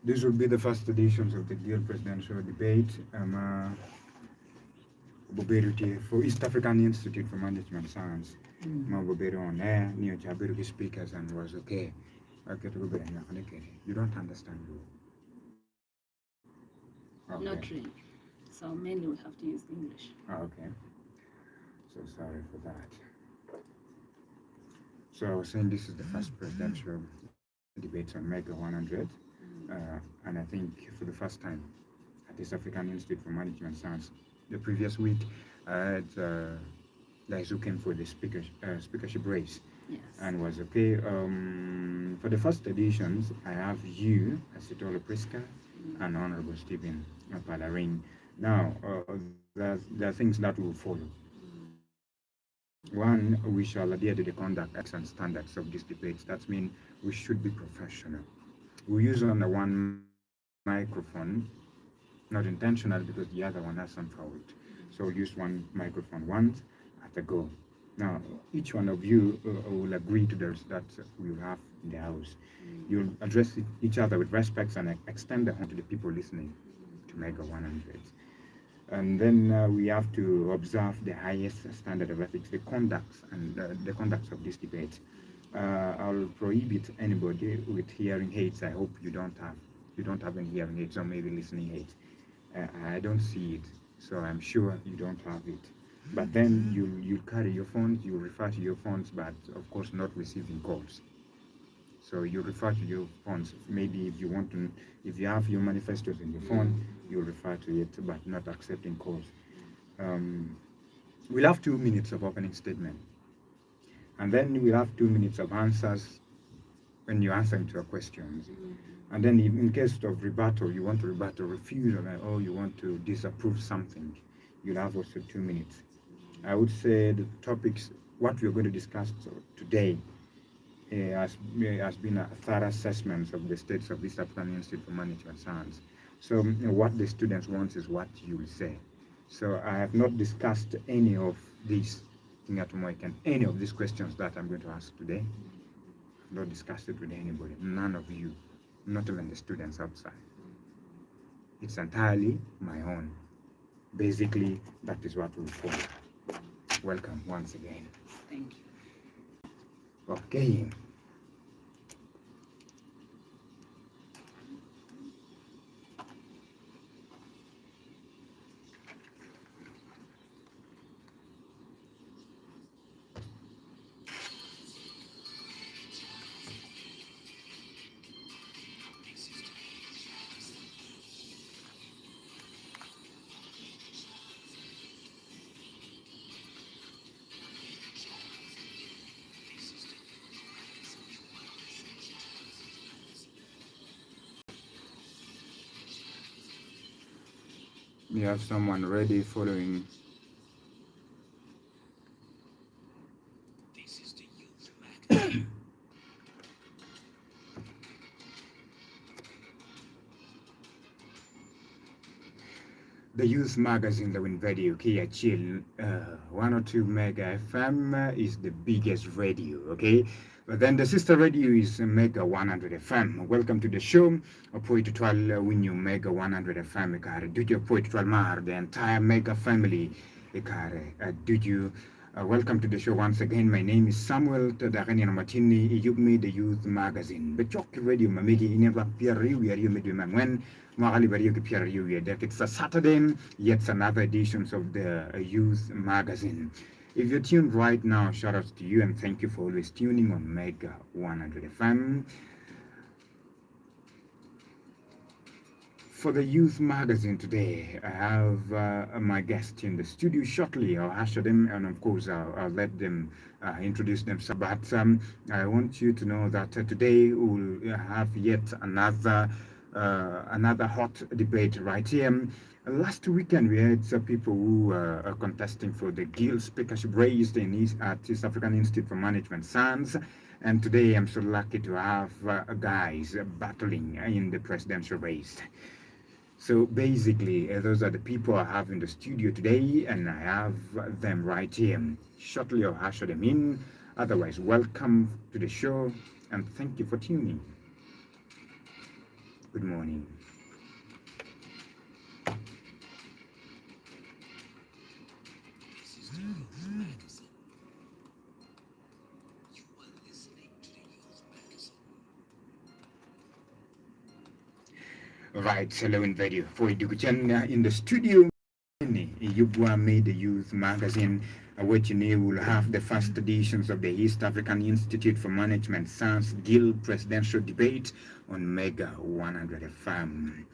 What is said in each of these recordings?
This will be the first editions of the Guild Presidential Debate. Boberity for East African Institute for Management Science. Boberi on air, near Jabiru speakers, and was okay. Okay, to go back. You don't understand. Okay. Not really. So mainly we have to use English. Okay. So sorry for that. So I was saying this is the first presidential debate on Mega 100. And I think for the first time at this African Institute for Management Science, the previous week, I had guys who came for the speakership race. Yes. And was okay. For the first editions, I have you, Asitola Priska, and Honorable Stephen Palarin. Now, there are things that will follow. One, we shall adhere to the conduct acts and standards of these debates. That means we should be professional. We use only one microphone, not intentional because the other one has some fault. So we use one microphone once at a go. Now, each one of you will agree to those that we will have in the house. You'll address each other with respect and extend the hand to the people listening to Mega 100. And then we have to observe the highest standard of ethics, the conducts and the conducts of this debate. I'll prohibit anybody with hearing aids. I hope you don't have any hearing aids or maybe listening aids. I don't see it, so I'm sure you don't have it. But then you carry your phones, you refer to your phones, but of course not receiving calls. So you refer to your phones. Maybe if you have your manifestos in your phone, you refer to it, but not accepting calls. We'll have 2 minutes of opening statement, and then we'll have 2 minutes of answers when you're answering to our questions. And then in case of rebuttal, you want to rebuttal, refuse, or you want to disapprove something, you'll have also 2 minutes. I would say the topics, what we're going to discuss today, has been a thorough assessment of the states of East African Institute for Management Science. So what the students want is what you will say. So I have not discussed any of these any of these questions that I'm going to ask today. I've not discussed it with anybody, none of you, not even the students outside. It's entirely my own. Basically, that is what we'll follow. Welcome once again. Thank you. Okay. We have someone ready following. This is the Youth Magazine. The youth magazine that win radio okay chill 102 mega FM is the biggest radio, okay? But then the sister radio is Mega 100 FM. Welcome to the show. Poet 12 win you Mega 100 FM. Do you Poet 12 Mar, the entire Mega family. Do you welcome to the show once again. My name is Samuel Tadagani Matini. You made the youth magazine. But Chok radio mamedi never peer you are you made when it's a Saturday, yet another edition of the youth magazine. If you're tuned right now, shout out to you and thank you for always tuning on Mega 100 FM. For the youth magazine today, I have my guest in the studio shortly. I'll usher them and of course I'll let them introduce themselves. But I want you to know that today we'll have yet another hot debate right here. Last weekend, we had some people who are contesting for the Guild speakership raised at East African Institute for Management Science. And today, I'm so lucky to have guys battling in the presidential race. So basically, those are the people I have in the studio today, and I have them right here. Shortly, I'll usher them in. Otherwise, welcome to the show, and thank you for tuning. Good morning. This is the Youth Magazine. You are listening to the Youth Magazine. Right, hello in video. For education in the studio, Yubwa made the Youth Magazine, which will have the first editions of the East African Institute for Management Science Guild Presidential Debate on Mega 100 FM.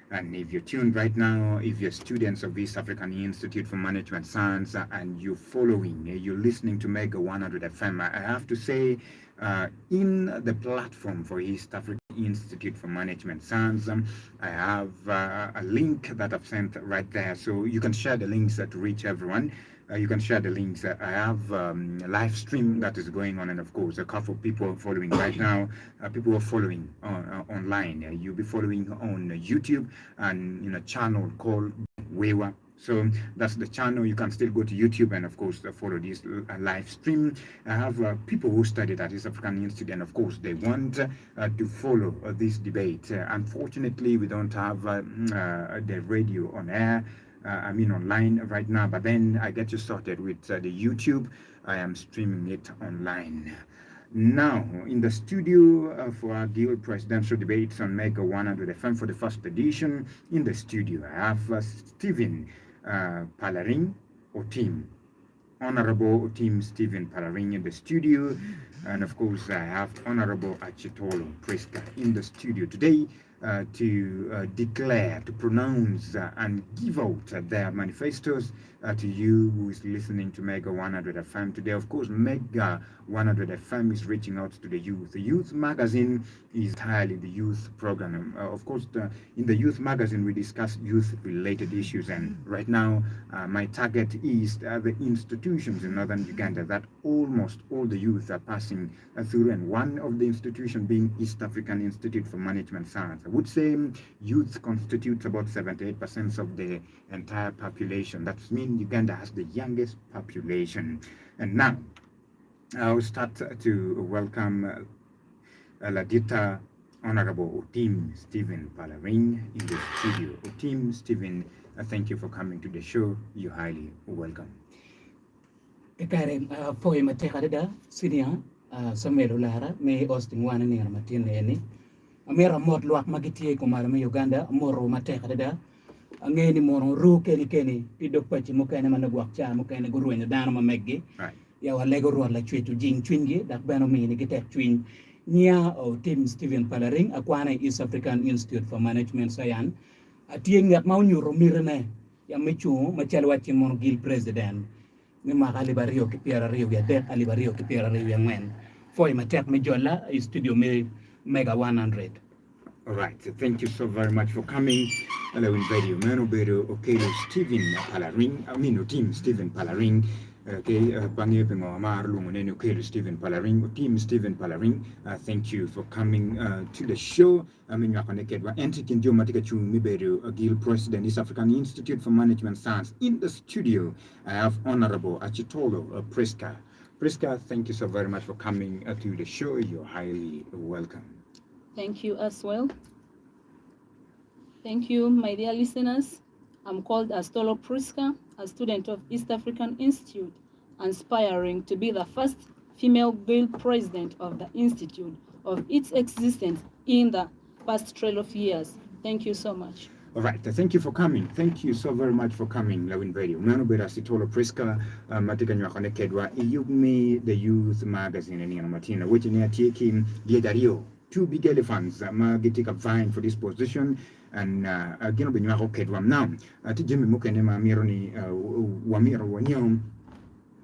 And if you're tuned right now, if you're students of East African Institute for Management Science and you're following, you're listening to Mega 100 FM, I have to say, in the platform for East African Institute for Management Science, I have a link that I've sent right there, so you can share the links to reach everyone. You can share the links. I have a live stream that is going on, and of course, a couple of people are following right now. People are following online. You'll be following on YouTube and in a channel called Wewa. So that's the channel. You can still go to YouTube and, of course, follow this live stream. I have people who studied at East African Institute, and, of course, they want to follow this debate. Unfortunately, we don't have the radio on air. Online right now, but then I get you started with the YouTube. I am streaming it online. Now, in the studio for our Guild Presidential Debates on Mega 100 FM for the first edition, in the studio, I have Stephen Palaring Otim, Honorable Otim Stephen Palaring in the studio, and of course, I have Honorable Achitolo Priska in the studio today. To declare, to pronounce, and give out their manifestos to you who is listening to Mega 100 FM today. Of course, Mega 100 FM is reaching out to the youth. The Youth Magazine is entirely the youth program. Of course, in the Youth Magazine, we discuss youth-related issues, and right now, my target is the institutions in northern Uganda that almost all the youth are passing through, and one of the institutions being East African Institute for Management Science. I would say youth constitutes about 78% of the entire population. That means Uganda has the youngest population. And now, I'll start to welcome Ladita Honorable Otim Stephen Palaring in the studio. Otim Stephen, thank you for coming to the show. You're highly welcome. Foi matekada sinia Samuel Lara me Austin wana ni armatine amera mot luak magitie kumara me Uganda moro matekada angeni moro ru keni pidok pachi mukene managwak cha mukene gurwenya dana mameggi ya walego ru la chwetu jing chwingi dak bano mi ni gitek chwin nya o Tim Stephen Palaring akwana East African Institute for Management Science atieng ngat mau nyuro mirene ya mechu machalwa chimon gil president ni makali bario ki piara rio ya dek ali bario ki piara rio ya ngwen foi matek me jola studio me Mega 100. All right, thank you so very much for coming. Hello in video. Manobero, okay, Stephen Palaring, Team Stephen Palaring. Okay, Bangepengo Amar Lungunenu, okay, Stephen Palaring, Team Stephen Palaring. Thank you for coming to the show. You're connected with Entity in Diomatica Chu Miberu, Guild President, East African Institute for Management Science. In the studio, I have Honorable Achitolo Priska. Priska, thank you so very much for coming to the show. You're highly welcome. Thank you as well. Thank you, my dear listeners. I'm called Astolo Priska, a student of East African Institute, aspiring to be the first female guild president of the Institute of its existence in the past 12 years. Thank you so much. All right, thank you for coming. Thank you so very much for coming, Lawin Radio. Manobera Sitolo Priska, Matika Nyakonekedwa, Iyugmi, the Youth Magazine, and Martina, which in a taking Dario. Two big elephants magitic vying for this position, and again when you are okay now Jimmy Mukenema Mironi Wamiro Wanyom,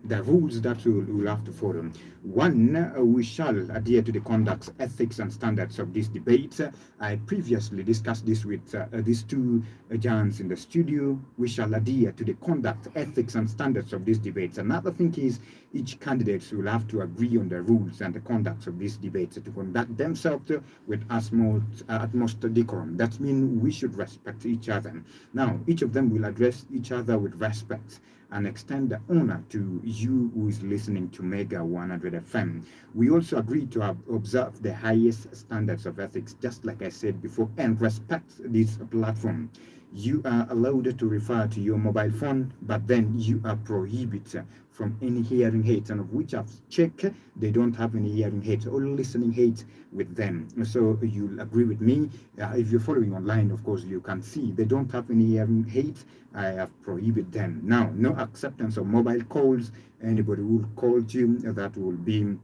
the rules that we'll have to follow. One, we shall adhere to the conduct, ethics, and standards of this debate. I previously discussed this with these two giants in the studio. We shall adhere to the conduct, ethics, and standards of this debate. Another thing is each candidate will have to agree on the rules and the conduct of these debates to conduct themselves with utmost decorum. That means we should respect each other. Now, each of them will address each other with respect and extend the honor to you who is listening to Mega 100 FM. We also agree to observe the highest standards of ethics, just like I said before, and respect this platform. You are allowed to refer to your mobile phone, but then you are prohibited from any hearing hate, and of which I've checked, they don't have any hearing hate or listening hate with them. So you'll agree with me. If you're following online, of course, you can see they don't have any hearing hate. I have prohibited them. Now, no acceptance of mobile calls. Anybody who calls you, that will be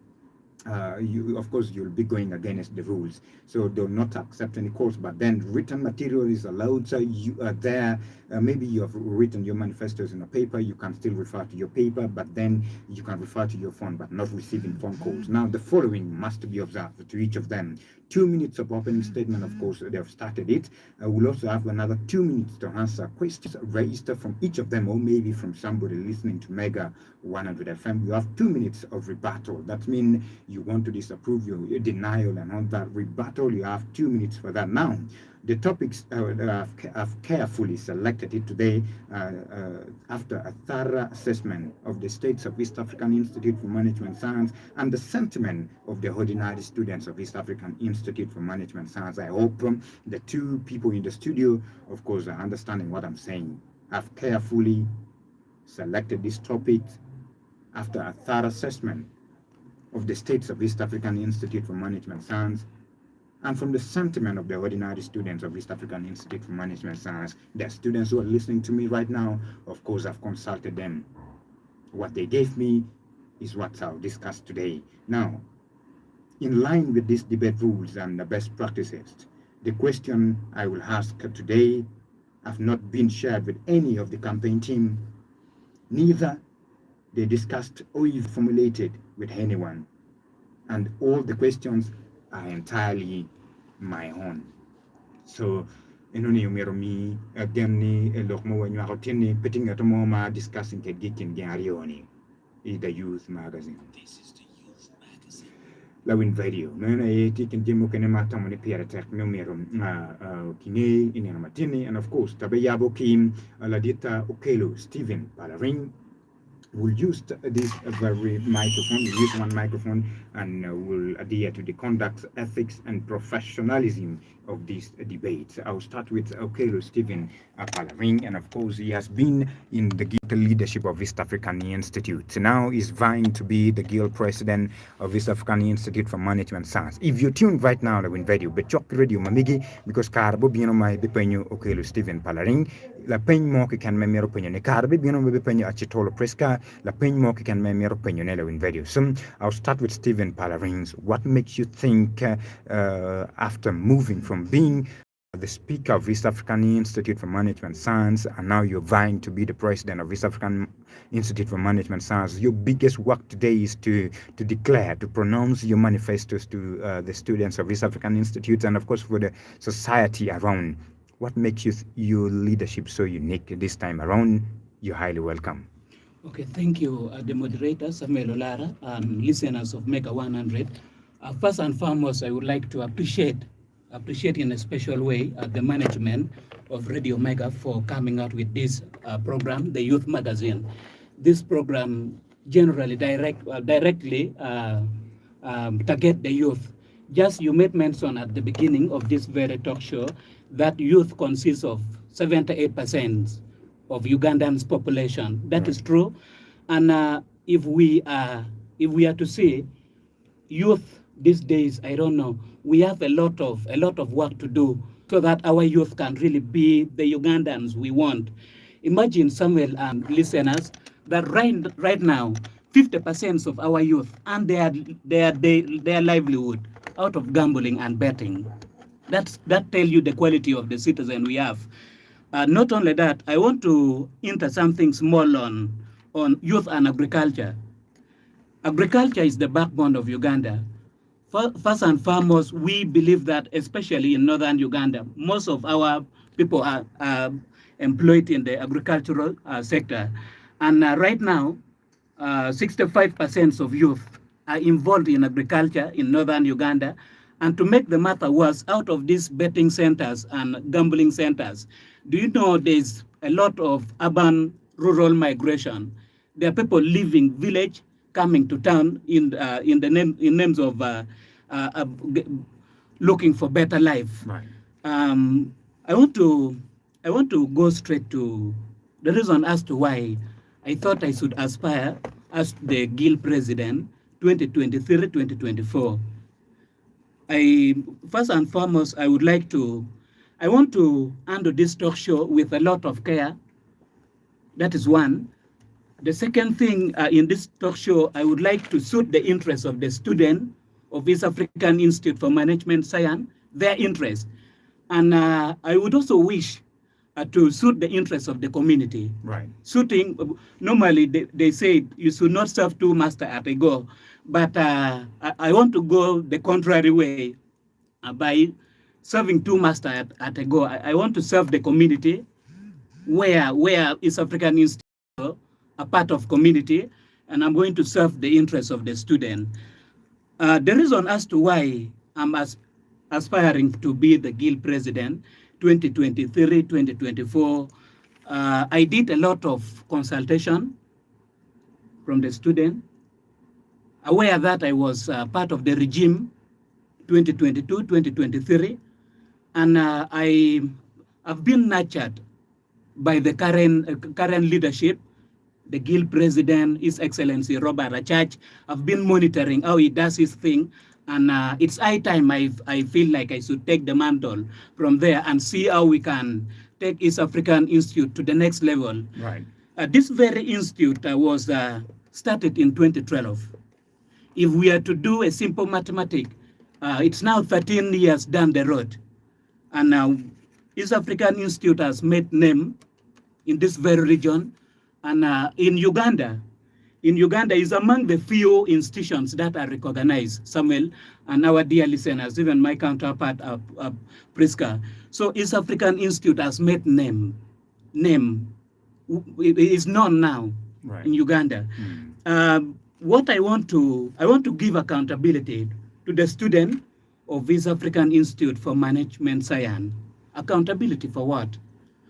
of course, you'll be going against the rules. So do not accept any calls, but then written material is allowed. So you are there. Maybe you have written your manifestos in a paper. You can still refer to your paper, but then you can refer to your phone, but not receiving phone calls. Now, the following must be observed to each of them. 2 minutes of opening statement, of course, they have started it. We'll also have another 2 minutes to answer questions raised from each of them, or maybe from somebody listening to Mega 100 FM. You have 2 minutes of rebuttal. That means you want to disapprove your denial and all that rebuttal. You have 2 minutes for that. Now, the topics I've carefully selected it today after a thorough assessment of the states of East African Institute for Management Science and the sentiment of the ordinary students of East African Institute for Management Science. I hope the two people in the studio, of course, are understanding what I'm saying. I've carefully selected this topic after a thorough assessment of the states of East African Institute for Management Science and from the sentiment of the ordinary students of East African Institute for Management Science. The students who are listening to me right now, of course, I've consulted them. What they gave me is what I'll discuss today. Now, in line with these debate rules and the best practices, the question I will ask today have not been shared with any of the campaign team. Neither they discussed or even formulated with anyone. And all the questions are entirely my own. So, inuni umero mi gemni elokmo wanyu akotini petinga tomo ma discussing ke gikin garioni is the youth magazine. This is the youth magazine. Lawin video. Nana eti kinjimo kene mata moni piara tek numero kine inena matini, and of course tabayabo kim ladita okelo Stephen Palaring. We'll use this very microphone, we'll use one microphone, and we'll adhere to the conduct, ethics, and professionalism of this debate. I'll start with Okelo Stephen Palaring, and of course, he has been in the leadership of East African Institute. Now he's vying to be the Guild President of East African Institute for Management Science. If you're tuned right now, the video, but chok radio mamigi, because Karbo Bino my Bepenyo Okelo Stephen Palaring, la pen mo can me mero penyo ne Karbe Bino Bepenyo Achitolo Presca, la pen mo can me mero penyo nela in video. So I'll start with Stephen Palaring. What makes you think after moving from being the speaker of East African Institute for Management Science, and now you're vying to be the president of East African Institute for Management Science, your biggest work today is to declare, to pronounce your manifestos to the students of East African Institute and of course for the society around. What makes your leadership so unique this time around? You're highly welcome. Okay, thank you, the moderator, Samuel Olara, and listeners of Mega 100. First and foremost, I would like to appreciate in a special way the management of Radio Mega for coming out with this program, the Youth Magazine. This program generally directly target the youth. Just you made mention at the beginning of this very talk show that youth consists of 78% of Ugandan's population. That is true. And if we are to see youth these days, I don't know, we have a lot of work to do so that our youth can really be the Ugandans we want. Imagine, Samuel and listeners, that right now, 50% of our youth and their livelihood out of gambling and betting. That tells you the quality of the citizen we have. Not only that, I want to enter something small on youth and agriculture. Agriculture is the backbone of Uganda. First and foremost, we believe that, especially in northern Uganda, most of our people are employed in the agricultural sector. And right now, 65% of youth are involved in agriculture in northern Uganda. And to make the matter worse, out of these betting centers and gambling centers, do you know there's a lot of urban rural migration? There are people leaving village, coming to town in names of looking for better life. Right. I want to go straight to the reason as to why I thought I should aspire as the guild president 2023-2024. First and foremost, I want to handle this talk show with a lot of care. That is one. The second thing in this talk show, I would like to suit the interests of the student of East African Institute for Management Science, their interest. And I would also wish to suit the interests of the community. Right. Suiting, normally they say you should not serve two masters at a go, but I want to go the contrary way by serving two masters at a go. I want to serve the community where East African Institute a part of community, and I'm going to serve the interests of the student. The reason as to why I'm aspiring to be the guild president 2023, 2024, I did a lot of consultation from the student, aware that I was part of the regime 2022, 2023, and I've been nurtured by the current leadership, the guild president, His Excellency Robert Achach. I've been monitoring how he does his thing, and it's high time I feel like I should take the mantle from there and see how we can take East African Institute to the next level. Right. This very institute was started in 2012. If we are to do a simple mathematics, it's now 13 years down the road, and now East African Institute has made name in this very region. And in Uganda is among the few institutions that are recognized, Samuel, and our dear listeners, even my counterpart, Priska. So East African Institute has made name. It is known now, right, in Uganda. What I want to give accountability to the student of East African Institute for Management Science. Accountability for what?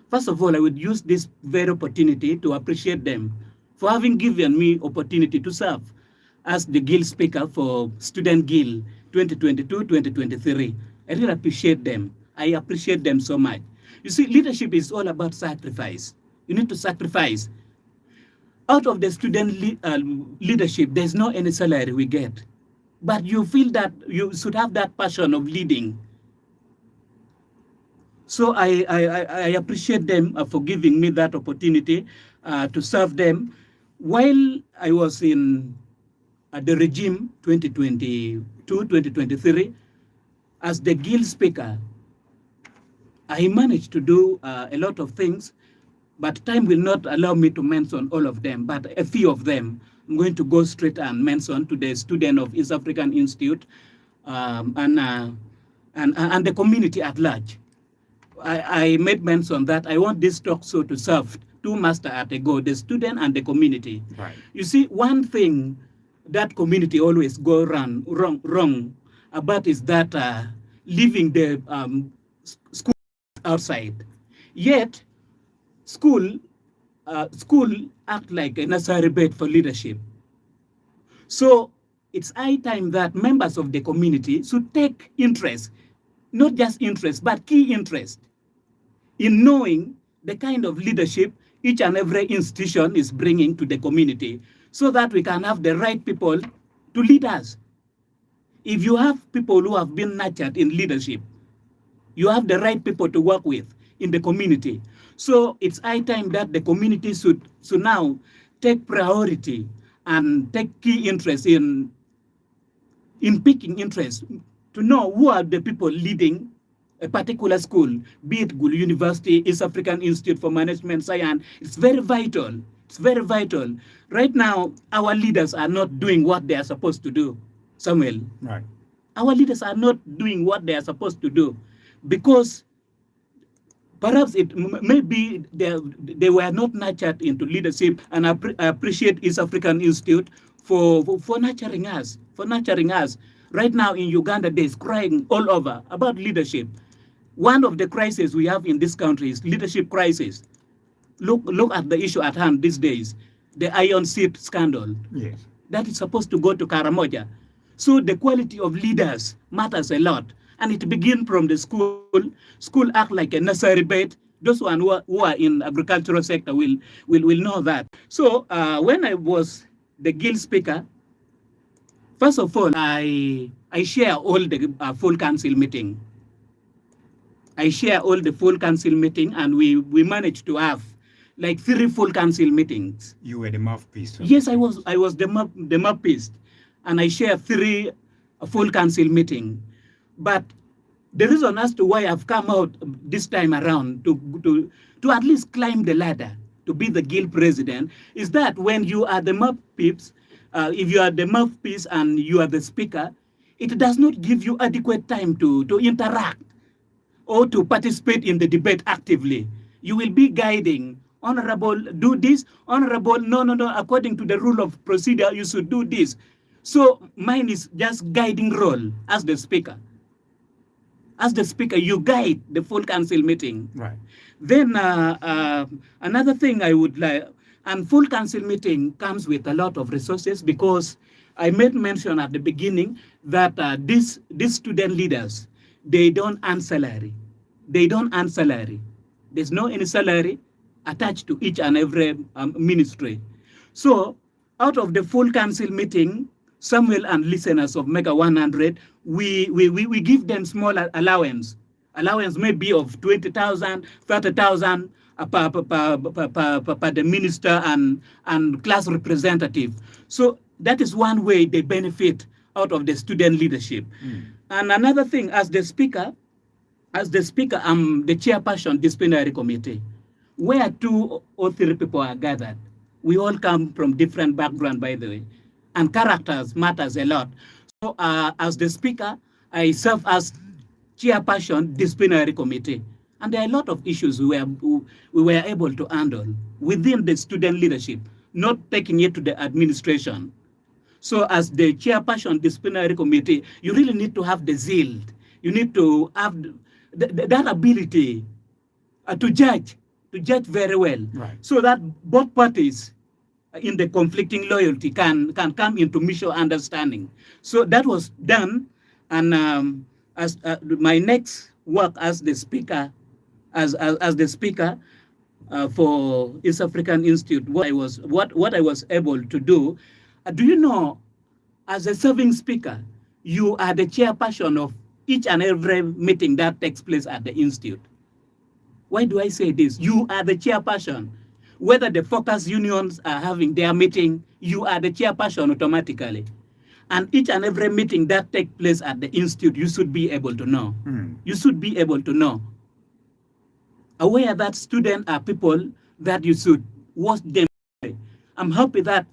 First of all, I would use this very opportunity to appreciate them for having given me opportunity to serve as the guild speaker for Student Guild 2022-2023. I really appreciate them. I appreciate them so much. You see, leadership is all about sacrifice. You need to sacrifice. Out of the student leadership, there's no any salary we get. But you feel that you should have that passion of leading. So I appreciate them for giving me that opportunity to serve them. While I was in the regime 2022-2023, as the guild speaker, I managed to do a lot of things, but time will not allow me to mention all of them, but a few of them. I'm going to go straight and mention to the student of East African Institute and the community at large. I made mention that I want this talk show to serve two masters at a go, the student and the community. Right. You see, one thing that community always go wrong about is that leaving the school outside. Yet, school act like a necessary bed for leadership. So it's high time that members of the community should take interest, not just interest, but key interest in knowing the kind of leadership each and every institution is bringing to the community so that we can have the right people to lead us. If you have people who have been nurtured in leadership, you have the right people to work with in the community. So it's high time that the community should now take priority and take key interest in picking interest to know who are the people leading a particular school, be it Gulu University, East African Institute for Management Science. It's very vital. It's very vital. Right now, our leaders are not doing what they are supposed to do, Samuel. Perhaps maybe they were not nurtured into leadership, and I appreciate East African Institute for nurturing us, Right now in Uganda, there's crying all over about leadership. One of the crises we have in this country is leadership crisis. Look at the issue at hand these days, the iron seat scandal. Yes. That is supposed to go to Karamoja. So the quality of leaders matters a lot. And it begins from the school. School act like a nursery bed. Those one who are in agricultural sector will know that. So when I was the guild speaker, first of all, I share all the full council meeting. I share all the full council meeting, and we managed to have like 3 full council meetings. You were the mouthpiece. Yes, I was the mouthpiece, and I share 3 full council meeting. But the reason as to why I've come out this time around to at least climb the ladder to be the guild president is that when you are the mouthpiece, if you are the mouthpiece and you are the speaker, it does not give you adequate time to interact or to participate in the debate actively. You will be guiding, honorable, do this, honorable, no, according to the rule of procedure, you should do this. So mine is just guiding role as the speaker. As the speaker, you guide the full council meeting. Right. Then another thing I would like, and full council meeting comes with a lot of resources, because I made mention at the beginning that these student leaders, they don't earn salary. There's no any salary attached to each and every ministry. So out of the full council meeting, Samuel and listeners of Mega 100, we give them small allowance. Allowance may be of 20,000, 30,000 per the minister and class representative. So that is one way they benefit out of the student leadership. And another thing, as the speaker, I'm the chairperson disciplinary committee, where 2 or 3 people are gathered. We all come from different backgrounds, by the way, and characters matters a lot. So as the speaker, I serve as chairperson disciplinary committee. And there are a lot of issues we were able to handle within the student leadership, not taking it to the administration. So as the chairperson disciplinary committee, you really need to have the zeal. You need to have that ability to judge very well. Right. So that both parties in the conflicting loyalty can come into mutual understanding. So that was done, and as my next work as the speaker, as the speaker for East African Institute, what I was able to do. Do you know, as a serving speaker, you are the chairperson of each and every meeting that takes place at the institute. Why do I say this? You are the chairperson. Whether the focus unions are having their meeting, you are the chairperson automatically. And each and every meeting that takes place at the institute, you should be able to know. You should be able to know. Aware that students are people that you should watch them. I'm happy that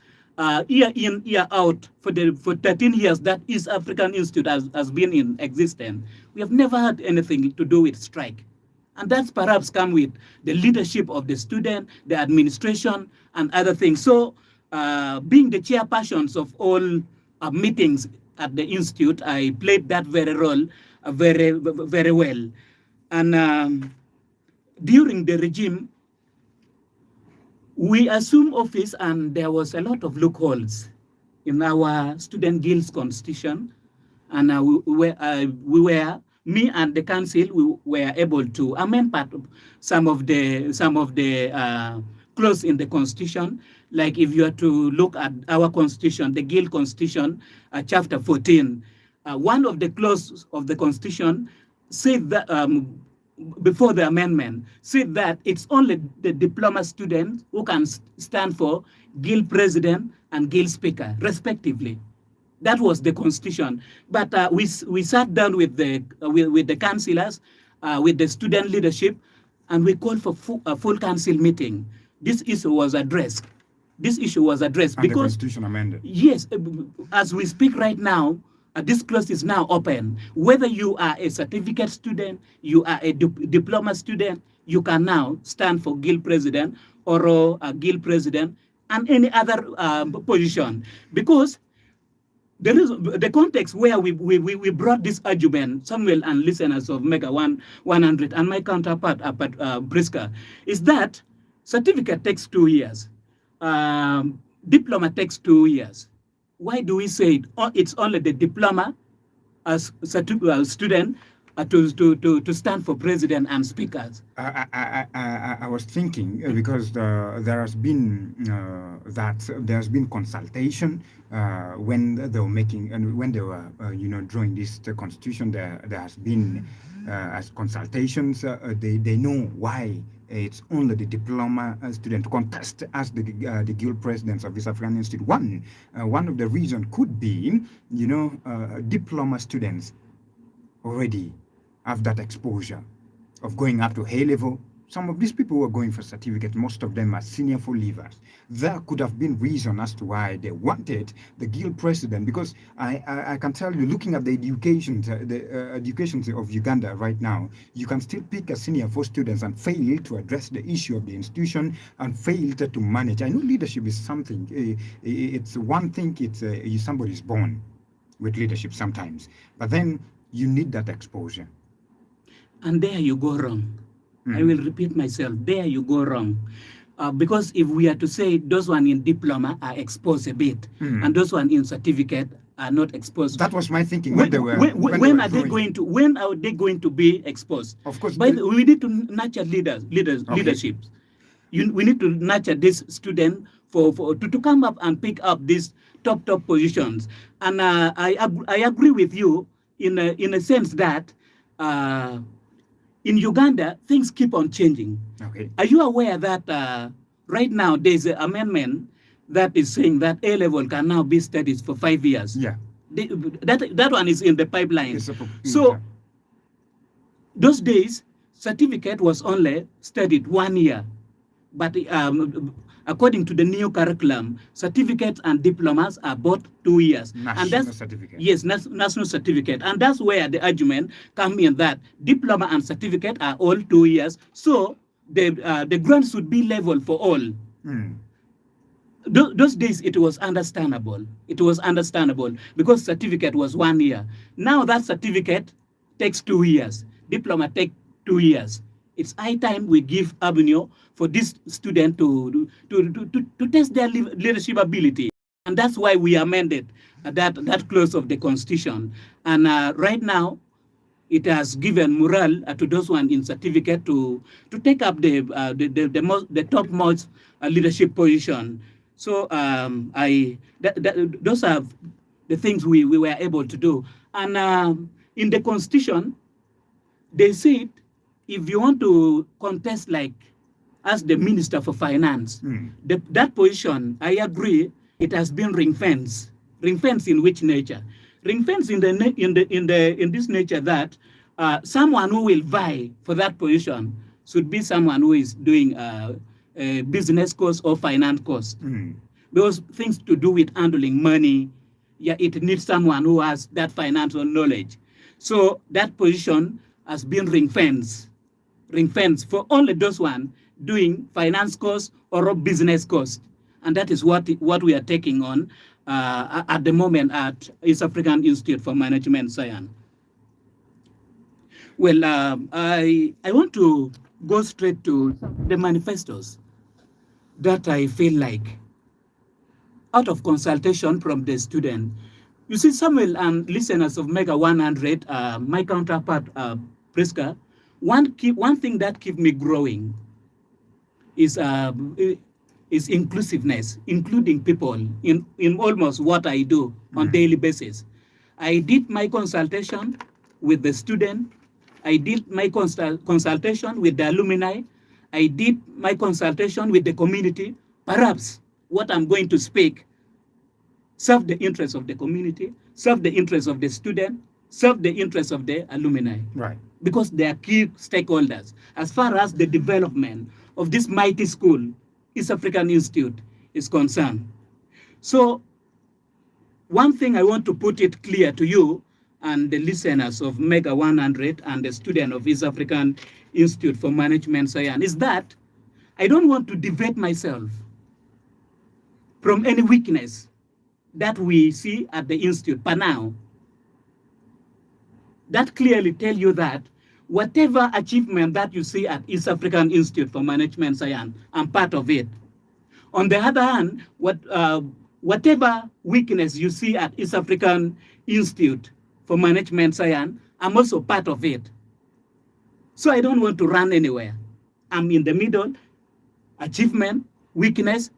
year in, year out, for 13 years that East African Institute has been in existence, we have never had anything to do with strike. And that's perhaps come with the leadership of the student, the administration, and other things. So being the chairpersons of all meetings at the institute, I played that very role very, very well. And during the regime, we assumed office, and there was a lot of loopholes in our student guild's constitution, and we were me and the council, we were able to amend some of the clause in the constitution. Like if you are to look at our constitution, the guild constitution, chapter 14, one of the clauses of the constitution said that before the amendment, said that it's only the diploma students who can stand for guild president and guild speaker, respectively. That was the constitution. But we sat down with the councillors, with the student leadership, and we called for a full council meeting. This issue was addressed. And because the constitution amended. Yes, as we speak right now, this clause is now open. Whether you are a certificate student, you are a diploma student, you can now stand for guild president or a guild president and any other position. Because there is the context where we brought this argument, Samuel and listeners of Mega 100 and my counterpart, Briska, is that certificate takes 2 years, diploma takes 2 years. Why do we say it's only the diploma as student to stand for president and speakers? I was thinking because there has been consultation when they were making and when they were drawing this the constitution. There has been as consultations. They know why it's only the diploma student to contest as the guild presidents of this African Institute. One of the reasons could be diploma students already have that exposure of going up to high level. Some of these people who are going for certificate, most of them are senior full leavers. There could have been reason as to why they wanted the guild president, because I can tell you, looking at the education of Uganda right now, you can still pick a senior for students and fail to address the issue of the institution and fail to manage. I know leadership is something, it's one thing, somebody is born with leadership sometimes, but then you need that exposure. And there you go wrong. I will repeat myself. There you go wrong. Because if we are to say those one in diploma are exposed a bit, and those one in certificate are not exposed. That was my thinking. When are they going to be exposed? Of course. We need to nurture leadership. We need to nurture this student to come up and pick up these top positions. And I agree with you in a sense that in Uganda, things keep on changing. Okay. Are you aware that right now there's an amendment that is saying that A-level can now be studied for 5 years? Yeah. That one is in the pipeline. So those days, certificate was only studied 1 year. But according to the new curriculum, certificates and diplomas are both 2 years. National certificate. Yes, national certificate. And that's where the argument comes in, that diploma and certificate are all 2 years. So the grants should be level for all. Those days, it was understandable. It was understandable because certificate was 1 year. Now that certificate takes 2 years. Diploma takes 2 years. It's high time we give avenue for this student to test their leadership ability. And that's why we amended that clause of the Constitution. And right now, it has given morale to those one in certificate to take up the topmost leadership position. So those are the things we were able to do. And in the Constitution, they said, if you want to contest like as the Minister for Finance, that position, I agree, it has been ring-fenced. Ring-fenced in which nature? Ring-fenced in this nature that someone who will vie for that position should be someone who is doing a business course or finance course. Those things to do with handling money, it needs someone who has that financial knowledge. So that position has been ring-fenced for only those one doing finance course or a business course. And that is what we are taking on at the moment at East African Institute for Management Science. Well, I want to go straight to the manifestos that I feel like, out of consultation from the student. You see, Samuel and listeners of Mega 100, my counterpart, Priska, one thing that keeps me growing is inclusiveness, including people in almost what I do on daily basis. I did my consultation with the student. I did my consultation with the alumni. I did my consultation with the community. Perhaps what I'm going to speak serve the interests of the community, serve the interests of the student, serve the interests of the alumni. Right. Because they are key stakeholders as far as the development of this mighty school, East African Institute, is concerned. So one thing I want to put it clear to you and the listeners of Mega 100 and the student of East African Institute for Management Science is that I don't want to deviate myself from any weakness that we see at the Institute per now. That clearly tell you that whatever achievement that you see at East African Institute for Management Science, I'm part of it. On the other hand, whatever weakness you see at East African Institute for Management Science, I'm also part of it. So I don't want to run anywhere. I'm in the middle, achievement, weakness,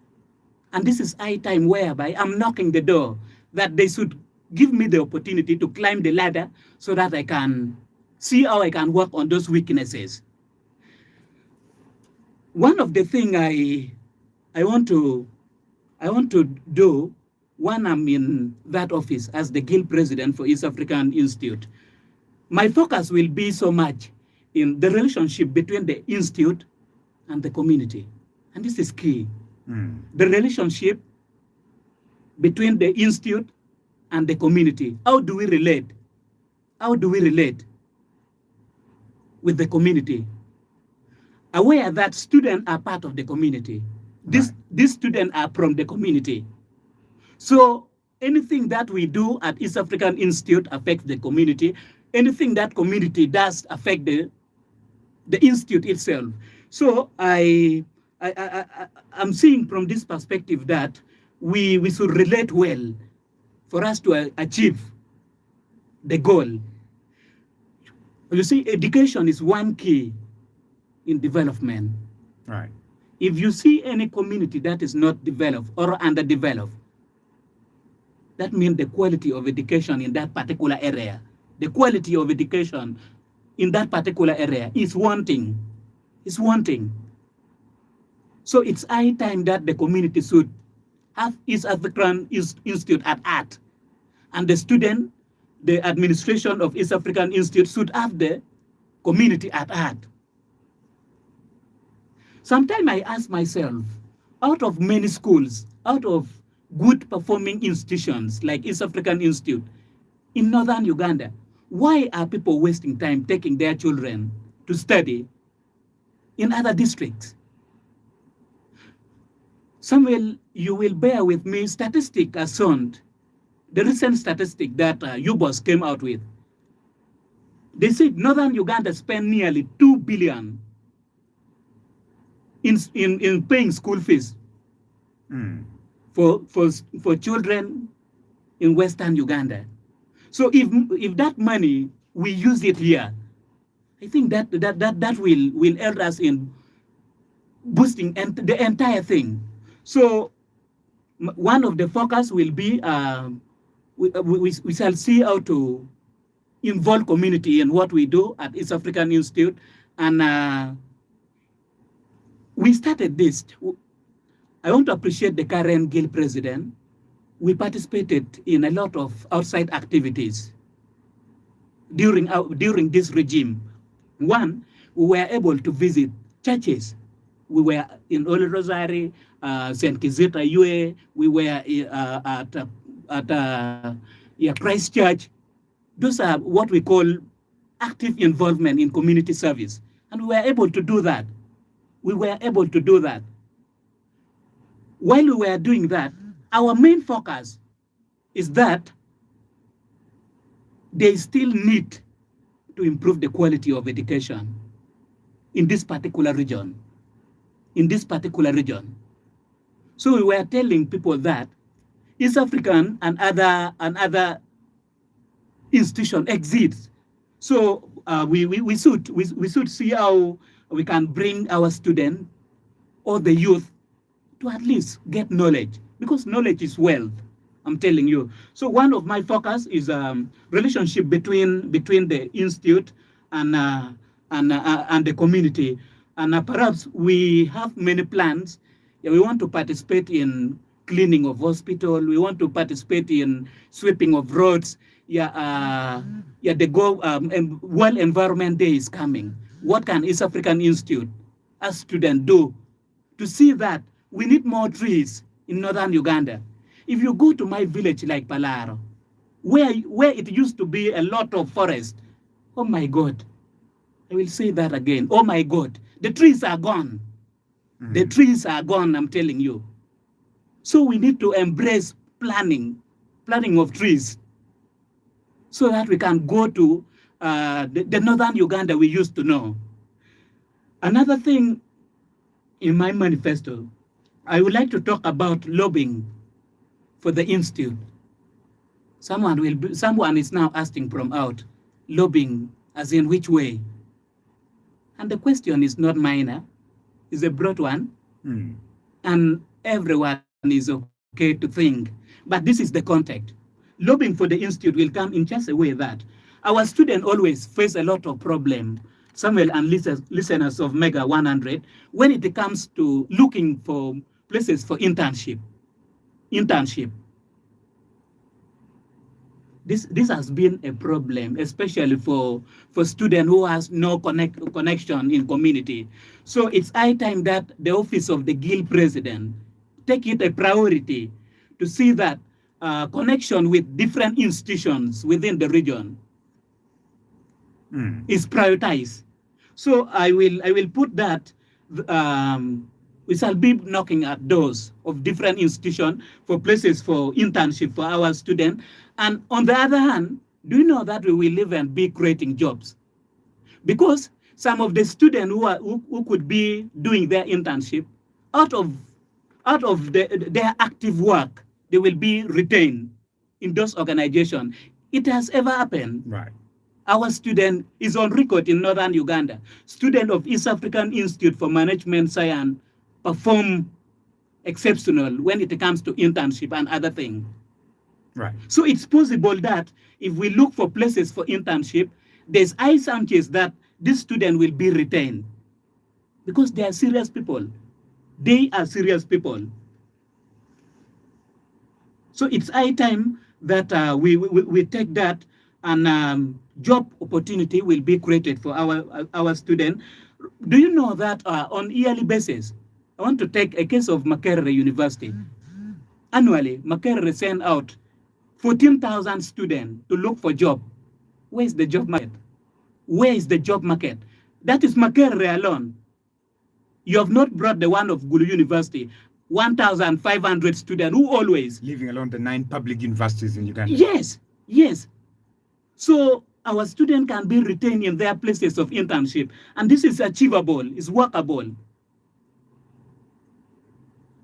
and this is high time whereby I'm knocking the door that they should give me the opportunity to climb the ladder so that I can see how I can work on those weaknesses. One of the things I want to do when I'm in that office as the guild president for East African Institute, my focus will be so much in the relationship between the institute and the community. And this is key. The relationship between the institute and the community. How do we relate? How do we relate with the community? Aware that students are part of the community. These students are from the community. So anything that we do at East African Institute affects the community. Anything that community does affect the institute itself. So I'm seeing from this perspective that we should relate well for us to achieve the goal. You see, education is one key in development. Right. If you see any community that is not developed or underdeveloped, that means the quality of education in that particular area, the quality of education in that particular area is wanting. Is wanting. So it's high time that the community should have East African Institute at heart, and the student, the administration of East African Institute should have the community at heart. Sometimes I ask myself, out of many schools, out of good performing institutions like East African Institute in northern Uganda, why are people wasting time taking their children to study in other districts? Samuel, you will bear with me, statistic are sound. The recent statistic that UBOS came out with, they said northern Uganda spent nearly 2 billion in paying school fees for children in western Uganda. So if that money we use it here, I think that will help us in boosting the entire thing. So one of the focus will be we shall see how to involve community in what we do at East African Institute, and we started this. I want to appreciate the current guild president. We participated in a lot of outside activities during this regime. One, we were able to visit churches. We were in Holy Rosary, St. Kizita UA. We were at Christ Church. Those are what we call active involvement in community service. And we were able to do that. We were able to do that. While we were doing that, our main focus is that they still need to improve the quality of education in this particular region. So we were telling people that East African and other institutions exist. So we should see how we can bring our students or the youth to at least get knowledge, because knowledge is wealth, I'm telling you. So one of my focus is relationship between the institute and the community. And perhaps we have many plans. Yeah, we want to participate in cleaning of hospital. We want to participate in sweeping of roads. The World Environment Day is coming. What can East African Institute, as students, do to see that we need more trees in northern Uganda? If you go to my village like Palaro, where it used to be a lot of forest, oh my God, I will say that again. Oh my God, the trees are gone. The trees are gone, I'm telling you. So we need to embrace planting of trees, so that we can go to the northern Uganda we used to know. Another thing in my manifesto, I would like to talk about lobbying for the institute. Someone is now asking from out, lobbying as in which way? And the question is not minor, it's a broad one, and everyone is okay to think. But this is the context. Lobbying for the institute will come in just a way that our students always face a lot of problem, Samuel and listeners of Mega 100, when it comes to looking for places for internship. This has been a problem, especially for students who has no connection in community. So it's high time that the office of the guild president take it a priority to see that connection with different institutions within the region is prioritized. So I will put that we shall be knocking at doors of different institutions for places for internship for our students. And on the other hand, do you know that we will live and be creating jobs? Because some of the students who could be doing their internship, out of their active work, they will be retained in those organizations. It has ever happened. Right. Our student is on record in northern Uganda. Student of East African Institute for Management Science perform exceptional when it comes to internship and other things. Right. So it's possible that if we look for places for internship, there's high chances that this student will be retained because they are serious people. They are serious people. So it's high time that we take that, and job opportunity will be created for our students. Do you know that on yearly basis, I want to take a case of Makerere University. Annually, Makerere send out 14,000 students to look for job. Where is the job market? Where is the job market? That is Makerere alone. You have not brought the one of Gulu University, 1,500 students who always... Leaving alone the 9 public universities in Uganda. Yes, yes. So our students can be retained in their places of internship. And this is achievable, it's workable.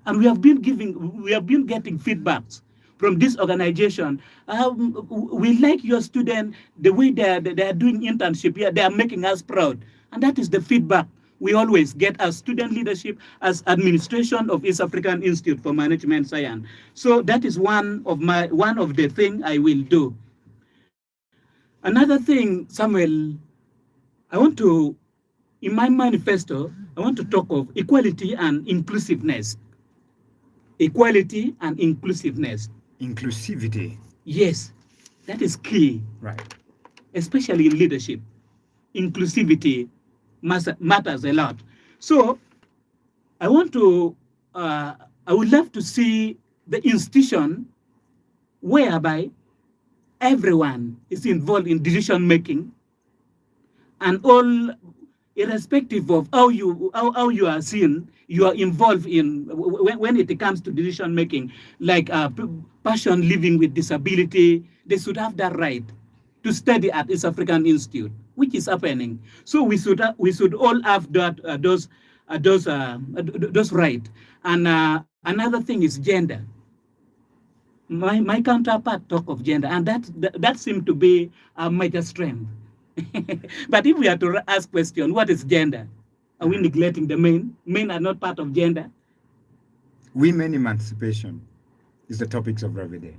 And we have been getting feedbacks from this organization. We like your students, the way they are doing internship here, they are making us proud. And that is the feedback we always get as student leadership, as administration of East African Institute for Management Science. So that is one of the things I will do. Another thing, Samuel, in my manifesto, I want to talk of equality and inclusiveness. Equality and inclusiveness. Inclusivity. Yes, that is key. Right. Especially in leadership. Inclusivity matters a lot. So I would love to see the institution whereby everyone is involved in decision making, and all, irrespective of how you are seen, you are involved in when it comes to decision making, like person living with disability. They should have that right to study at East African Institute, which is happening. So we should all have that those rights. And another thing is gender. My counterpart talk of gender, and that seemed to be a major strength. But if we are to ask question, what is gender? Are we neglecting the men? Men are not part of gender. Women emancipation is the topics of every day.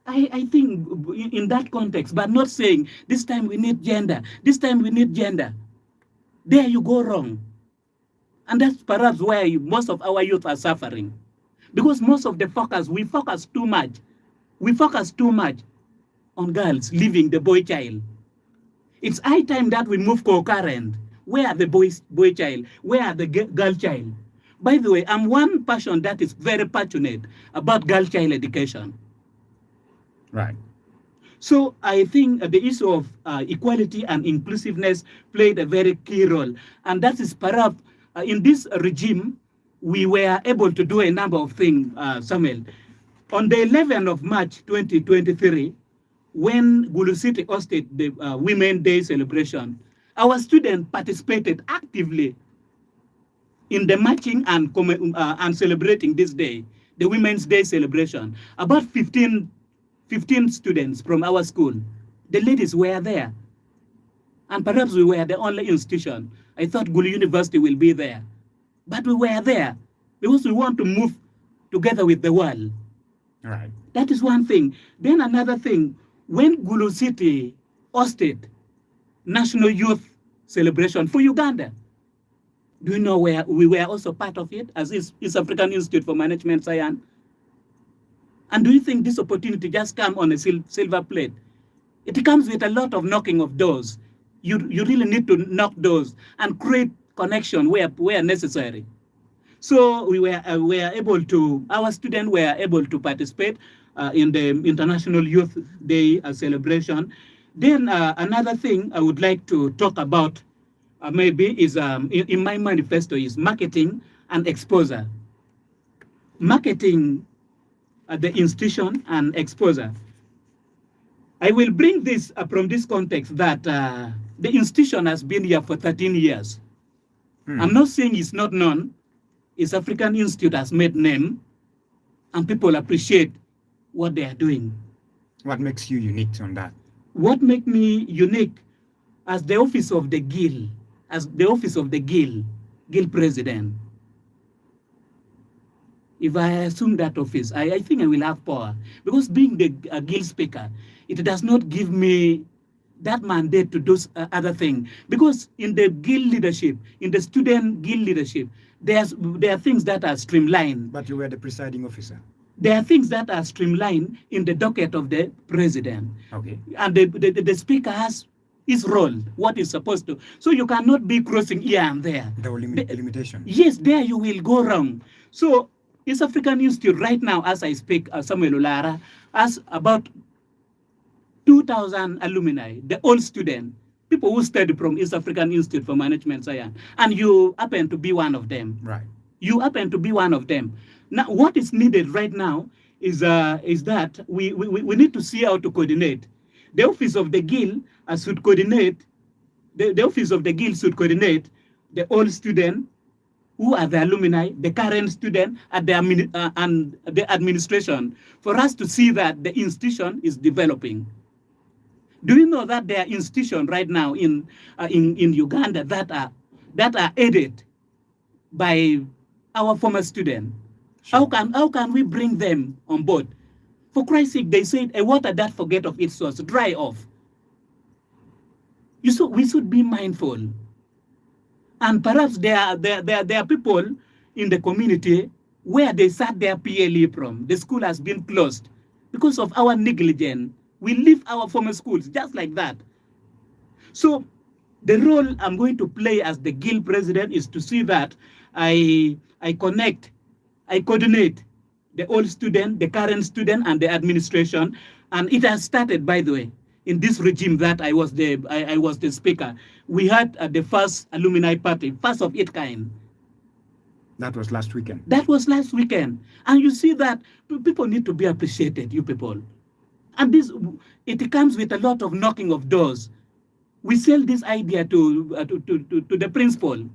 I think in that context, but not saying this time we need gender, this time we need gender. There you go wrong. And that's perhaps where most of our youth are suffering. Because most of the focus, we focus too much on girls leaving the boy child. It's high time that we move concurrent. Where are the boy child? Where are the girl child? By the way, I'm one person that is very passionate about girl child education. Right. So I think the issue of equality and inclusiveness played a very key role. And that is perhaps in this regime, we were able to do a number of things, Samuel. On the 11th of March 2023, when Gulu City hosted the Women's Day celebration, our students participated actively in the marching and celebrating this day, the Women's Day celebration. About 15 students from our school, the ladies were there. And perhaps we were the only institution. I thought Gulu University will be there. But we were there because we want to move together with the world. Right. That is one thing. Then another thing, when Gulu City hosted National Youth Celebration for Uganda, do you know where we were also part of it as East African Institute for Management Science? And do you think this opportunity just come on a silver plate? It comes with a lot of knocking of doors. You really need to knock doors and create connection where necessary. So we were able to, our students were able to participate in the International Youth Day celebration. Then another thing I would like to talk about maybe is in my manifesto is marketing and exposure. Marketing the institution and exposure. I will bring this from this context that the institution has been here for 13 years. I'm not saying it's not known. East African Institute has made name and people appreciate what they are doing. What makes you unique on that? What makes me unique as the office of the GIL, GIL president? If I assume that office, I think I will have power. Because being the GIL speaker, it does not give me that mandate to do other things. Because in the GIL leadership, in the student GIL leadership, there are things that are streamlined. But you were the presiding officer. There are things that are streamlined in the docket of the president. Okay. And the speaker has his role, what he's supposed to. So you cannot be crossing here and there. There were limitations. Yes, there you will go wrong. So East African Institute right now, as I speak, Samuel Olara, has about 2,000 alumni, the old students, people who study from East African Institute for Management Science, and you happen to be one of them. Right. You happen to be one of them. Now, what is needed right now is that we need to see how to coordinate. The office of the GIL should coordinate. The office of the GIL should coordinate the old student, who are the alumni, the current student, and the administration, for us to see that the institution is developing. Do you know that there are institutions right now in Uganda that are aided by our former students? Sure. How can we bring them on board? For Christ's sake, they said a water that forget of its source dry off. We should be mindful. And perhaps there are people in the community where they sat their PLE from. The school has been closed because of our negligence. We leave our former schools just like that. So the role I'm going to play as the GIL president is to see that I coordinate the old student, the current student, and the administration. And it has started, by the way, in this regime that I was the speaker. We had the first alumni party, first of its kind. That was last weekend. That was last weekend. And you see that people need to be appreciated, you people. And it comes with a lot of knocking of doors. We sell this idea to the principal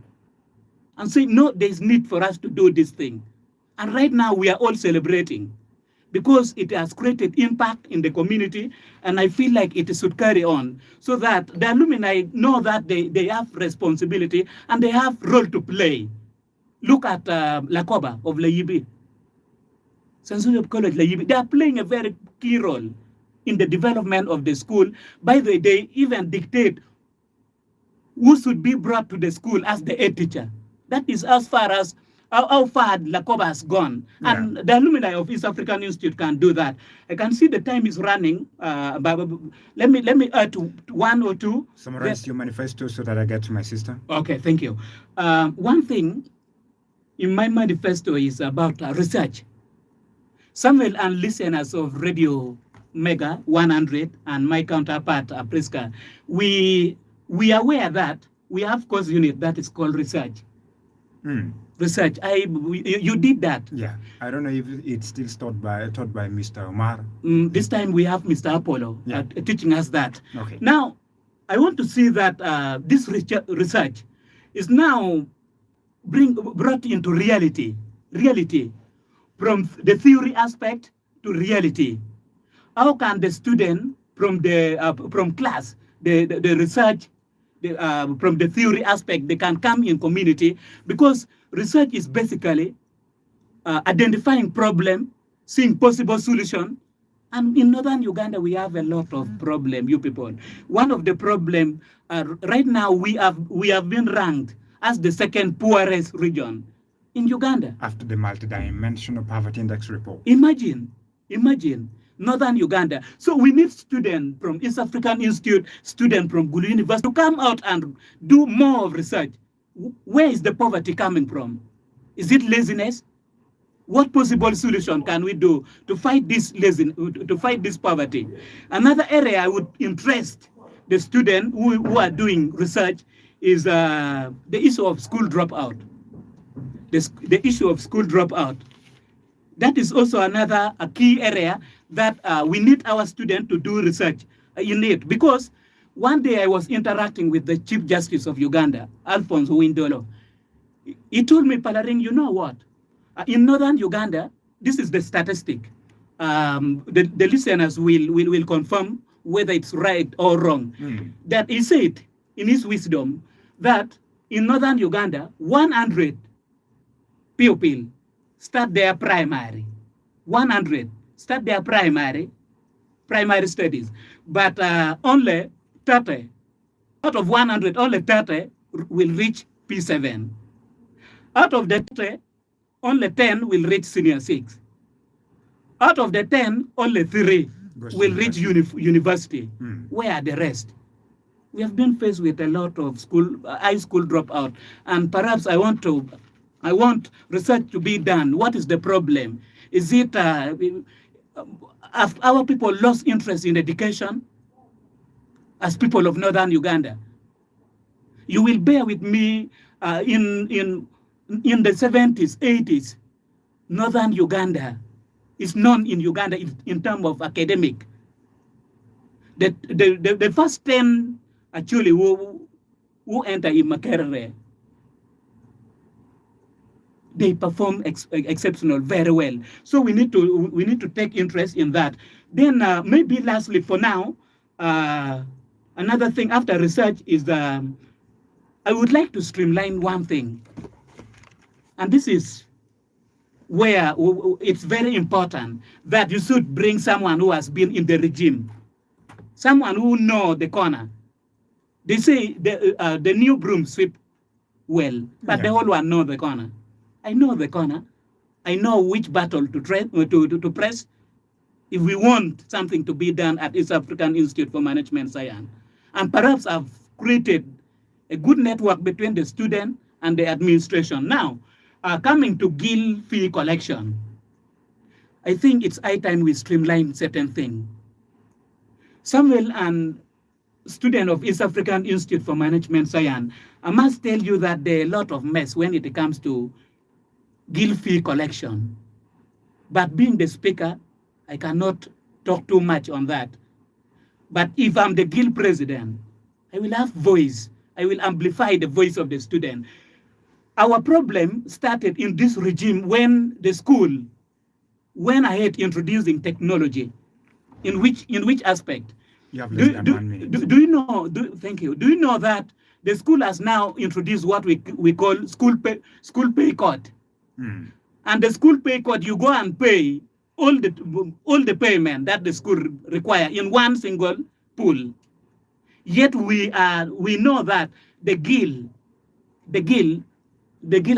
and say, no, there's need for us to do this thing. And right now we are all celebrating because it has created impact in the community, and I feel like it should carry on so that the alumni know that they have responsibility and they have role to play. Look at Lakoba of Layibi, Sensory College Layibi. They are playing a very key role in the development of the school. By the way, they even dictate who should be brought to the school as the head teacher. That is as far as how far Lakoba has gone. Yeah. And the alumni of East African Institute can do that. I can see the time is running. But let me add one or two. Summarize your manifesto so that I get to my sister. Okay, thank you. One thing in my manifesto is about research. Samuel and listeners of Radio Mega 100 and my counterpart, Priska, we are aware that we have course unit that is called research. Research. You did that. Yeah, I don't know if it's still taught by Mr. Omar. This time we have Mr. Apollo teaching us that. Okay. Now, I want to see that this research is now brought into reality from the theory aspect to reality. How can the student from class, the research, from the theory aspect, they can come in community, because research is basically identifying problem, seeing possible solution. And in northern Uganda, we have a lot of problem, you people. One of the problem right now, we have been ranked as the second poorest region in Uganda. After the multidimensional poverty index report. Imagine northern Uganda. So we need students from East African Institute, students from Gulu University to come out and do more of research. Where is the poverty coming from? Is it laziness? What possible solution can we do to fight this to fight this poverty? Another area I would interest the students who are doing research is the issue of school dropout. The issue of school dropout. That is also another key area that we need our students to do research in it. Because one day I was interacting with the Chief Justice of Uganda, Alphonse Windolo. He told me, Palaring, you know what? In northern Uganda, this is the statistic. The listeners will confirm whether it's right or wrong. That he said, in his wisdom, that in northern Uganda, 100 pupils start their primary. 100 start their primary studies. But only 30, out of 100, only 30 will reach P7. Out of the 30, only 10 will reach senior 6. Out of the 10, only 3 will reach university. Where are the rest? We have been faced with a lot of high school dropout, and perhaps I want research to be done. What is the problem? Is it have our people lost interest in education as people of northern Uganda? You will bear with me. In the 70s, 80s, northern Uganda is known in Uganda in terms of academic. The first 10 actually who enter in Makerere, they perform exceptional, very well. So we need to take interest in that. Then maybe lastly, for now, another thing after research is I would like to streamline one thing. And this is where it's very important that you should bring someone who has been in the regime, someone who knows the corner. They say the new broom sweep well, but the whole one knows the corner. I know the corner. I know which battle to press if we want something to be done at East African Institute for Management Science. And perhaps I've created a good network between the student and the administration. Now, coming to GIL fee collection, I think it's high time we streamline certain things. Samuel and student of East African Institute for Management Science, I must tell you that there are a lot of mess when it comes to GIL fee collection. But being the speaker, I cannot talk too much on that. But if I'm the GIL president, I will have voice. I will amplify the voice of the student. Our problem started in this regime when the school went ahead introducing technology. In which aspect? You have less than 1 minute. Do you know? Thank you. Do you know that the school has now introduced what we call school pay code? And the school pay code, you go and pay all the payment that the school require in one single pool. Yet we know that the GIL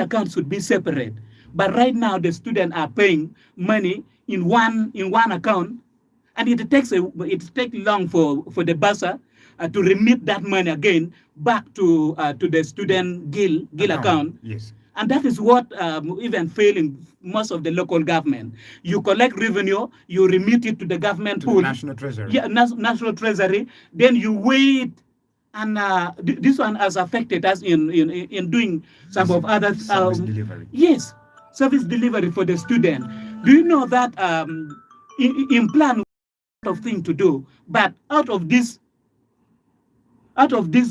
account should be separate. But right now the students are paying money in one account, and it takes long for the bursar to remit that money again back to the student GIL account. Yes. And that is what even failing most of the local government. You collect revenue, you remit it to the government To the pool. National Treasury. Yeah, National Treasury. Then you wait, and this one has affected us in doing some of other Service delivery. Yes, service delivery for the student. Do you know that in plan of thing to do, but out of this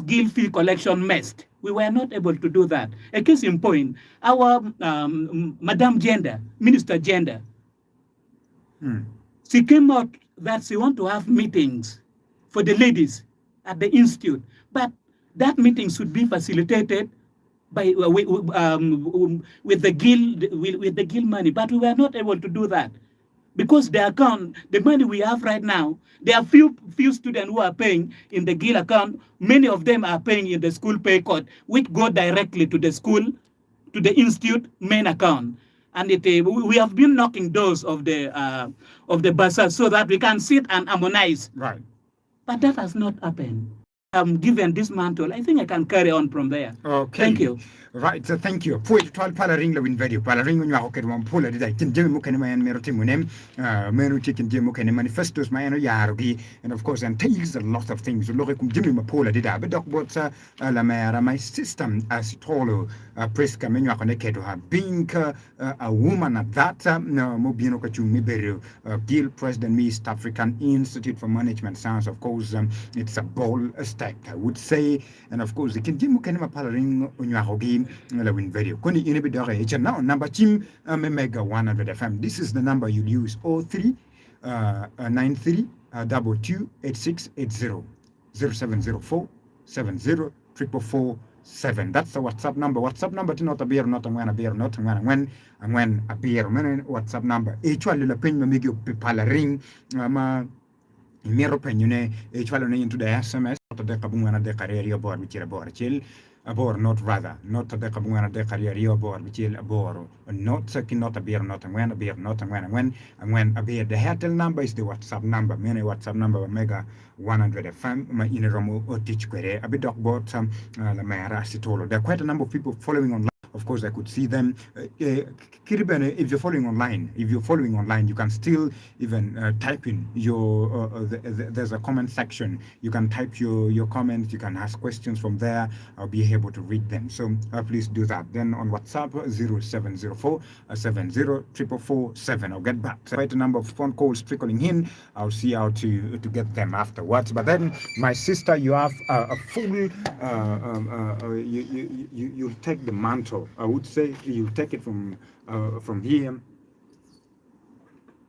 guild fee collection mess, we were not able to do that. A case in point, our Madam Gender, Minister Gender, she came out that she want to have meetings for the ladies at the institute, but that meeting should be facilitated by with the guild money, but we were not able to do that because the money we have right now, there are few students who are paying in the guild account. Many of them are paying in the school pay code, which go directly to the school, to the institute main account. And we have been knocking doors of the buses so that we can sit and harmonize. Right. But that has not happened. I'm given this mantle. I think I can carry on from there. Okay. Thank you. Right, so thank you. Poi twal pala ring la win video pala ring nya ko kedwa pula dida kin jemi mo ken mayan mero timunem menu tikin jemi mo ken manifestos mayano yarogi, and of course and takes a lot of things lo kum jemi mo pula dida but doc but la mera my system as tolo preska menyo ko ne kedwa being a woman at that no mo bieno ko chumi beru Guild President East African Institute for Management Science. Of course it's a bold step, I would say, and of course kin jemi mo ken ma pala ring nya la win video koni ine bi dore echa now number team mega 100 FM. This is the number you use 03 93 22 8680 0704 70 44447. That's the WhatsApp number. WhatsApp number to not appear not when appear not when and when appear when WhatsApp number actually la pen me give people ring ma mero penyune actually into the SMS to the kabungana de career board which board chill abor not rather not the kabungana de career board which is abor not second not a beer not and when a beer not and when a beer the Airtel number is the WhatsApp number many WhatsApp number mega 100 FM my in romo or teach query a bit of about la mera sitolo. There are quite a number of people following online. Of course, I could see them. Kiribene, if you're following online, you can still even type in your. There's a comment section. You can type your comments. You can ask questions from there. I'll be able to read them. So please do that. Then on WhatsApp 0704 70 44447. I'll get back. Quite a number of phone calls trickling in. I'll see how to get them afterwards. But then, my sister, you have a full. You'll take the mantle. I would say you take it from here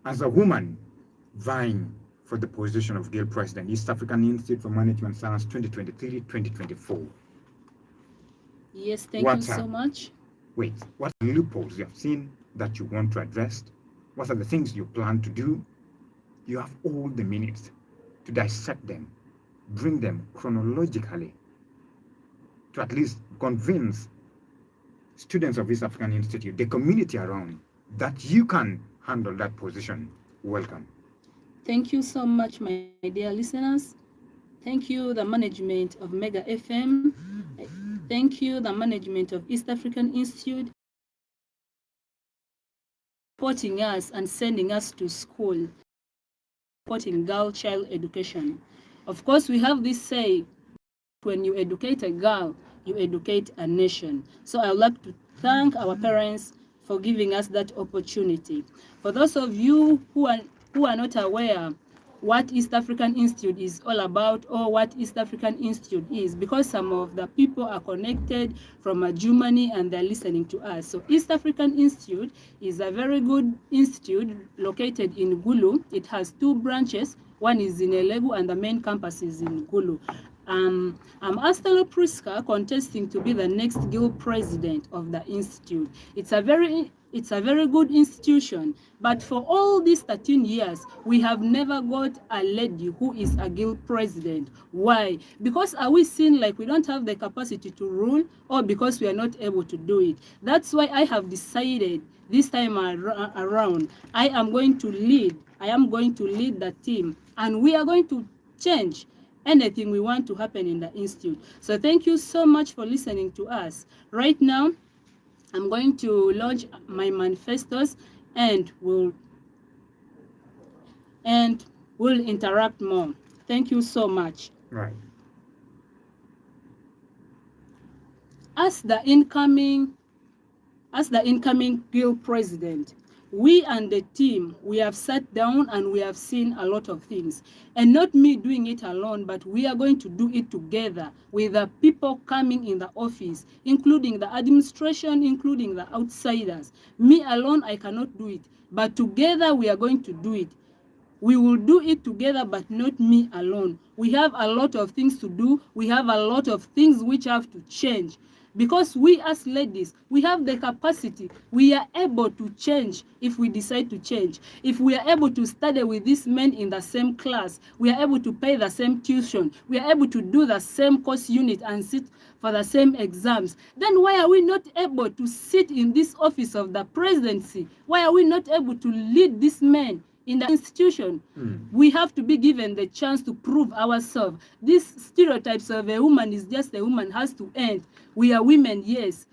as a woman vying for the position of Guild President, East African Institute for Management Science 2023-2024. Yes, thank you so much. Wait, what loopholes you have seen that you want to address? What are the things you plan to do? You have all the minutes to dissect them, bring them chronologically to at least convince students of East African Institute, the community around, that you can handle that position. Welcome. Thank you so much, my dear listeners. Thank you, the management of Mega FM. Thank you, the management of East African Institute, supporting us and sending us to school, supporting girl child education. Of course, we have this say, when you educate a girl, you educate a nation. So I would like to thank our parents for giving us that opportunity. For those of you who are not aware what East African Institute is all about or what East African Institute is, because some of the people are connected from Germany and they're listening to us. So East African Institute is a very good institute located in Gulu. It has two branches. One is in Elegu and the main campus is in Gulu. I'm Astelo Priska, contesting to be the next guild president of the institute. It's a very good institution, but for all these 13 years, we have never got a lady who is a guild president. Why? Because are we seen like we don't have the capacity to rule, or because we are not able to do it? That's why I have decided this time around, I am going to lead the team, and we are going to change anything we want to happen in the institute. So thank you so much for listening to us. Right now, I'm going to launch my manifestos and we'll interact more. Thank you so much. Right. As the incoming guild president, we and the team, we have sat down and we have seen a lot of things. And not me doing it alone, but we are going to do it together with the people coming in the office, including the administration, including the outsiders. Me alone, I cannot do it. But together, we are going to do it. We will do it together, but not me alone. We have a lot of things to do. We have a lot of things which have to change. Because we as ladies, we have the capacity. We are able to change if we decide to change. If we are able to study with these men in the same class, we are able to pay the same tuition, we are able to do the same course unit and sit for the same exams, then why are we not able to sit in this office of the presidency? Why are we not able to lead these men in the institution? We have to be given the chance to prove ourselves. These stereotypes of a woman is just a woman has to end. We are women, yes.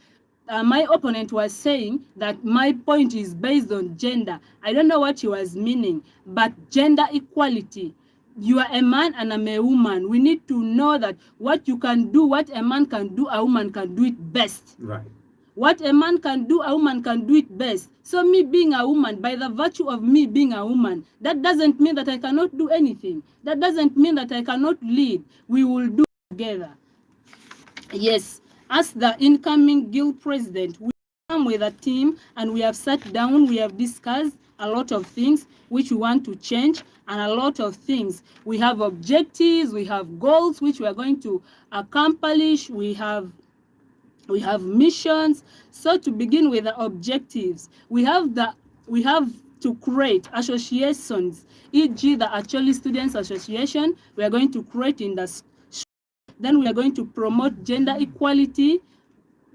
My opponent was saying that my point is based on gender. I don't know what he was meaning, but gender equality. You are a man and I'm a woman. We need to know that what you can do, what a man can do, a woman can do it best. Right. What a man can do, a woman can do it best. So me being a woman, by the virtue of me being a woman, that doesn't mean that I cannot do anything. That doesn't mean that I cannot lead. We will do together. Yes, as the incoming guild president, we come with a team and we have sat down, we have discussed a lot of things which we want to change and a lot of things. We have objectives, we have goals which we are going to accomplish, we have missions. So to begin with the objectives, we have to create associations, e.g. the Actually Students Association. We are going to create in the then we are going to promote gender equality,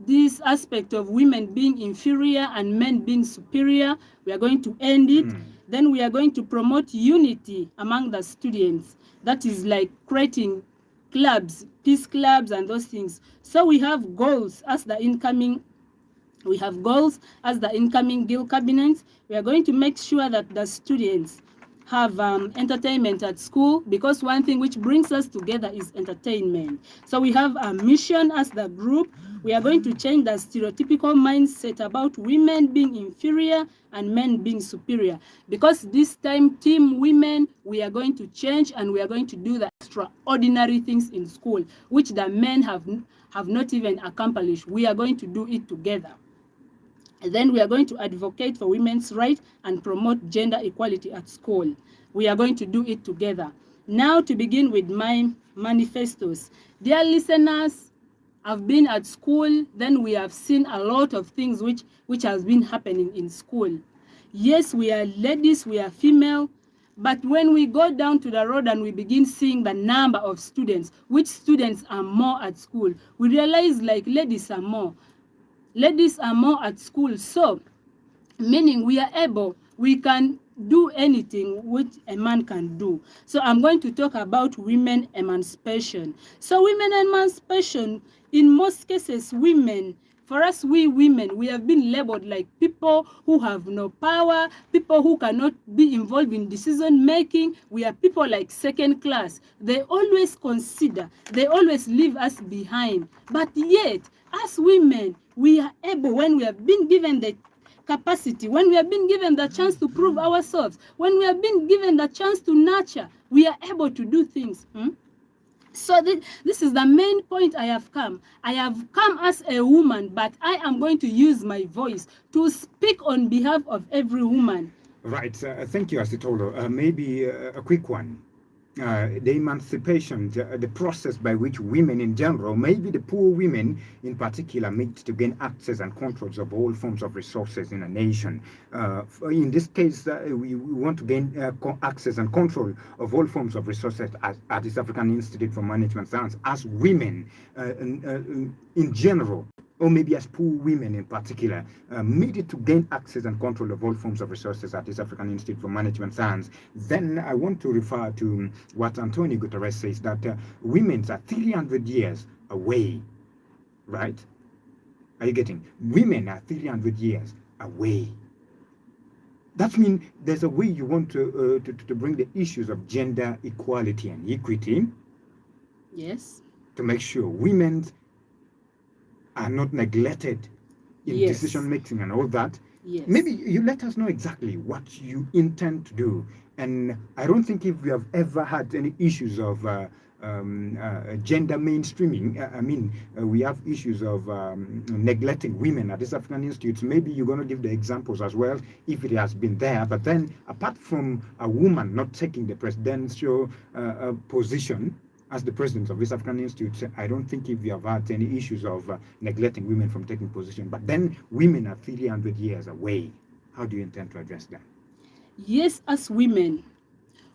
this aspect of women being inferior and men being superior. We are going to end it. Then we are going to promote unity among the students. That is like creating clubs, peace clubs and those things. So we have goals as the incoming guild cabinet. We are going to make sure that the students have entertainment at school, because one thing which brings us together is entertainment. So we have a mission as the group. We are going to change the stereotypical mindset about women being inferior and men being superior, because this time team women, we are going to change and we are going to do the extraordinary things in school which the men have not even accomplished. We are going to do it together. And then we are going to advocate for women's rights and promote gender equality at school. We are going to do it together. Now to begin with my manifestos. Dear listeners, I've been at school, then we have seen a lot of things which has been happening in school. Yes, we are ladies, we are female, but when we go down to the road and we begin seeing the number of students, which students are more at school, we realize like ladies are more. Ladies are more at school, so meaning we can do anything which a man can do. So I'm going to talk about women emancipation. So women emancipation, in most cases, for us, we women, we have been labeled like people who have no power, people who cannot be involved in decision making. We are people like second class. They always leave us behind. But yet, as women, we are able, when we have been given the capacity, when we have been given the chance to prove ourselves, when we have been given the chance to nurture, we are able to do things. So this is the main point I have come. I have come as a woman, but I am going to use my voice to speak on behalf of every woman. Right. Thank you, Asitolo. Maybe a quick one. The emancipation, the process by which women in general, maybe the poor women in particular, meet to gain access and controls of all forms of resources in a nation. In this case, we want to gain access and control of all forms of resources at East African Institute for Management Science as women in general, or maybe as poor women in particular, made it to gain access and control of all forms of resources at East African Institute for Management Science, then I want to refer to what Antonio Guterres says, that women are 300 years away, right? Are you getting? Women are 300 years away. That means there's a way you want to bring the issues of gender equality and equity Yes. to make sure women are not neglected in Yes. decision making and all that. Yes. Maybe you let us know exactly what you intend to do. And I don't think if we have ever had any issues of gender mainstreaming, we have issues of neglecting women at these African institutes. Maybe you're going to give the examples as well if it has been there. But then, apart from a woman not taking the presidential position as the president of this African institute, I don't think if we have had any issues of neglecting women from taking position. But then, women are 300 years away. How do you intend to address that? Yes, as women,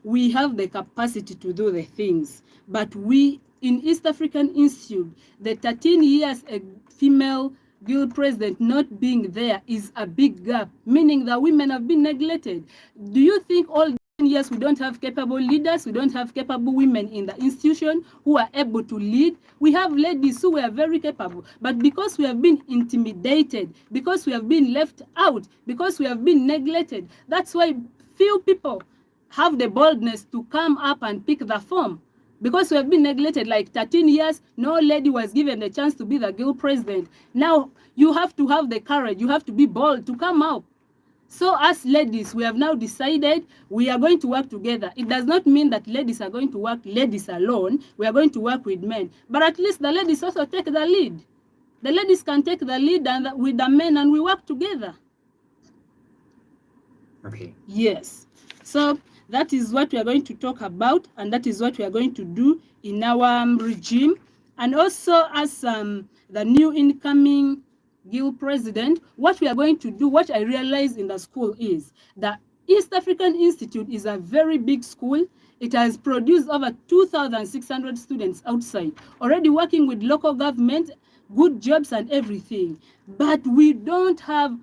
we have the capacity to do the things, but we in East African Institute, the 13 years a female girl president not being there is a big gap, meaning that women have been neglected. Do you think all 10 years we don't have capable leaders, we don't have capable women in the institution who are able to lead? We have ladies who were very capable, but because we have been intimidated, because we have been left out, because we have been neglected, that's why few people have the boldness to come up and pick the form. Because we have been neglected like 13 years, no lady was given the chance to be the girl president. Now you have to have the courage, you have to be bold to come out. So as ladies, we have now decided we are going to work together. It does not mean that ladies are going to work ladies alone. We are going to work with men. But at least the ladies also take the lead. The ladies can take the lead and with the men and we work together. Okay. Yes. So that is what we are going to talk about, and that is what we are going to do in our regime. And also as the new incoming guild president, what we are going to do, what I realized in the school is that East African Institute is a very big school. It has produced over 2,600 students outside, already working with local government, good jobs and everything. But we don't have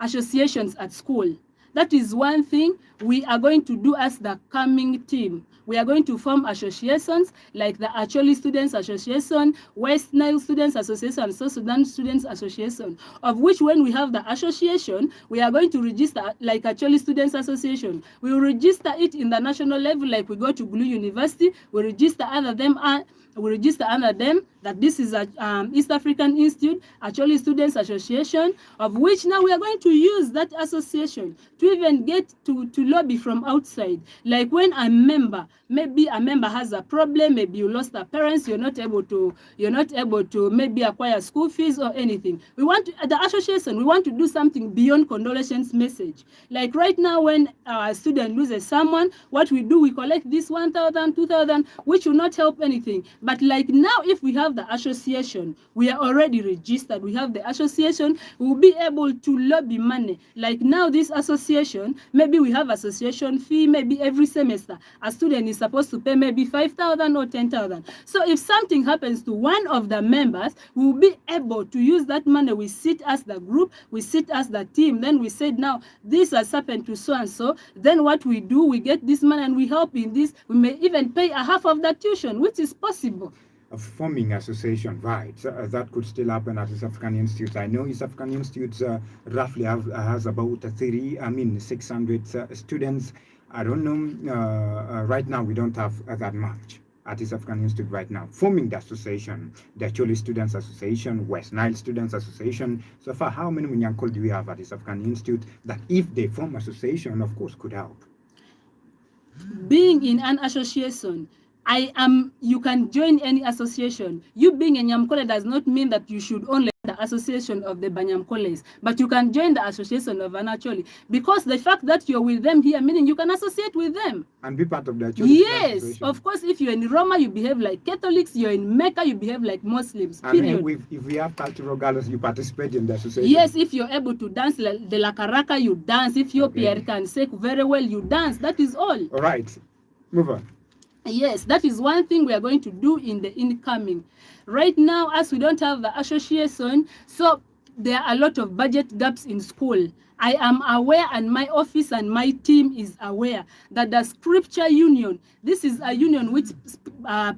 associations at school. That is one thing we are going to do as the coming team. We are going to form associations like the Acholi Students Association, West Nile Students Association, and South Sudan Students Association, of which when we have the association, we are going to register like Acholi Students Association. We will register it in the national level like we go to Glue University. We register under them that this is a East African Institute, Acholi Students Association, of which now we are going to use that association to even get to lobby from outside. Like when a member, maybe a member has a problem, maybe you lost a parents, you're not able to maybe acquire school fees or anything. We want to, the association, we want to do something beyond condolences message. Like right now when a student loses someone, what we do, we collect this 1,000, 2,000, which will not help anything. But like now, if we have the association, we are already registered, we have the association, we will be able to lobby money. Like now this association, maybe we have association fee, maybe every semester a student is supposed to pay maybe 5,000 or 10,000. So if something happens to one of the members, we will be able to use that money. We sit as the group, we sit as the team, then we said now this has happened to so and so, then what we do, we get this money and we help in this. We may even pay a half of the tuition, which is possible. Of forming association, right? That could still happen at East African Institutes. I know East African Institutes roughly has about 600 students. I don't know. Right now, we don't have that much at East African Institute right now. Forming the association, the Acholi Students Association, West Nile Students Association. So far, how many Munyankol do we have at East African Institute that if they form association, of course, could help? Being in an association, you can join any association. You being a Nyamkole does not mean that you should only the association of the Banyamkoles, but you can join the association of Anacholi, because the fact that you're with them here, meaning you can associate with them. And be part of the Acholi. Yes, of course, if you're in Roma, you behave like Catholics, you're in Mecca, you behave like Muslims, period. And if we have cultural galas, you participate in the association. Yes, if you're able to dance the La Caracca, you dance. If your Pierre can sing very well, you dance. That is all. All right, move on. Yes, that is one thing we are going to do in the incoming. Right now, as we don't have the association, so there are a lot of budget gaps in school. I am aware, and my office and my team is aware, that the Scripture Union, this is a union which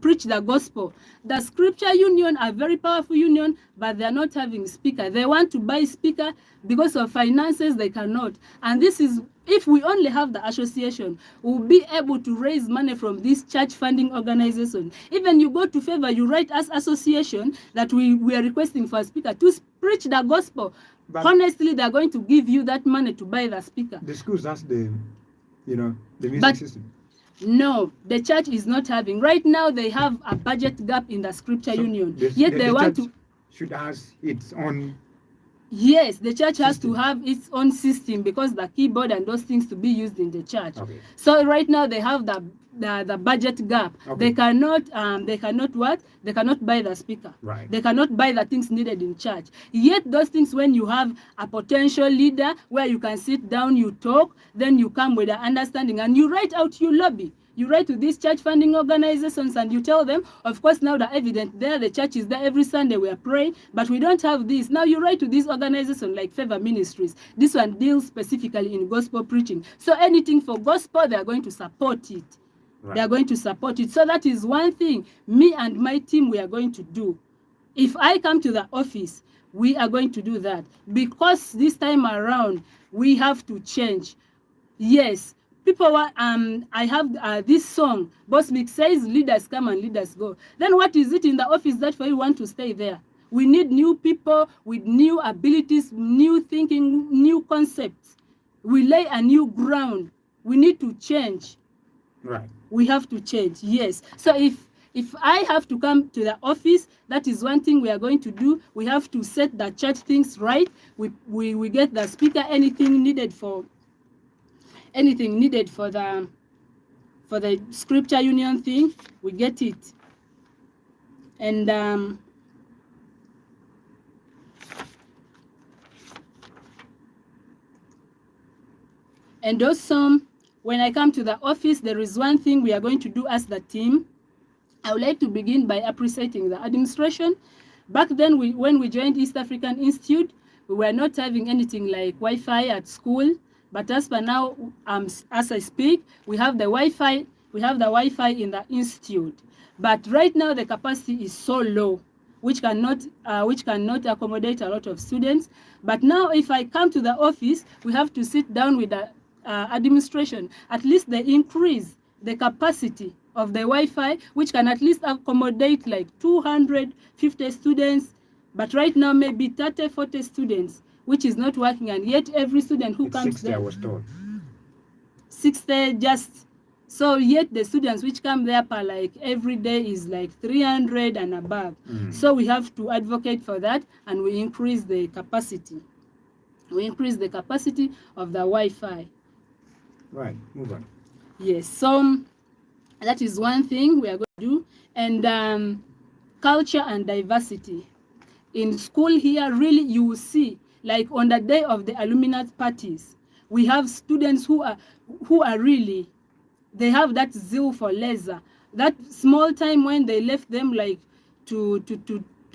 preach the gospel. The Scripture Union are very powerful union, but they are not having speaker. They want to buy speaker because of finances, they cannot. And this is, if we only have the association, we'll be able to raise money from this church funding organization. Even you go to Favor, you write us association that we are requesting for a speaker to preach the gospel. But honestly, they're going to give you that money to buy the speaker. the schools, that's the music But system. no, the church is not having. Right now, they have a budget gap in the Scripture So Union. the- Yet the they want church to. should has its own. Yes, the church has System. to have its own system because the keyboard and those things to be used in the church. Okay. So right now they have the budget gap. Okay. They cannot what? They cannot buy the speaker. Right. They cannot buy the things needed in church. Yet those things, when you have a potential leader where you can sit down, you talk, then you come with an understanding and you write out, you lobby. You write to these church funding organizations and you tell them, of course, now the evidence there, the church is there every Sunday, we are praying, but we don't have this. Now you write to these organizations like Favor Ministries. This one deals specifically in gospel preaching. So anything for gospel, they are going to support it. Right. They are going to support it. So that is one thing me and my team, we are going to do. If I come to the office, we are going to do that. Because this time around, we have to change. Yes. People were, I have this song, Boss Mick says, leaders come and leaders go. Then what is it in the office that for you want to stay there? We need new people with new abilities, new thinking, new concepts. We lay a new ground. We need to change. Right. We have to change, yes. So if I have to come to the office, that is one thing we are going to do. We have to set the church things right. We get the speaker, anything needed for the Scripture Union thing, we get it. And also, when I come to the office, there is one thing we are going to do as the team. I would like to begin by appreciating the administration. Back then, when we joined East African Institute, we were not having anything like Wi-Fi at school. But as for now, as I speak, we have the Wi-Fi. We have the Wi-Fi in the institute. But right now, the capacity is so low, which cannot accommodate a lot of students. But now, if I come to the office, we have to sit down with the administration. At least they increase the capacity of the Wi-Fi, which can at least accommodate like 250 students. But right now, maybe 30, 40 students, which is not working, and yet every student who It's comes 60, there, I was told. 60 just, so yet the students which come there per like every day is like 300 and above. So we have to advocate for that, and we increase the capacity. We increase the capacity of the Wi-Fi. Right, move on. Yes, so that is one thing we are going to do. And culture and diversity. In school here, really, you will see, like on the day of the alumni parties, we have students who are really, they have that zeal for leisure. That small time when they left them, like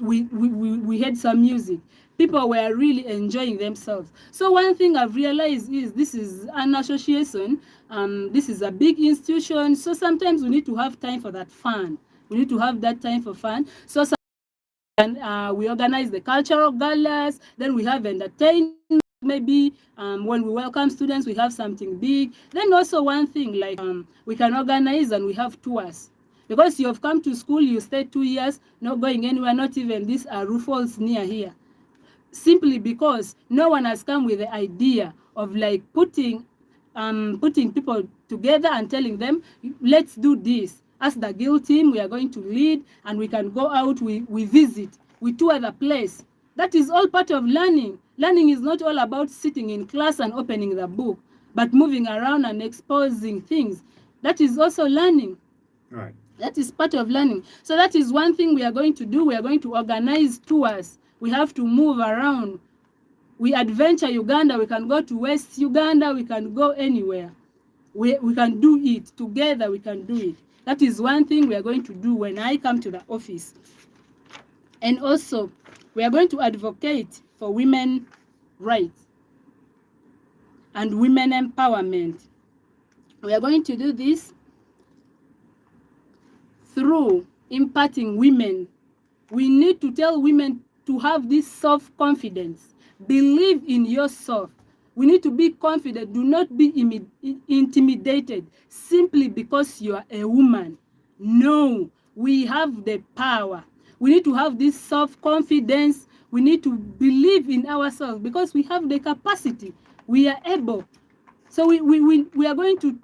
we had some music. People were really enjoying themselves. So one thing I've realized is this is an association. This is a big institution. So sometimes we need to have time for that fun. We need to have that time for fun. So and we organize the cultural galas, then we have entertainment, maybe when we welcome students, we have something big. Then also one thing, like we can organize and we have tours. Because you have come to school, you stay 2 years, not going anywhere, not even this Rufals near here. Simply because no one has come with the idea of like putting people together and telling them, let's do this. As the guild team, we are going to lead, and we can go out, we visit, we tour the place. That is all part of learning. Learning is not all about sitting in class and opening the book, but moving around and exposing things. That is also learning. Right. That is part of learning. So that is one thing we are going to do. We are going to organize tours. We have to move around. We adventure Uganda. We can go to West Uganda. We can go anywhere. We can do it. Together we can do it. That is one thing we are going to do when I come to the office. And also, we are going to advocate for women rights and women empowerment. We are going to do this through imparting women. We need to tell women to have this self-confidence. Believe in yourself. We need to be confident. Do not be intimidated simply because you are a woman. No, we have the power. We need to have this self-confidence. We need to believe in ourselves because we have the capacity. We are able. So we are going to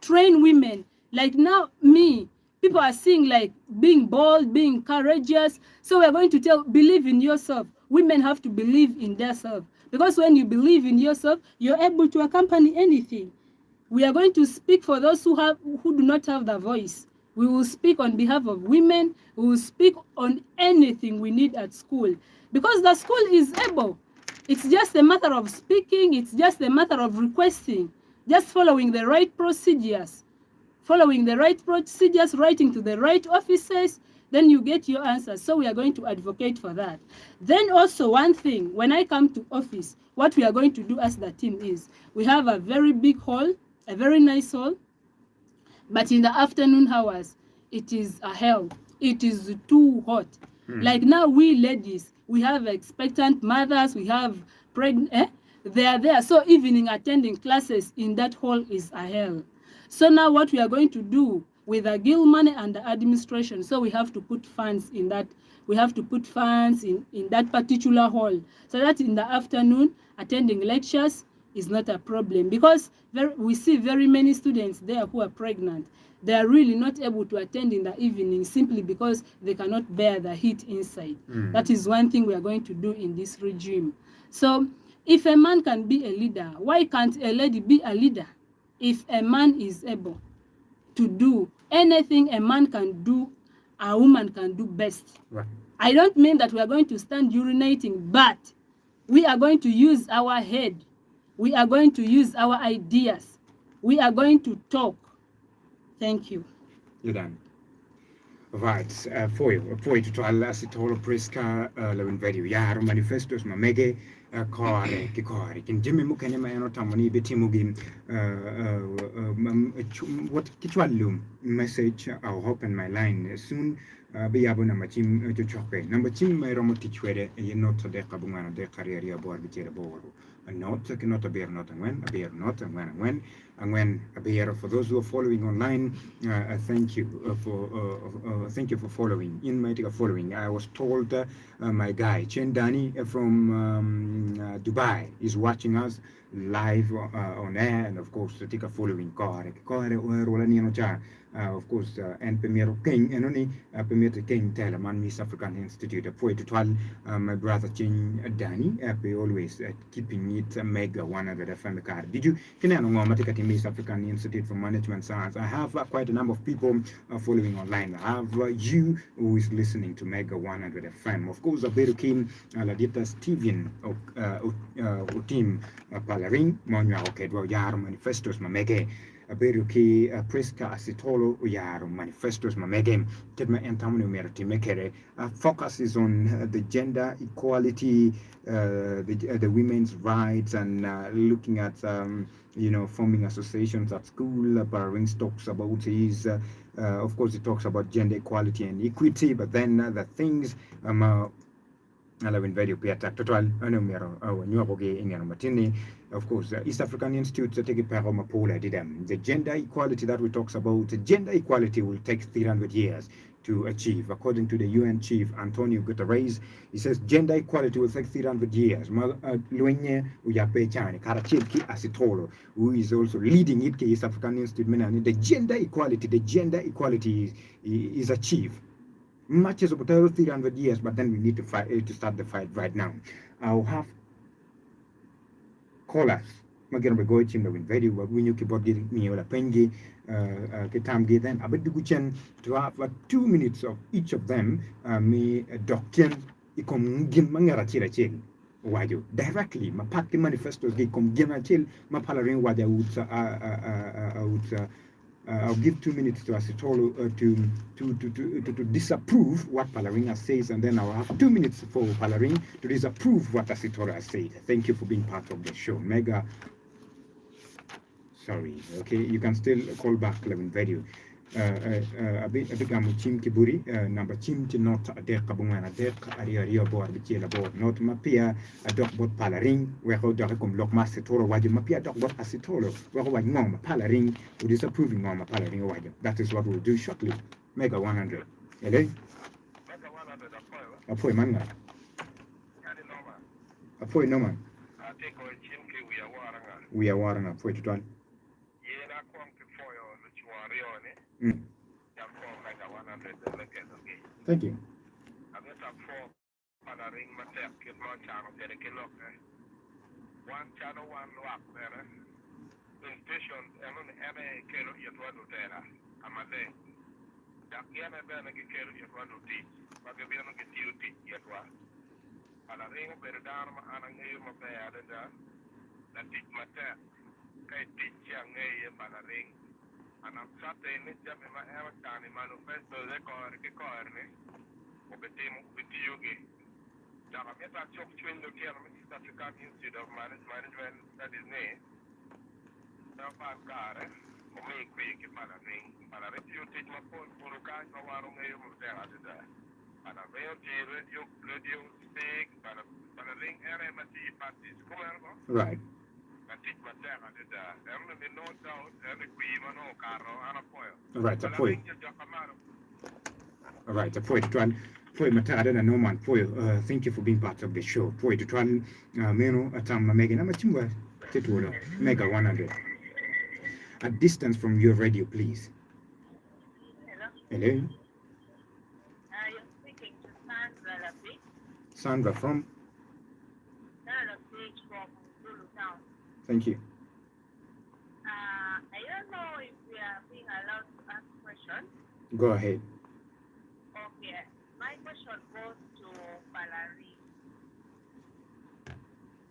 train women. Like now, me, people are seeing like being bold, being courageous. So we're going to tell, believe in yourself. Women have to believe in themselves. Because when you believe in yourself, you're able to accompany anything. We are going to speak for those who do not have the voice. We will speak on behalf of women. We will speak on anything we need at school. Because the school is able. It's just a matter of speaking. It's just a matter of requesting. Just following the right procedures. Following the right procedures, writing to the right officers, then you get your answers. So we are going to advocate for that. Then also one thing, when I come to office, what we are going to do as the team is, we have a very big hall, a very nice hall, but in the afternoon hours, it is a hell. It is too hot. Like now, we ladies, we have expectant mothers, we have pregnant, they are there. So evening attending classes in that hall is a hell. So now what we are going to do with the guild money and the administration, so we have to put funds in that. We have to put funds in that particular hall so that in the afternoon, attending lectures is not a problem, because we see very many students there who are pregnant. They are really not able to attend in the evening simply because they cannot bear the heat inside. That is one thing we are going to do in this regime. So if a man can be a leader, why can't a lady be a leader? If a man is able to do anything a man can do, a woman can do best. Right. I don't mean that we are going to stand urinating, but we are going to use our head. We are going to use our ideas. We are going to talk. Thank you. You're done. Right. Poi tutwala sitolo preska lewin video yaro manifestos mamege kore kikore kin jimmy mukene ma eno tamoni betimugi what kitwalum message I'll open my line soon be yabo na machim to choke number chim mai romo tichwede ye not de kabungana de career ya bor bitere boru a not cannot a bear not and when and when a bear for those who are following online thank you for following in my following. I was told my guy Chen Dani from Dubai is watching us live on air, and of course take a following of course and Premier King and only Premier King Teleman Miss African Institute of Poet my brother Chen Dani always keeping it mega 100 FM card. Did you can Miss African Institute for Management Science? I have quite a number of people following online. I have you who is listening to Mega 100 FM. Of course, Aberukin Ladita Steven team Palaring Monya Okedwa Yar Manifestos Mamege Aberuki Preska Asitolo Yar Manifestos Mamege Kedma Entamunu Merti Mekere focuses on the gender equality, the women's rights, and looking at forming associations at school. Barings talks about his of course, it talks about gender equality and equity, but then the things of course, East African Institute the gender equality that we talks about, gender equality will take 300 years to achieve. According to the UN chief Antonio Guterres, he says gender equality will take 300 years. Who is also leading it, East African Institute, the gender equality is achieved. Matches about 300 years, but then we need to fight to start the fight right now. I'll have callers. Magana go chim the video when you keep getting me or pengi ketamgi then abeduguchen to have 2 minutes of each of them me doctor ikom gin mangara chira chen waju directly ma party manifestos gi kom gina chil ma palarin waja I'll give 2 minutes to Asitolo to disapprove what Palaringa says, and then I'll have 2 minutes for Palaring to disapprove what Asitolo has said. Thank you for being part of the show. Mega, sorry, okay, you can still call back Levin Video. Abigamu chim kiburi number chim to not a deck kabungan a deck area board bichela board not mapia a dog bot palaring where how dog come lock master toro waju mapia dog bot asitolo where how ngom palaring or disapproving ngom palaring waju. That is what we'll do shortly. Mega 100. Ele? Apoy manga. Apoy no man. We are warring up for it to Thank you. One channel, one lock there. In station, any kilo you want to tell. I'm a day. That yana been a kilo you want to teach. But if you don't get you teach yet one. And I ring over the down and I name of the other that teach my tap. I teach young name and I ring. And I'm certain it's just in my American manifesto record, of the team with you. Now, I'm not sure between the Eaims African Institute of Management, that is name. Now, I'm got it. For me, quick, if I ring. And I let you take my phone for the guys who are on the there. And I will radio speak, but I ring RMT parties. Come on, Right. Right, a point. All right, a point to Poy Matada and no man Poy, thank you for being part of the show. Poy to Twan Meno Atam Megan Amachimba Titula Mega 100. At distance from your radio, please. Hello. You're speaking to Sandra Lapid. Sandra from? Sandra Lapid from Zulu Town. Thank you. I don't know if we are being allowed to ask questions. Go ahead. Okay. My question goes to Valerie.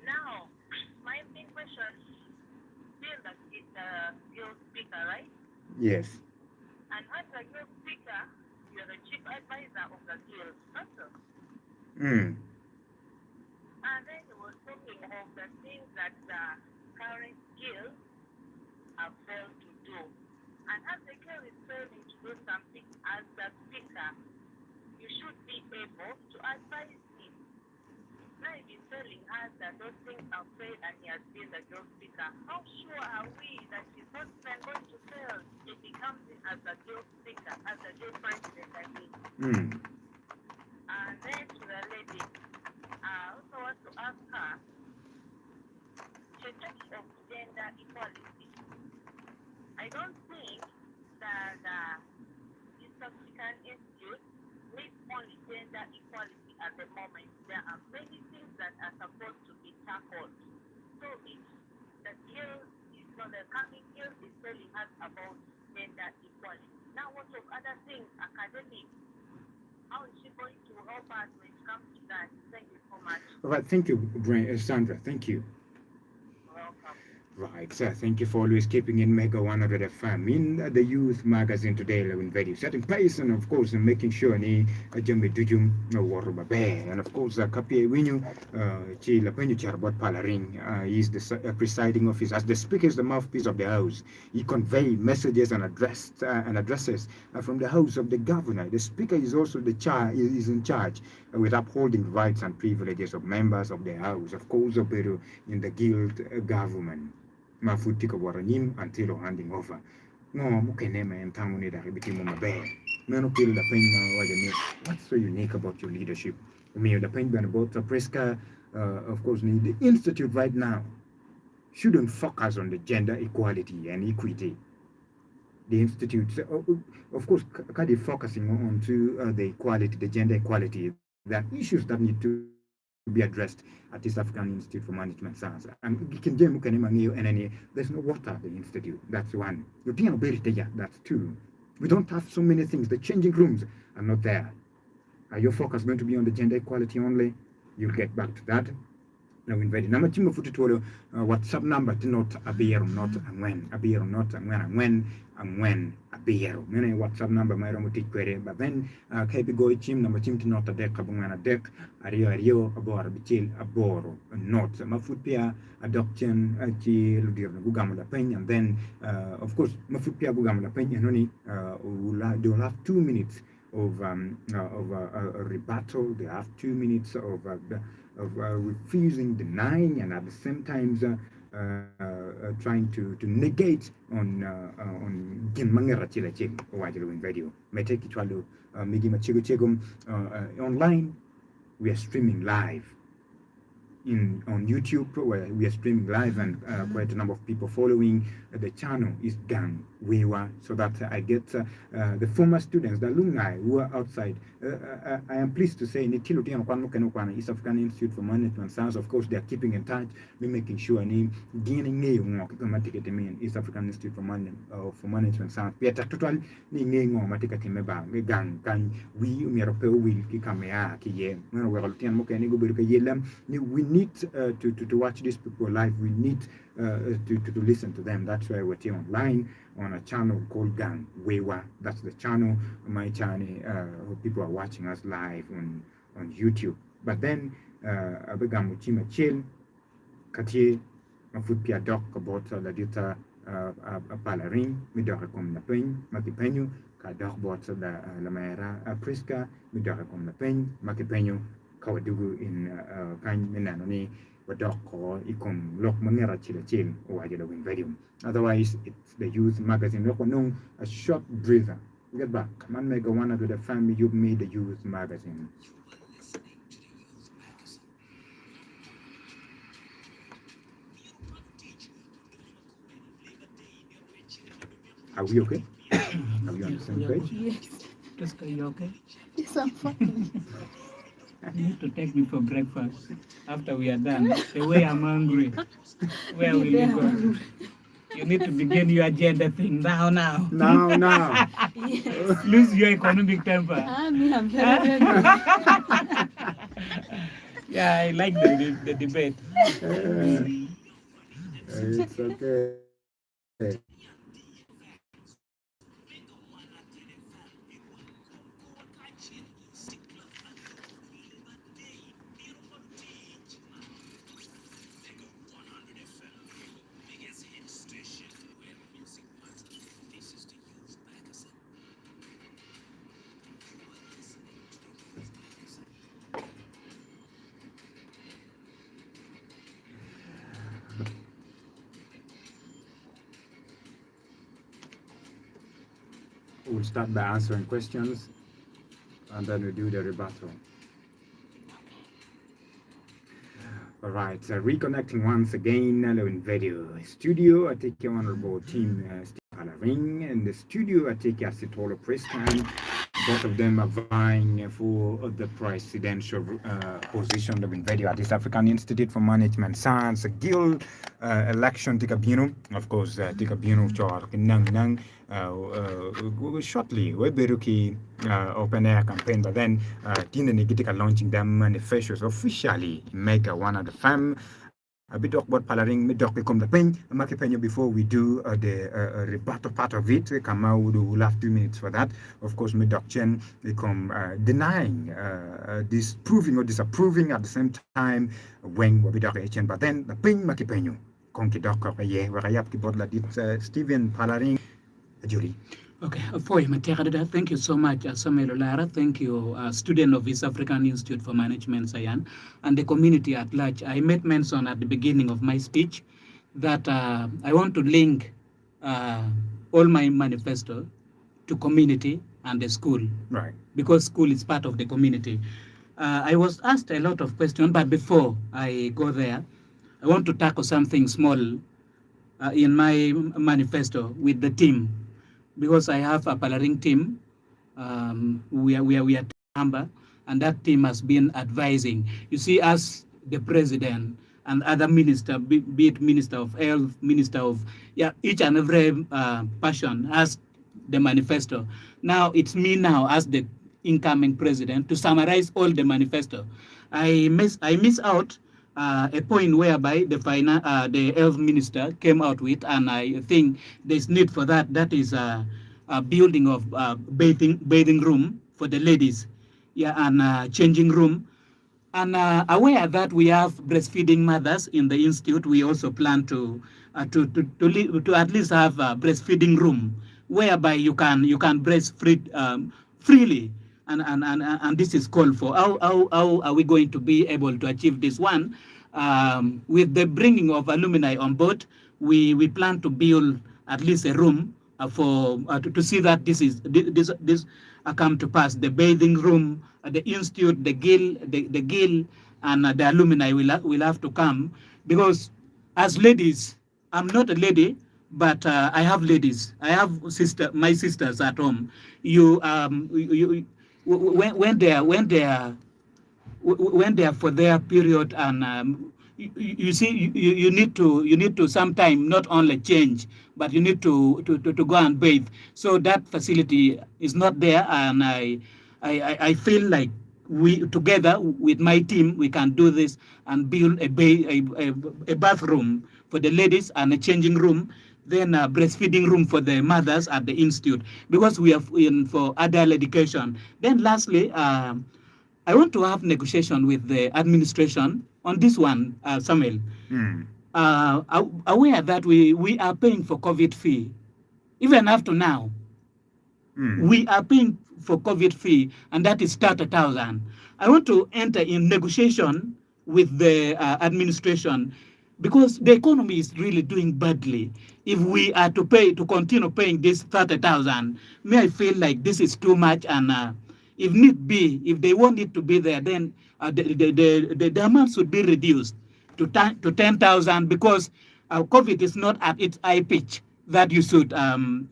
Now, my main question is that it's a guild speaker, right? Yes. And as a guild speaker, you're the chief advisor of the guild, not so? Mm. And then he was talking of the things that the current guild have failed to do. And as the guild is failing to do something as the speaker, you should be able to advise him. Now he's telling us that those things are failed and he has been the guild speaker. How sure are we that he's not even going to fail if he comes in as a guild speaker, as a guild president, I mean? Mm. And then to the lady, I also want to ask her, she talks of gender equality. I don't think that the East African Institute needs only gender equality at the moment. There are many things that are supposed to be tackled. So if the guild is not the coming guild is telling us about gender equality. Now what of other things, academic? How is she going to help us when it comes to that? Thank you so much. All right, thank you, Sandra. Thank you. Welcome. Right, sir. Thank you for always keeping in Mega 100 FM in the youth magazine today, Lewin Video. Setting pace and, of course, making sure ni Jambi Dujum Waruba Bear. And, of course, Kapie Winu, Chila Penyu Charbot Palaring, is the presiding officer. As the speaker is the mouthpiece of the house, he conveys messages and addresses from the house of the governor. The speaker is also is in charge with upholding rights and privileges of members of the house, of course, in the guild government. Mafutika Waranyim until handing over. No, Mukenema and Tamunida became a bear. Mano kill the pain. What's so unique about your leadership? The pain about the Preska, of course, the institute right now shouldn't focus on the gender equality and equity. The institute, of course, can be focusing on to the equality, the gender equality, that issues that need to be addressed at East African Institute for Management Science. And there's no water at the institute. That's one. That's two. We don't have so many things. The changing rooms are not there. Are your focus going to be on the gender equality only? You'll get back to that. na win very number timbo futu tolo WhatsApp number to not abiyero not angwen abiyero not angwen abiyero mene WhatsApp number mayro muti kwere but then kaybi go chim number chim to not adek kabungana dek ario abor bitil aboro not mafut pia adoption chi ludir gugam la pen and then of course mafut pia gugam la pen noni they will have 2 minutes of a rebuttal. They have 2 minutes of refusing, denying, and at the same time trying to negate on gin mangera chila chig wajalo in video. Meteki chwalu migi machigo chegum online. We are streaming live on YouTube, where we are streaming live, and quite a number of people following the channel is Gang Wewa, so that I get the former students, the alumni who are outside. I am pleased to say, East African Institute for Management Science, of course, they are keeping in touch, we making sure ni gaining East African Institute for Management Science. Pia total ni ngengo matika timeba gang kan we umiarope will kikamea kiye. No we rotian mo kani go beruka yelam ni we need to watch these people live. We need to listen to them. That's why we're here online on a channel called Gang Wewa. That's the channel, my channel. People are watching us live on YouTube. But then, abegam muchima chill, katie, mafut pia doc about la dita palaring, midore kom na pen, makipenyo, ka doc bot la maera Priska, midore kom na pen, makipenyo, kawadugu in kan menanoni. Ikom lok manera chila chill or win video. Otherwise, it's the youth magazine. Loko a short breather. Get back. Man make one of the family you made the youth magazine. Are we okay? Are we on the same page? Yes. Priska, you okay? Yes, I'm fine. You need to take me for breakfast after we are done. The way I'm hungry. Where will you go? You need to begin your agenda thing now. Now. Yes. Lose your economic temper. I'm very ready. Yeah, I like the debate. It's okay. We'll start by answering questions and then we do the rebuttal. All right, so reconnecting once again. Hello in video studio. I take your honorable team, Steve Ring. In the studio, I take your Sitolo Prescan. Both of them are vying for the presidential position of video at East African Institute for Management Science Guild election. Tikabino, of course, Tikabino Chor Nang. Shortly, we beruki open air campaign, but then Tina Nikitika launching their manifestos officially. Make one of the fam. A bit about palaring me doc come the pen makipenyo before we do the rebuttal part of it. Kama will have 2 minutes for that. Of course, me doc Chen become denying disproving or disapproving at the same time when we doc Chen. But then the pen makipenyo konki doc ye warayap kibod la dit Stephen palaring Julie. Okay, thank you so much, Samuel Lara. Thank you, student of East African Institute for Management, Sayan, and the community at large. I made mention at the beginning of my speech that I want to link all my manifesto to community and the school. Right. Because school is part of the community. I was asked a lot of questions, but before I go there, I want to tackle something small in my manifesto with the team. Because I have a palaring team, we are member, and that team has been advising. You see, as the president and other minister, be it Minister of Health, Minister of each and every person has the manifesto. Now it's me now as the incoming president to summarize all the manifesto. I miss out a point whereby the health minister came out with, and I think there's need for that. That is a building of bathing room for the ladies, and changing room. And aware that we have breastfeeding mothers in the institute, we also plan to at least have a breastfeeding room whereby you can breastfeed freely, and this is called for. How are we going to be able to achieve this one? With the bringing of alumni on board, we plan to build at least a room for to see that this come to pass. The bathing room, the institute, the guild, and the alumni will have to come, because as ladies, I'm not a lady, but I have ladies. I have my sisters at home. When they are for their period, and you see, you need to sometime not only change, but you need to go and bathe. So that facility is not there, and I feel like we together with my team, we can do this and build a bathroom for the ladies and a changing room, then a breastfeeding room for the mothers at the institute, because we are in for adult education. Then lastly, I want to have negotiation with the administration on this one, Samuel. Aware that we are paying for COVID fee, even after now. We are paying for COVID fee, and that is 30,000. I want to enter in negotiation with the administration, because the economy is really doing badly. If we are to continue paying this 30,000, may I feel like this is too much, and if need be, if they want it to be there, then the amount should be reduced to 10,000, because COVID is not at its high pitch that you should come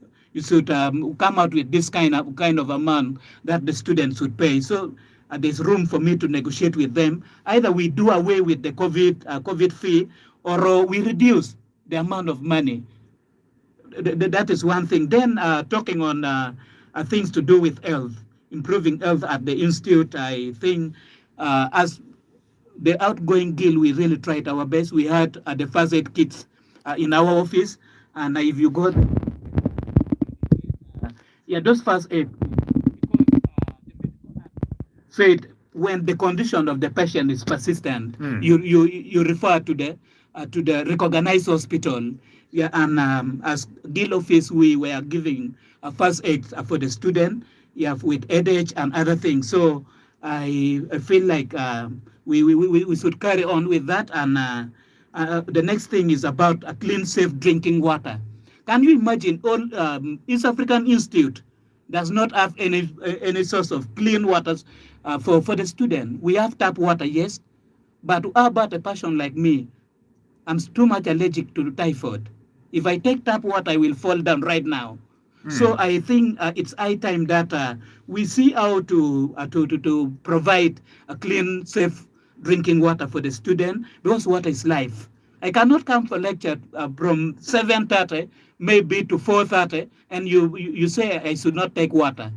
out with this kind of amount that the students should pay. So there's room for me to negotiate with them. Either we do away with the COVID fee, or we reduce the amount of money. That is one thing. Then talking on things to do with health, improving health at the institute, I think as the outgoing guild, we really tried our best. We had the first aid kits in our office, and if you go, those first aid, said when the condition of the patient is persistent, you refer to the recognized hospital. And as guild office, we were giving first aid for the student, with ADH and other things. So I feel like we should carry on with that. And the next thing is about a clean, safe drinking water. Can you imagine all East African Institute does not have any source of clean waters for the student? We have tap water, yes, but how about a person like me? I'm too much allergic to typhoid. If I take tap water, I will fall down right now. So I think it's high time that we see how to provide a clean, safe drinking water for the student, because water is life. I cannot come for lecture from 7:30 maybe to 4:30, and you say I should not take water.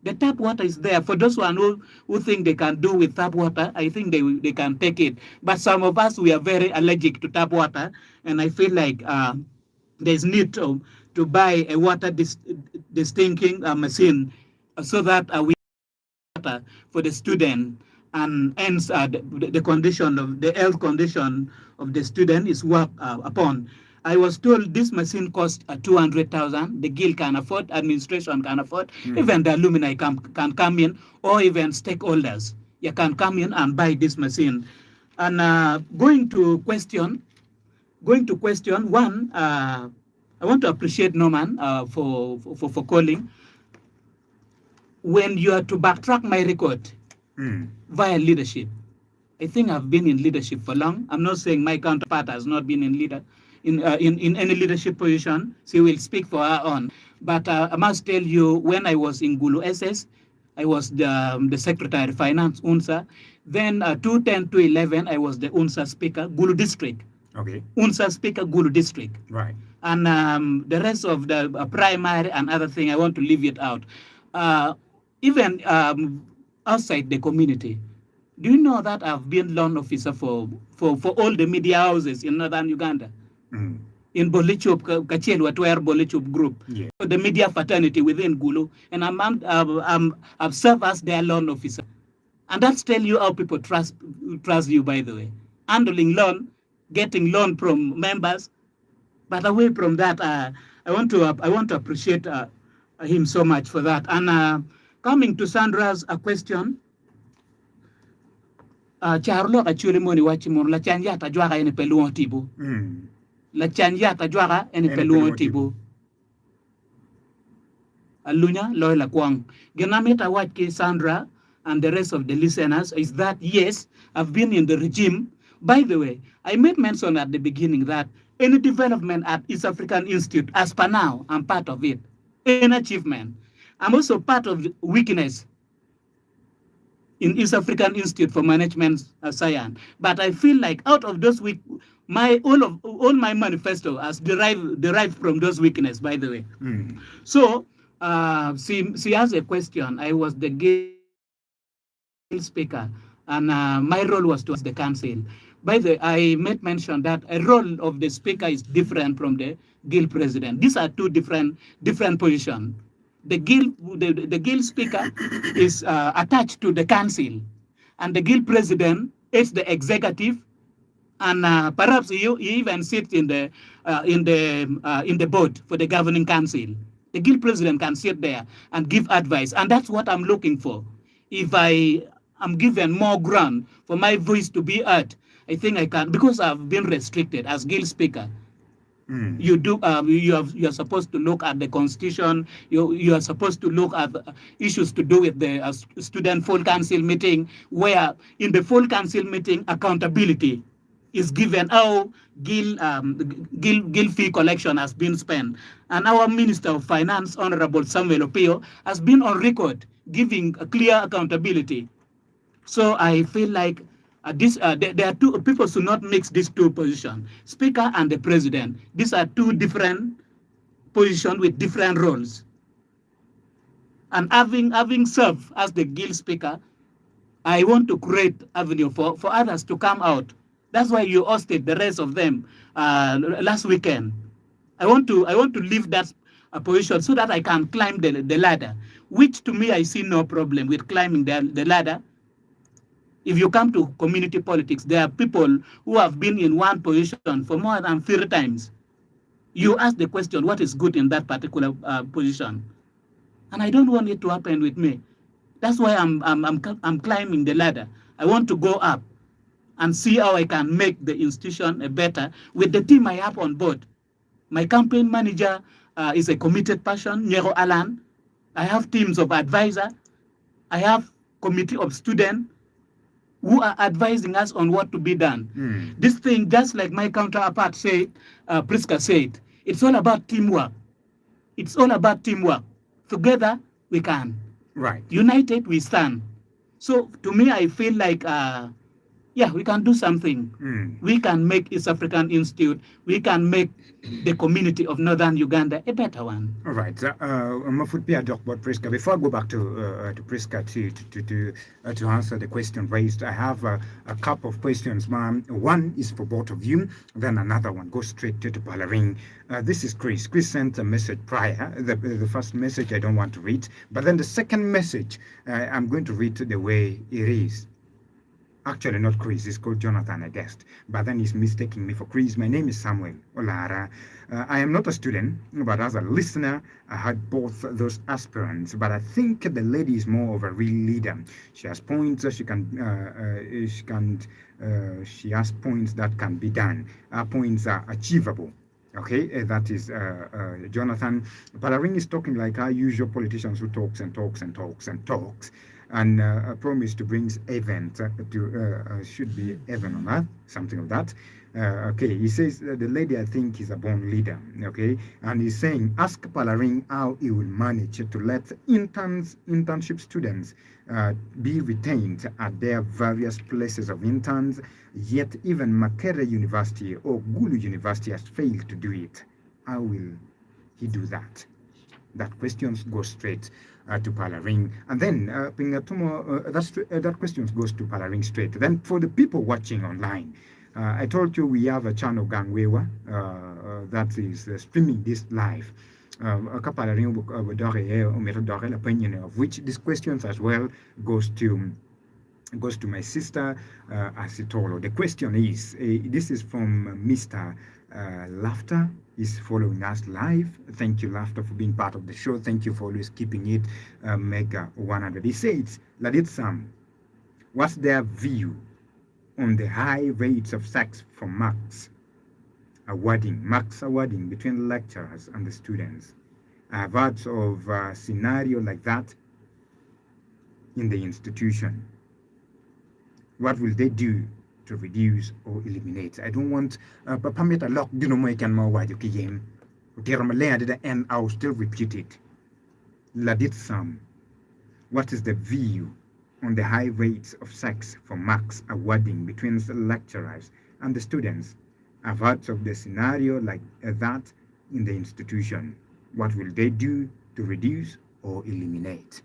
The tap water is there. For those one who think they can do with tap water, I think they can take it. But some of us, we are very allergic to tap water, and I feel like there's need to buy a water distinguishing machine, so that we water for the student, and hence the condition of the health condition of the student is worked upon. I was told this machine costs 200,000. The guild can afford, administration can afford, even the alumni can come in, or even stakeholders. You can come in and buy this machine. And going to question one, I want to appreciate Norman for calling. When you are to backtrack my record via leadership, I think I've been in leadership for long. I'm not saying my counterpart has not been in any leadership position. She will speak for her own. But I must tell you, when I was in Gulu SS, I was the Secretary of Finance, UNSA. Then 2010 to 11, I was the UNSA Speaker, Gulu District. Okay. UNSA Speaker, Gulu District. Right. And the rest of the primary and other thing, I want to leave it out. Even outside the community, Do you know that I've been loan officer for all the media houses in northern Uganda? Mm. In Bolichup, Kachel, Watwer Bolichup group, Yeah. the media fraternity within Gulu, and I've served as their loan officer. And that's tell you how people trust you, by the way. Handling loan, getting loan from members. But away from that, I want to appreciate him so much for that. And coming to Sandra's question, Charlo actually money watching la chanja tajwaga ene peluon tibu. Mm. La chanja tajwaga ene peluon tibu. Alunya Loyla Kwang. Genamita Watki Sandra and the rest of the listeners is that yes, I've been in the regime. By the way, I made mention at the beginning that any development at East African Institute, as per now, I'm part of it. Any achievement. I'm also part of the weakness in East African Institute for Management Science. But I feel like out of those all my manifesto has derived from those weaknesses, by the way. Mm. So she has a question. I was the Guild speaker, and my role was towards the council. By the way, I made mention that a role of the speaker is different from the Guild president. These are two different positions. The Guild speaker is attached to the council, and the Guild president is the executive, and perhaps he even sits in the board for the governing council. The Guild president can sit there and give advice, and that's what I'm looking for. If I am given more ground for my voice to be heard, I think I can, because I've been restricted as Guild speaker. Mm. You are supposed to look at the constitution. You are supposed to look at issues to do with the student full council meeting, where in the full council meeting accountability is given, how Gil fee collection has been spent. And our Minister of Finance, Honorable Samuel Opio, has been on record giving a clear accountability. So I feel like there are two people should not mix these two positions, speaker and the president. These are two different positions with different roles. And having served as the Guild speaker, I want to create avenue for others to come out. That's why you hosted the rest of them last weekend. I want to leave that position so that I can climb the ladder, which to me I see no problem with climbing the ladder. If you come to community politics, there are people who have been in one position for more than 30 times. You ask the question, what is good in that particular position? And I don't want it to happen with me. That's why I'm climbing the ladder. I want to go up and see how I can make the institution better with the team I have on board. My campaign manager is a committed person, Nero Alan. I have teams of advisors. I have committee of students who are advising us on what to be done. Mm. This thing, just like my counterpart said, Priska said, it's all about teamwork. It's all about teamwork. Together, we can. Right. United, we stand. So to me, I feel like, we can do something. Mm. We can make East African Institute, we can make the community of Northern Uganda a better one. All right. Mafutpia Dokbot Priska. Before I go back to Priska to answer the question raised, I have a couple of questions, ma'am. One is for both of you, then another one goes straight to Palaring. This is Chris. Chris sent a message prior. The first message I don't want to read, but then the second message I'm going to read the way it is. Actually, not Chris, he's called Jonathan, I guessed. But then he's mistaking me for Chris. My name is Samuel Olara. I am not a student, but as a listener, I had both those aspirants. But I think the lady is more of a real leader. She has points she has points that can be done. Her points are achievable. Okay, that is Jonathan. Palaring is talking like our usual politicians who talks and talks and talks and talks. And promise to bring event should be heaven on earth, something of that. Okay, he says the lady I think is a born leader. Okay, and he's saying ask Palaring how he will manage to let internship students be retained at their various places of interns. Yet even Makerere University or Gulu University has failed to do it. How will he do that? that questions go straight to Palaring, and then that questions goes to Palaring straight. Then for the people watching online, I told you we have a channel Gangwewa that is streaming this live. A couple of opinion of which these questions as well goes to my sister Asitolo. The question is, this is from Mr. Laughter. Is following us live. Thank you, Laughter, for being part of the show. Thank you for always keeping it mega 100. He says, Laditsam, what's their view on the high rates of sex for marks awarding between lecturers and the students? I've heard of a scenario like that in the institution. What will they do to reduce or eliminate? I don't want permit a lock can and I'll still repeat it. Laditsam, what is the view on the high rates of sex for marks awarding between the lecturers and the students? I've heard of the scenario like that in the institution. What will they do to reduce or eliminate?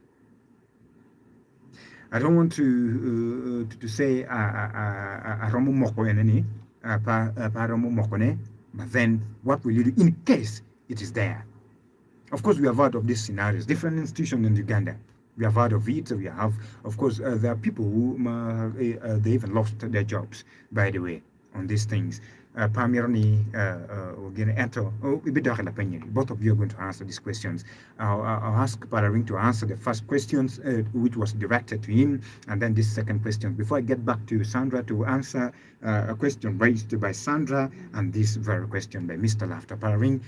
I don't want to say Romo Moko eneni, Romo Mokone, but then what will you do in case it is there? Of course, we have heard of these scenarios, different institutions in Uganda. We have heard of it. We have, of course, there are people who they even lost their jobs, by the way, on these things. Pamirani, both of you are going to answer these questions. I'll ask Palaring to answer the first questions, which was directed to him, and then this second question. Before I get back to Sandra to answer a question raised by Sandra and this very question by Mr. Laughter. Palaring,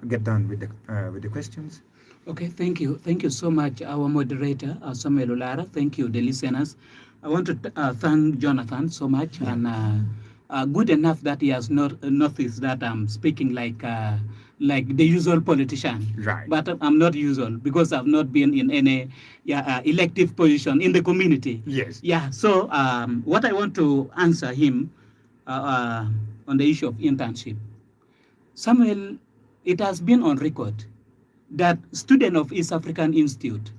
get done with the questions. Okay, thank you. Thank you so much, our moderator, Samuel Olara. Thank you, the listeners. I want to thank Jonathan so much, and good enough that he has not noticed that I'm speaking like the usual politician. Right. But I'm not usual because I've not been in any elective position in the community. Yes. Yeah. So what I want to answer him on the issue of internship, Samuel, it has been on record that student of East African Institute.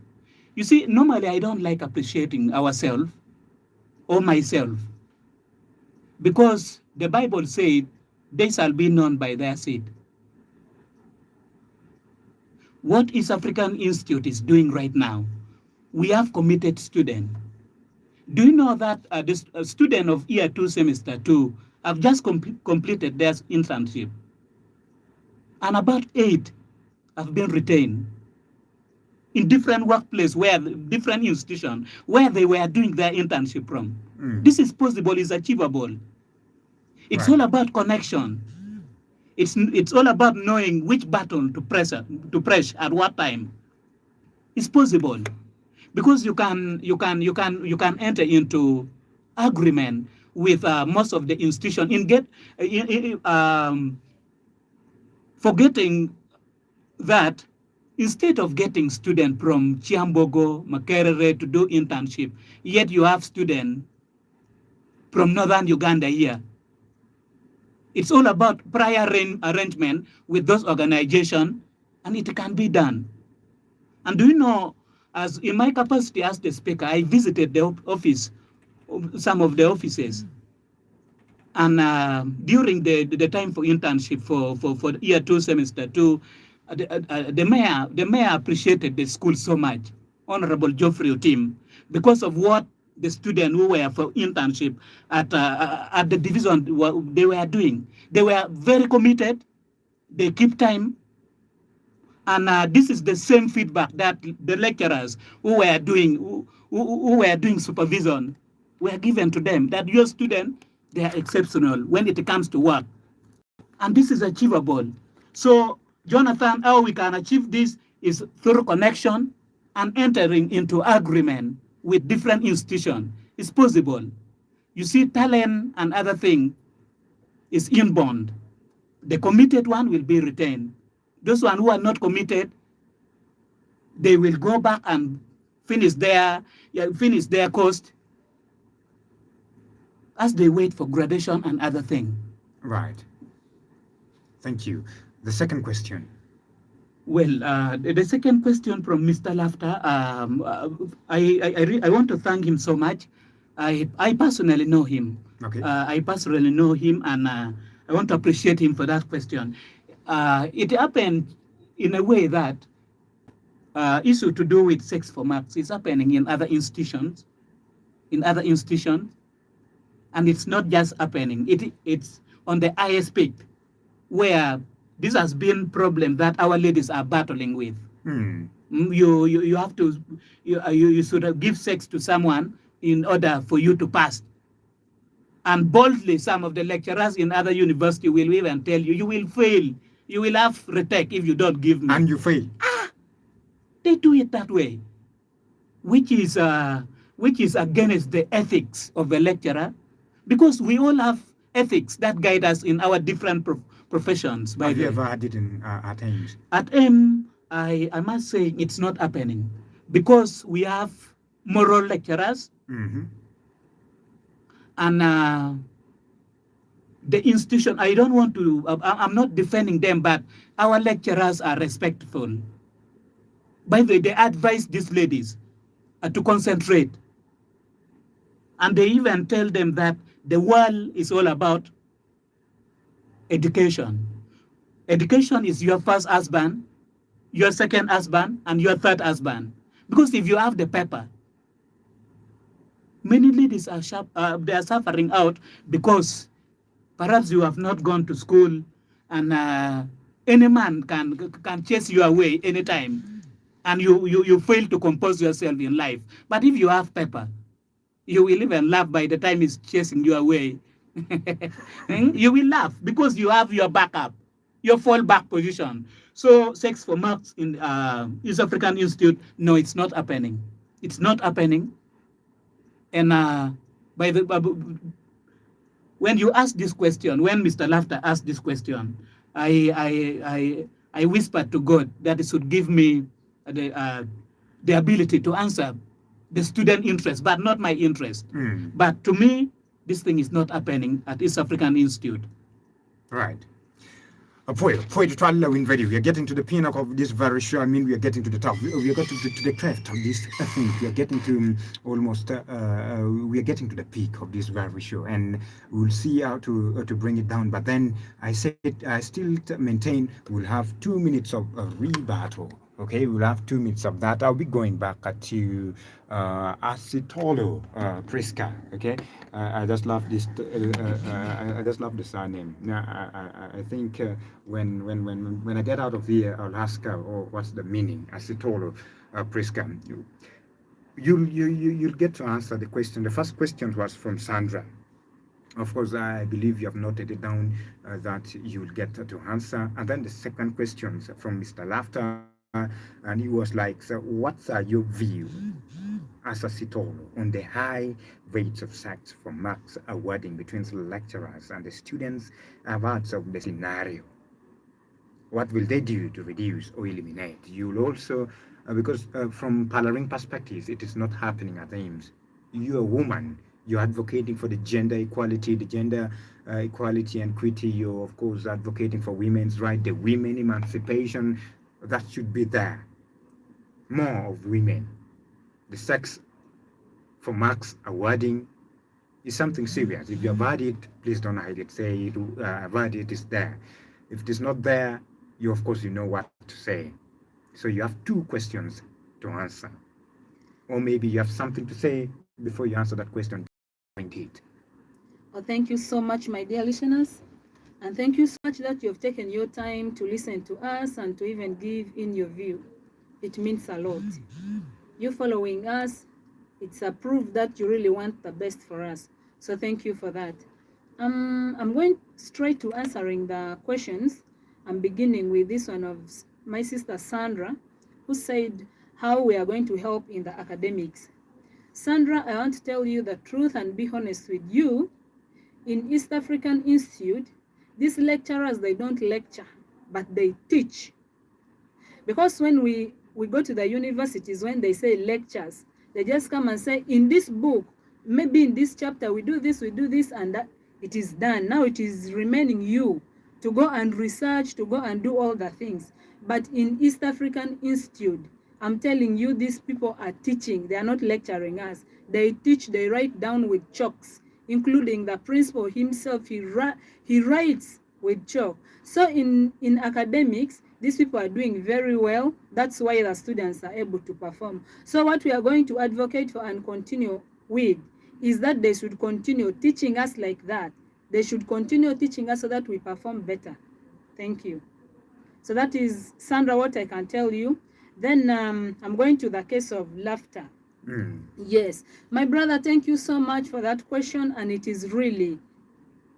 You see, normally I don't like appreciating ourselves or myself, because the Bible said they shall be known by their seed. What East African Institute is doing right now, we have committed students. Do you know that this student of year 2, semester 2, have just completed their internship, and about 8 have been retained in different workplaces, where different institutions where they were doing their internship from. This is possible, is achievable. It's Right. all about connection. It's all about knowing which button to press at what time. It's possible, because you can enter into agreement with most of the institution forgetting that instead of getting students from Chiambogo, Makerere to do internship, yet you have students from northern Uganda here. It's all about prior arrangement with those organizations, and it can be done. And do you know, as in my capacity as the speaker, I visited the office, some of the offices, and during the time for internship for year 2, semester 2, the mayor appreciated the school so much, Honorable Geoffrey Otim, because of what the students who were for internship at the division they were doing. They were very committed. They keep time. And this is the same feedback that the lecturers who were doing supervision were given to them, that your students, they are exceptional when it comes to work. And this is achievable. So, Jonathan, how we can achieve this is through connection and entering into agreement with different institutions. It's possible. You see, talent and other thing is inbound. The committed one will be retained. Those one who are not committed, they will go back and finish their course as they wait for graduation and other thing. Right. Thank you. The second question. Well, the second question from Mr. Laughter, I want to thank him so much. I personally know him. Okay. I personally know him, and I want to appreciate him for that question. It happened in a way that issue to do with sex for marks is happening in other institutions, and it's not just happening. It's on the highest peak, where this has been problem that our ladies are battling with. You have to you should give sex to someone in order for you to pass. And boldly, some of the lecturers in other university will even tell you, you will fail. You will have retake if you don't give me. And you fail. They do it that way, which is against the ethics of the lecturer, because we all have ethics that guide us in our different professions. Have you ever had it in at Eaims? At Eaims, I must say it's not happening, because we have moral lecturers, and the institution, I don't want to, I'm not defending them, but our lecturers are respectful. By the way, they advise these ladies to concentrate. And they even tell them that the world is all about education. Education is your first husband, your second husband, and your third husband. Because if you have the paper, many ladies are they are suffering out because perhaps you have not gone to school, and any man can chase you away anytime, and you fail to compose yourself in life. But if you have paper, you will even laugh by the time he's chasing you away. You will laugh because you have your backup, your fallback position. So sex for marks in East African Institute, no, it's not happening. It's not happening. And when you ask this question, when Mr. Laughter asked this question, I whispered to God that it should give me the ability to answer the student interest, but not my interest. But to me, this thing is not happening at East African Institute. Right. We are getting to the pinnacle of this very show. I mean, we are getting to the top. We are getting to the cleft of this thing. We are getting to almost. We are getting to the peak of this very show, and we'll see how to bring it down. But then I said I still maintain we'll have 2 minutes of rebuttal. Okay, we'll have 2 minutes of that. I'll be going back to Asitolo Priska. Okay, I just love this. I just love the surname. I think when I get out of here, I'll ask her, oh, what's the meaning? Asitolo Priska. You'll get to answer the question. The first question was from Sandra. Of course, I believe you have noted it down that you'll get to answer. And then the second question from Mr. Laughter. And he was like, so what are your views as a Sitolo on the high rates of sex for marks awarding between the lecturers and the students awards of the scenario? What will they do to reduce or eliminate? You'll also, because from Palaring perspectives, it is not happening at Eaims. You're a woman. You're advocating for the gender equality, and equity. You're, of course, advocating for women's rights, the women emancipation. That should be there. More of women. The sex for marks awarding is something serious. If you award it, please don't hide it. Say it, award it is there. If it is not there, you of course you know what to say. So you have 2 questions to answer. Or maybe you have something to say before you answer that question. Well, thank you so much, my dear listeners. And thank you so much that you have taken your time to listen to us and to even give in your view. It means a lot. You following us, it's a proof that you really want the best for us. So thank you for that. I'm going straight to answering the questions. I'm beginning with this one of my sister Sandra, who said how we are going to help in the academics. Sandra, I want to tell you the truth and be honest with you. In East African Institute, these lecturers, they don't lecture, but they teach. Because when we go to the universities, when they say lectures, they just come and say, in this book, maybe in this chapter, we do this, and that. It is done. Now it is remaining you to go and research, to go and do all the things. But in East African Institute, I'm telling you, these people are teaching. They are not lecturing us. They teach, they write down with chalks, including the principal himself. He writes with chalk. So in academics, these people are doing very well. That's why the students are able to perform. So what we are going to advocate for and continue with is that they should continue teaching us like that. They should continue teaching us so that we perform better. Thank you. So that is, Sandra, what I can tell you. Then I'm going to the case of laughter. Yes, my brother, thank you so much for that question. And it is really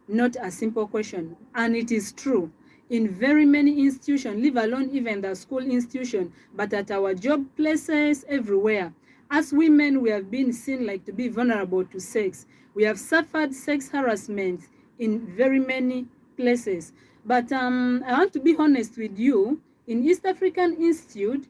not a simple question. And it is true. In very many institutions, leave alone even the school institution, but at our job places, everywhere, as women, we have been seen like to be vulnerable to sex. We have suffered sex harassment in very many places. But I want to be honest with you. In East African Institute,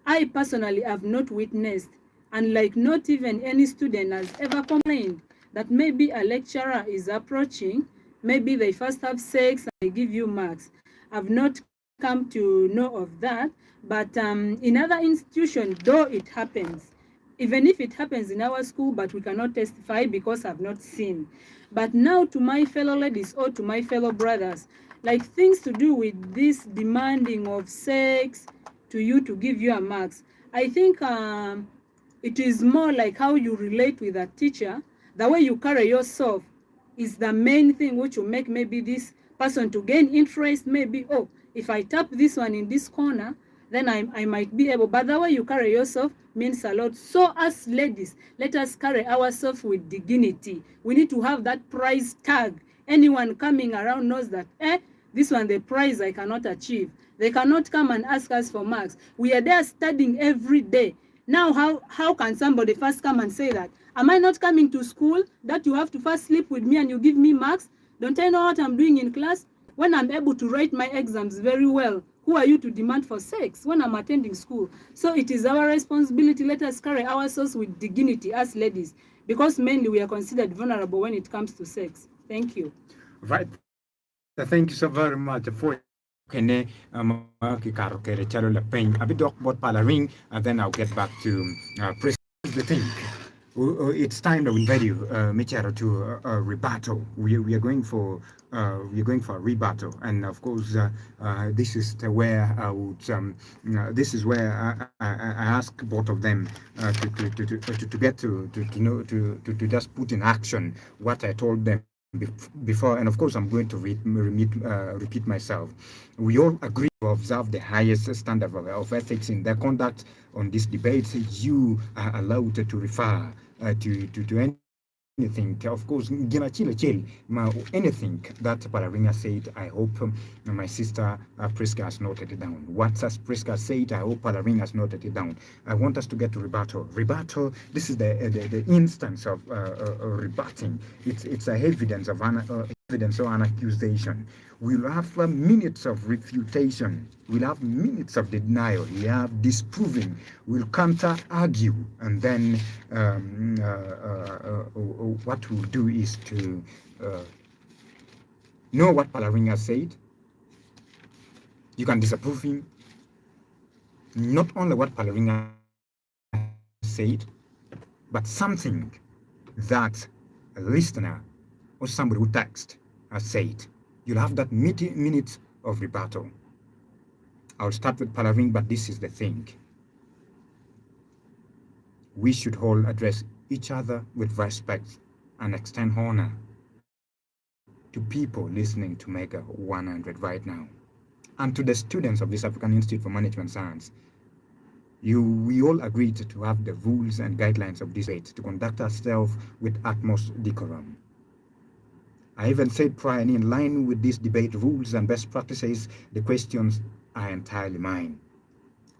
I personally have not witnessed, and like not even any student has ever complained that maybe a lecturer is approaching, maybe they first have sex and they give you marks. I've not come to know of that, but in other institutions, though it happens, even if it happens in our school, but we cannot testify because I've not seen. But now to my fellow ladies or to my fellow brothers, like things to do with this demanding of sex to you to give you a marks, I think it is more like how you relate with a teacher, the way you carry yourself is the main thing which will make maybe this person to gain interest. Maybe, oh, if I tap this one in this corner, then I might be able, but the way you carry yourself means a lot. So as ladies, let us carry ourselves with dignity. We need to have that price tag. Anyone coming around knows that, this one, the prize I cannot achieve. They cannot come and ask us for marks. We are there studying every day. Now, how can somebody first come and say that? Am I not coming to school that you have to first sleep with me and you give me marks? Don't I know what I'm doing in class? When I'm able to write my exams very well, who are you to demand for sex when I'm attending school? So it is our responsibility. Let us carry ourselves with dignity as ladies, because mainly we are considered vulnerable when it comes to sex. Thank you. Right. Thank you so very much for kene kikaro kere chalo la pen abidok bot pala ring, and then I'll get back to press the thing. It's time to invite you, Micharo, to a rebuttal. We are going for a rebuttal, and of course, this is where I would this is where I ask both of them to get to know to just put in action what I told them before. And of course, I'm going to repeat myself. We all agree to observe the highest standard of ethics in their conduct. On this debate, you are allowed to refer to anything. Of course, anything that Pararinga said, I hope my sister Priska has noted it down. What has Priska said, I hope Pararinga has noted it down. I want us to get to rebuttal. Rebuttal, this is the instance of rebutting. It's a evidence of an accusation. We'll have minutes of refutation. We'll have minutes of denial. We have disproving. We'll counter argue, and then what we'll do is to know what Pararinga said. You can disapprove him. Not only what Pararinga said, but something that a listener or somebody who text has said. You'll have that minute of rebuttal. I'll start with Pararing, but this is the thing. We should all address each other with respect and extend honor to people listening to Mega 100 right now. And to the students of this African Institute for Management Science, we all agreed to have the rules and guidelines of this debate to conduct ourselves with utmost decorum. I even said prior, in line with this debate rules and best practices, the questions are entirely mine.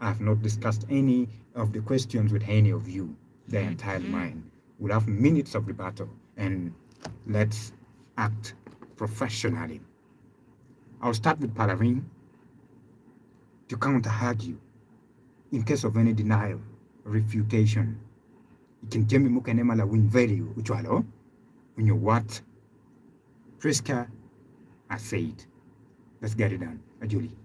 I have not discussed any of the questions with any of you. They're entirely mine. We'll have minutes of rebuttal, and let's act professionally. I'll start with Pararing to counter-argue in case of any denial, refutation. You can tell me mukanemala win value, uchwalo, when you what Priska has said. Let's get it done. Julie.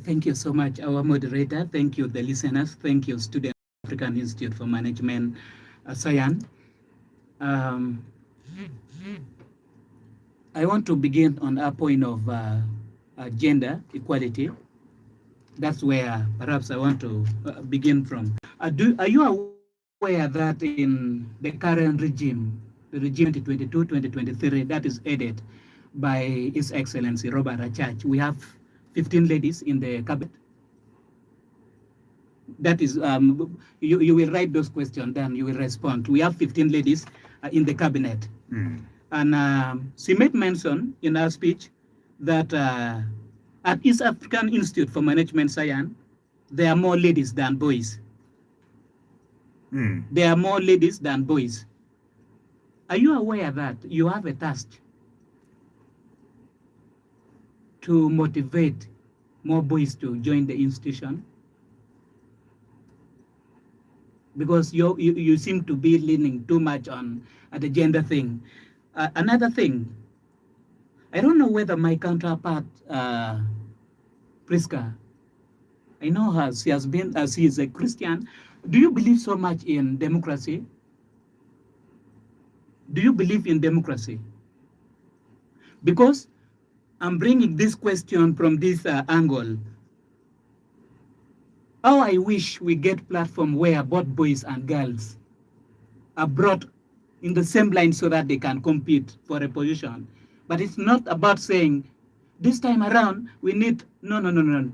Thank you so much, our moderator. Thank you, the listeners. Thank you, Student African Institute for Management, Sayan. I want to begin on a point of gender equality. That's where perhaps I want to begin from. Are you aware that in the current regime, the regime 2022-2023, that is headed by His Excellency Robert Achach, we have 15 ladies in the cabinet? That is, you will write those questions, then you will respond. We have 15 ladies in the cabinet. And she made mention in her speech that at East African Institute for Management Science, there are more ladies than boys. There are more ladies than boys. Are you aware that you have a task to motivate more boys to join the institution? Because you seem to be leaning too much on the gender thing. Another thing, I don't know whether my counterpart, Priska, I know her, she is a Christian. Do you believe so much in democracy? Do you believe in democracy? Because I'm bringing this question from this angle. How I wish we get platform where both boys and girls are brought in the same line so that they can compete for a position. But it's not about saying, this time around, we need, no.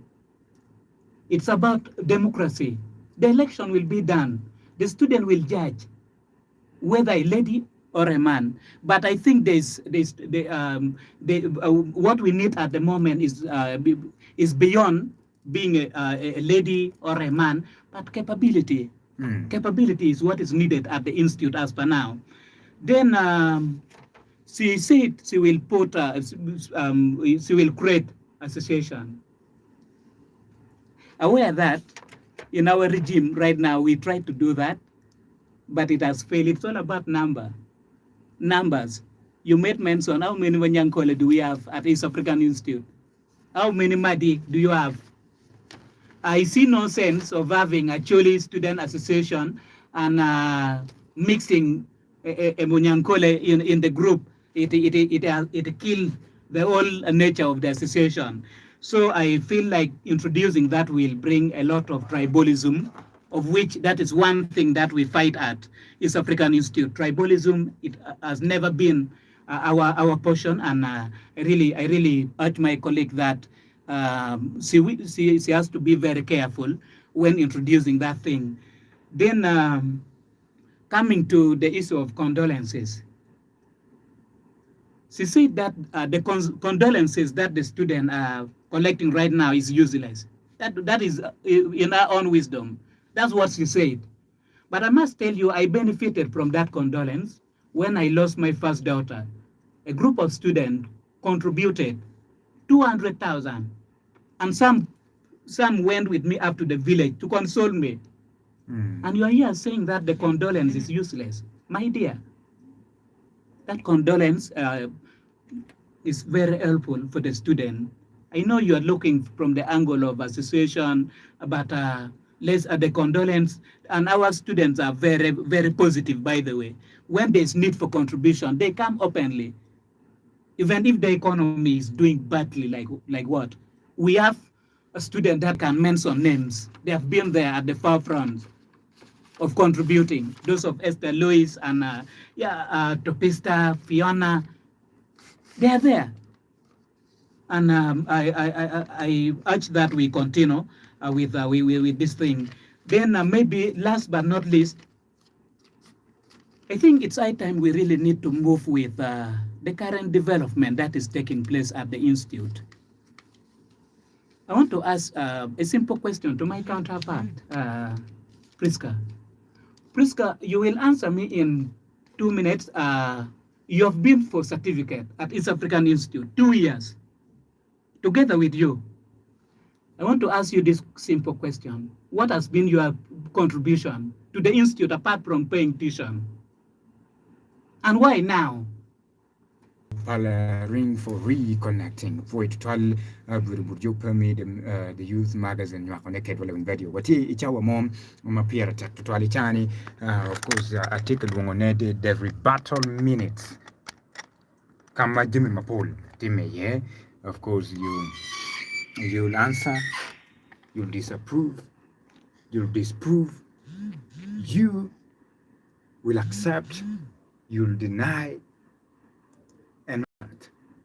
It's about democracy. The election will be done. The student will judge whether a lady or a man. But I think what we need at the moment is beyond being a lady or a man, but capability. Capability is what is needed at the institute as per now. Then she said she will put, she will create association. Aware that in our regime right now, we try to do that, but it has failed. It's all about numbers. You made mention, how many Wanyankole do we have at East African Institute? How many Madi do you have? I see no sense of having a Choli student association and mixing a Munyankole in the group. It killed the whole nature of the association. So I feel like introducing that will bring a lot of tribalism, of which that is one thing that we fight at East African Institute. Tribalism, it has never been our portion, and I really urge my colleague that she has to be very careful when introducing that thing. Then coming to the issue of condolences. She said that the condolences that the students are collecting right now is useless. That is in our own wisdom. That's what she said. But I must tell you, I benefited from that condolence when I lost my first daughter. A group of students contributed 200,000, and some went with me up to the village to console me. And you are here saying that the condolence is useless. My dear, that condolence is very helpful for the student. I know you are looking from the angle of association, but the condolence, and our students are very, very positive, by the way. When there's need for contribution, they come openly. Even if the economy is doing badly, like what? We have a student that can mention names. They have been there at the forefront of contributing. Those of Esther Lewis and Topista, Fiona, they are there. And I urge that we continue with this thing. Then maybe last but not least, I think it's high time we really need to move with the current development that is taking place at the Institute. I want to ask a simple question to my counterpart, Priska. Priska, you will answer me in 2 minutes. You have been for certificate at East African Institute 2 years, together with you. I want to ask you this simple question. What has been your contribution to the Institute apart from paying tuition? And why now? Ring for reconnecting for it twal burburjo permit the youth magazine wa connected wala video wati ichawa mom mapira tak twali chani of course article wongonede every battle minutes kama jimi mapol time ye of course you'll answer, you'll disapprove, you'll disprove, you will accept, you'll deny, and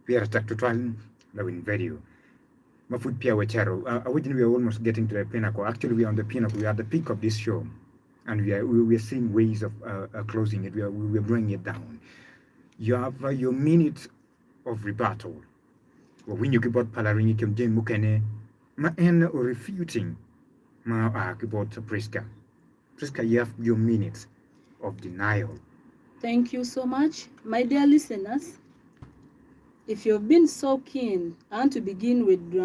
we are stuck to try in video. Mafud Pia Wacharo, we are almost getting to the pinnacle. Actually, we are on the pinnacle. We are at the peak of this show, and we are seeing ways of closing it. We are bringing it down. You have your minute of rebuttal. When you give out Palarin, you can do mukene ma en or refuting ma about Priska. Priska, you have your minutes of denial. Thank you so much, my dear listeners. If you've been so keen, I want to begin with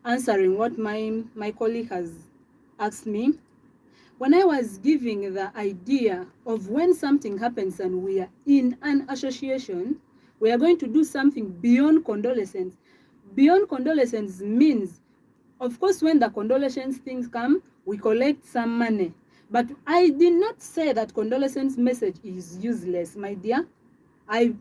answering what my colleague has asked me. When I was giving the idea of when something happens and we are in an association, we are going to do something beyond condolences. Beyond condolences means, of course, when the condolences things come, we collect some money. But I did not say that condolences message is useless, my dear. I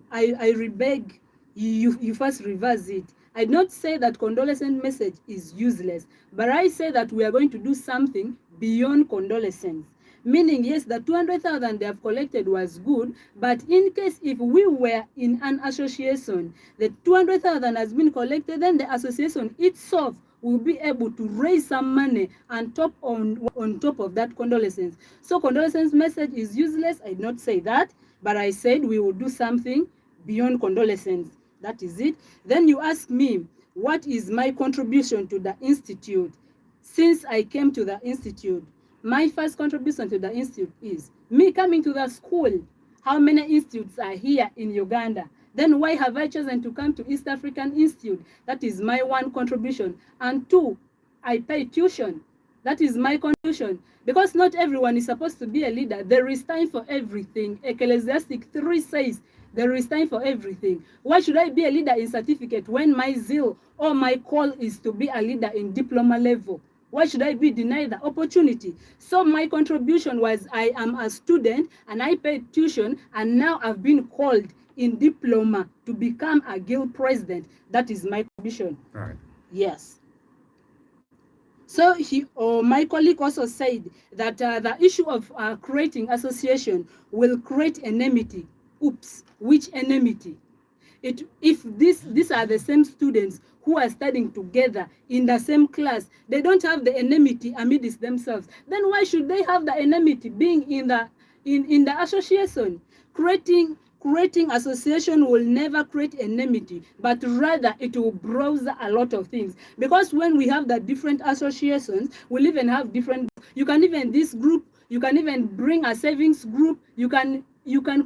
beg you first reverse it. I did not say that condolences message is useless, but I say that we are going to do something beyond condolences. Meaning, yes, the 200,000 they have collected was good, but in case if we were in an association, the 200,000 has been collected, then the association itself will be able to raise some money and on top of that condolences. So condolences message is useless. I did not say that, but I said we will do something beyond condolences. That is it. Then you ask me, what is my contribution to the institute? Since I came to the institute, my first contribution to the institute is me coming to the school. How many institutes are here in Uganda? Then why have I chosen to come to East African Institute? That is my one contribution. And two, I pay tuition. That is my contribution. Because not everyone is supposed to be a leader. There is time for everything. Ecclesiastic 3 says, there is time for everything. Why should I be a leader in certificate when my zeal or my call is to be a leader in diploma level? Why should I be denied the opportunity? So my contribution was I am a student and I paid tuition, and now I've been called in diploma to become a guild president. That is my contribution. Right. Yes. So my colleague also said that the issue of creating association will create enmity. Oops, which enmity? If these are the same students who are studying together in the same class, they don't have the enmity amidst themselves, then why should they have the enmity being in the association? Creating association will never create enmity, but rather it will browse a lot of things. Because when we have the different associations, we'll even have different, you can even this group, you can even bring a savings group, you can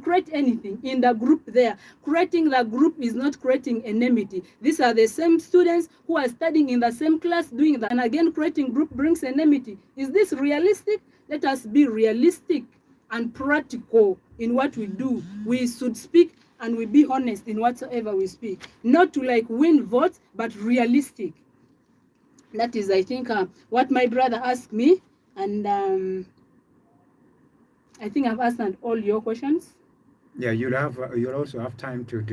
create anything in the group there. Creating the group is not creating enmity. These are the same students who are studying in the same class doing that, and again creating group brings enmity. Is this realistic? Let us be realistic and practical in what we do. We should speak and we be honest in whatsoever we speak, not to like win votes, but realistic. That is, I think, what my brother asked me, and I think I've answered all your questions. Yeah, you'll also have time to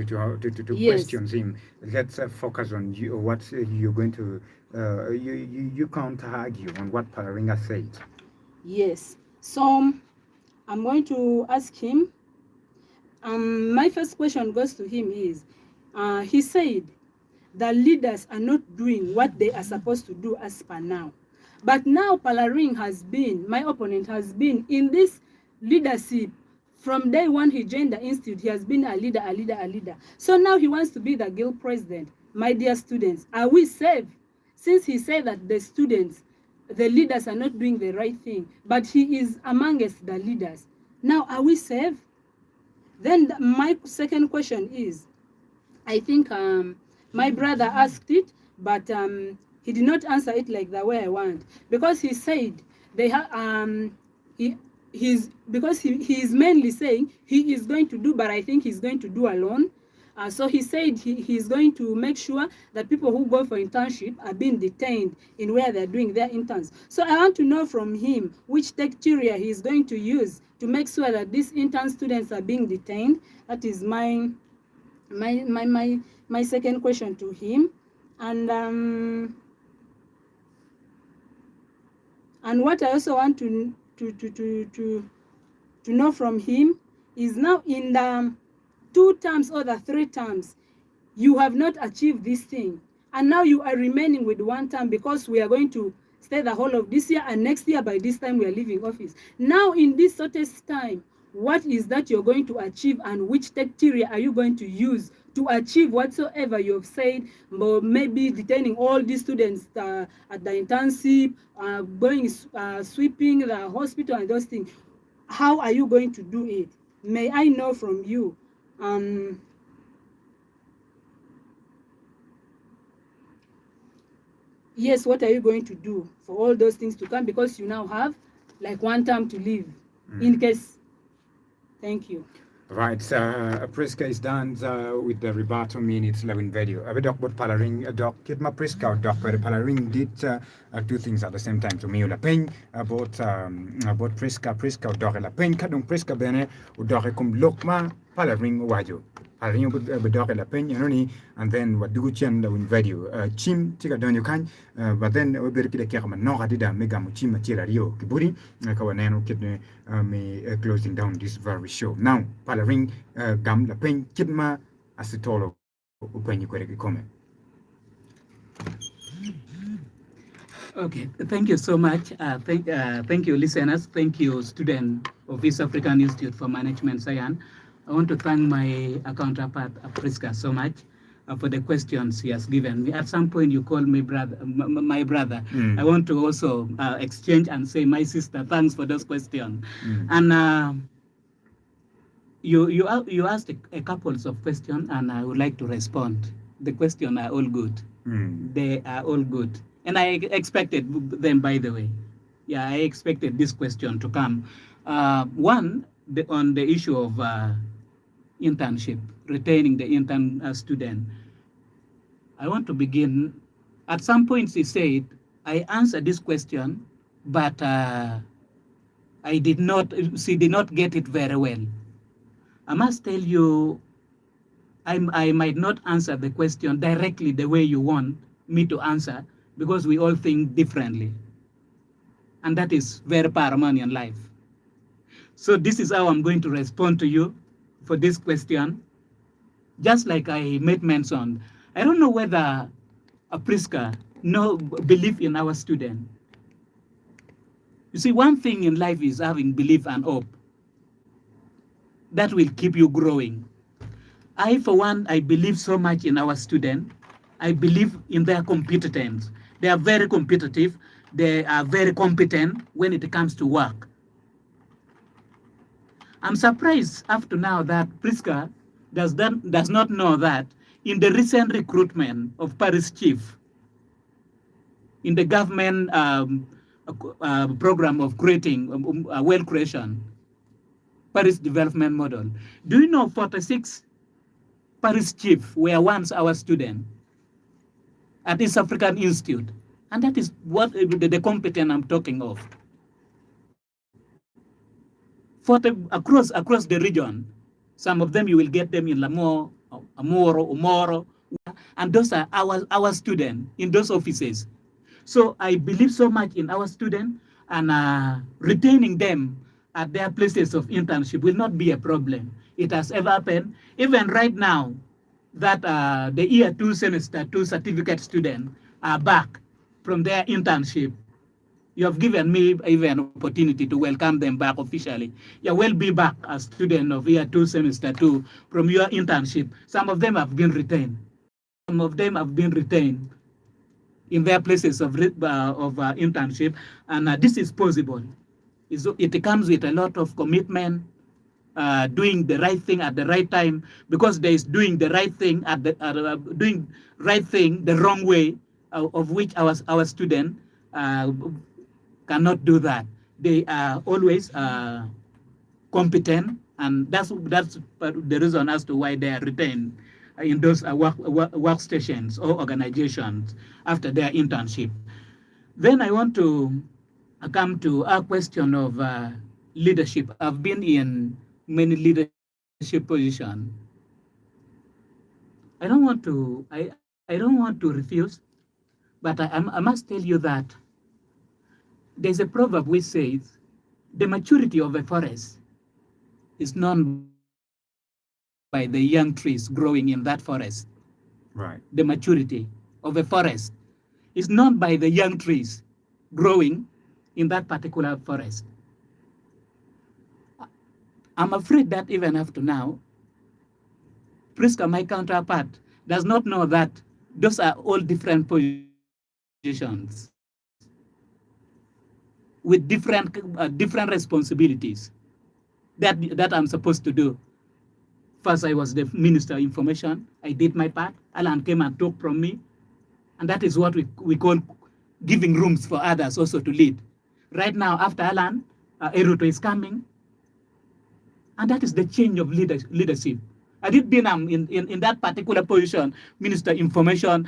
Yes. questions him. Let's focus on you. What you're going to you can't argue on what Pararinga said. Yes. So I'm going to ask him. My first question goes to him is, he said the leaders are not doing what they are supposed to do as per now. But now Palaring has been, my opponent has been in this leadership from day one. He joined the institute. He has been a leader. So now he wants to be the guild president. My dear students, are we safe? Since he said that the students, the leaders are not doing the right thing, but he is amongst the leaders. Now, are we safe? Then my second question is, I think my brother asked it, but he did not answer it like the way I want, because he said they have he is mainly saying he is going to do, but I think he's going to do alone. So he said he's going to make sure that people who go for internship are being detained in where they're doing their interns. So I want to know from him which criteria he's going to use to make sure that these intern students are being detained. That is my second question to him. And what I also want to know from him is, now in the 2 terms or the 3 terms, you have not achieved this thing, and now you are remaining with 1 term because we are going to stay the whole of this year, and next year by this time we are leaving office. Now in this shortest time, what is that you're going to achieve, and which criteria are you going to use to achieve whatsoever you've said? Maybe detaining all these students at the internship, going sweeping the hospital and those things. How are you going to do it? May I know from you? Yes, what are you going to do for all those things to come, because you now have like 1 term to live in case. Thank you. Right, Priska is done with the rebuttal minutes 11 video. I doc bot palaring doc kit ma Priska doc but palaring did 2 things at the same time to me la pen about Priska doc la pen kadung Priska bene u doc kum lokma palaring wajo. Palaring doc la pen ni, and then what do chen in video chim tika don you can but then we ber kida kya no gadida mega mu chim chila rio kiburi ka waneno kit me closing down this very show now palaring gam la pen kitma asitolo upenyi kwere comment. Okay, thank you so much. Thank you, listeners. Thank you, student of East African Institute for Management Science. I want to thank my counterpart, Priska, so much for the questions he has given me. At some point, you called me brother, my brother. I want to also exchange and say, my sister, thanks for those questions. And you asked a couple of questions, and I would like to respond. The questions are all good. They are all good. And I expected them, by the way. Yeah, I expected this question to come. One, on the issue of internship, retaining the intern student. I want to begin. At some points he said, I answered this question, but she did not get it very well. I must tell you, I might not answer the question directly the way you want me to answer, because we all think differently. And that is very paramount in life. So this is how I'm going to respond to you for this question. Just like I made mention, I don't know whether Priska believe in our student. You see, one thing in life is having belief and hope. That will keep you growing. I, for one, I believe so much in our student. I believe in their competence. They are very competitive. They are very competent when it comes to work. I'm surprised up to now that Priska does not know that in the recent recruitment of Paris chief, in the government program of creating wealth creation, Paris development model, do you know 46 Paris chief were once our student at East African Institute? And that is what the competence I'm talking of. Across the region, some of them you will get them in Lamore, Amoro, Umoro, and those are our students in those offices. So I believe so much in our students, and retaining them at their places of internship will not be a problem. It has ever happened. Even right now, that the year 2 semester 2 certificate students are back from their internship. You have given me even an opportunity to welcome them back officially. You will be back as student of year 2 semester 2 from your internship. Some of them have been retained. Some of them have been retained in their places of internship, and this is possible. It comes with a lot of commitment, doing the right thing at the right time, because there is doing the right thing doing right thing the wrong way, of which our student cannot do that. They are always competent, and that's the reason as to why they are retained. in those workstations or organizations after their internship. Then I want to come to a question of leadership. I've been in many leadership positions. I don't want to refuse, but I must tell you that there's a proverb which says the maturity of a forest is known by the young trees growing in that forest. Right. The maturity of a forest is known by the young trees growing in that particular forest. I'm afraid that even up to now, Priska, my counterpart, does not know that those are all different positions with different responsibilities that I'm supposed to do. First, I was the Minister of Information. I did my part. Alan came and took from me. And that is what we call giving rooms for others also to lead. Right now, after Alan, Eruto is coming. And that is the change of leadership. Had it been in that particular position, Minister Information,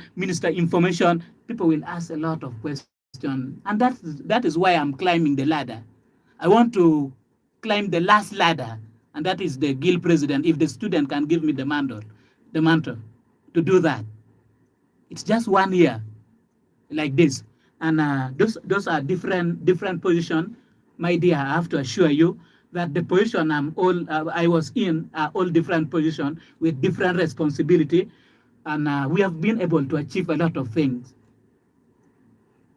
people will ask a lot of questions. And that is why I'm climbing the ladder. I want to climb the last ladder, and that is the guild president, if the student can give me the mantle to do that. It's just 1 year like this. And those are different positions. My dear, I have to assure you that the position I was in are all different positions with different responsibility, and we have been able to achieve a lot of things.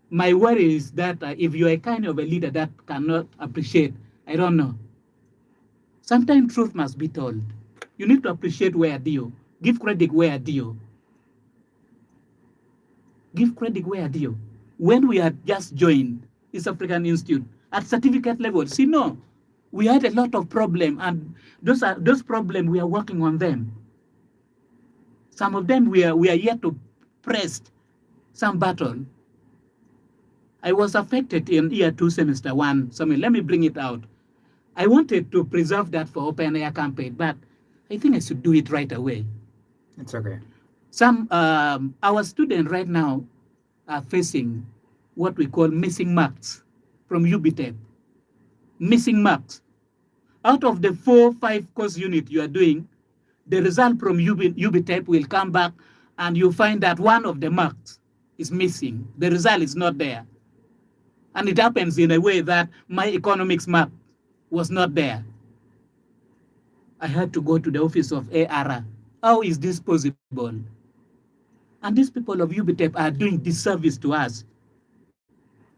My worry is that if you're a kind of a leader that cannot appreciate, I don't know. Sometimes truth must be told. You need to appreciate where due. Give credit where due. Give credit where due. When we had just joined East African Institute at certificate level, see, no, we had a lot of problems, and those problems we are working on them. Some of them we are yet to press some battle. I was affected in year 2, semester 1. So let me bring it out. I wanted to preserve that for open air campaign, but I think I should do it right away. It's okay. Our students right now are facing what we call missing marks from UBTEP. Missing marks. Out of the 4-5 course unit you are doing, the result from UBTEP will come back and you find that one of the marks is missing. The result is not there. And it happens in a way that my economics mark was not there. I had to go to the office of ARA. How is this possible? And these people of UBTEP are doing disservice to us.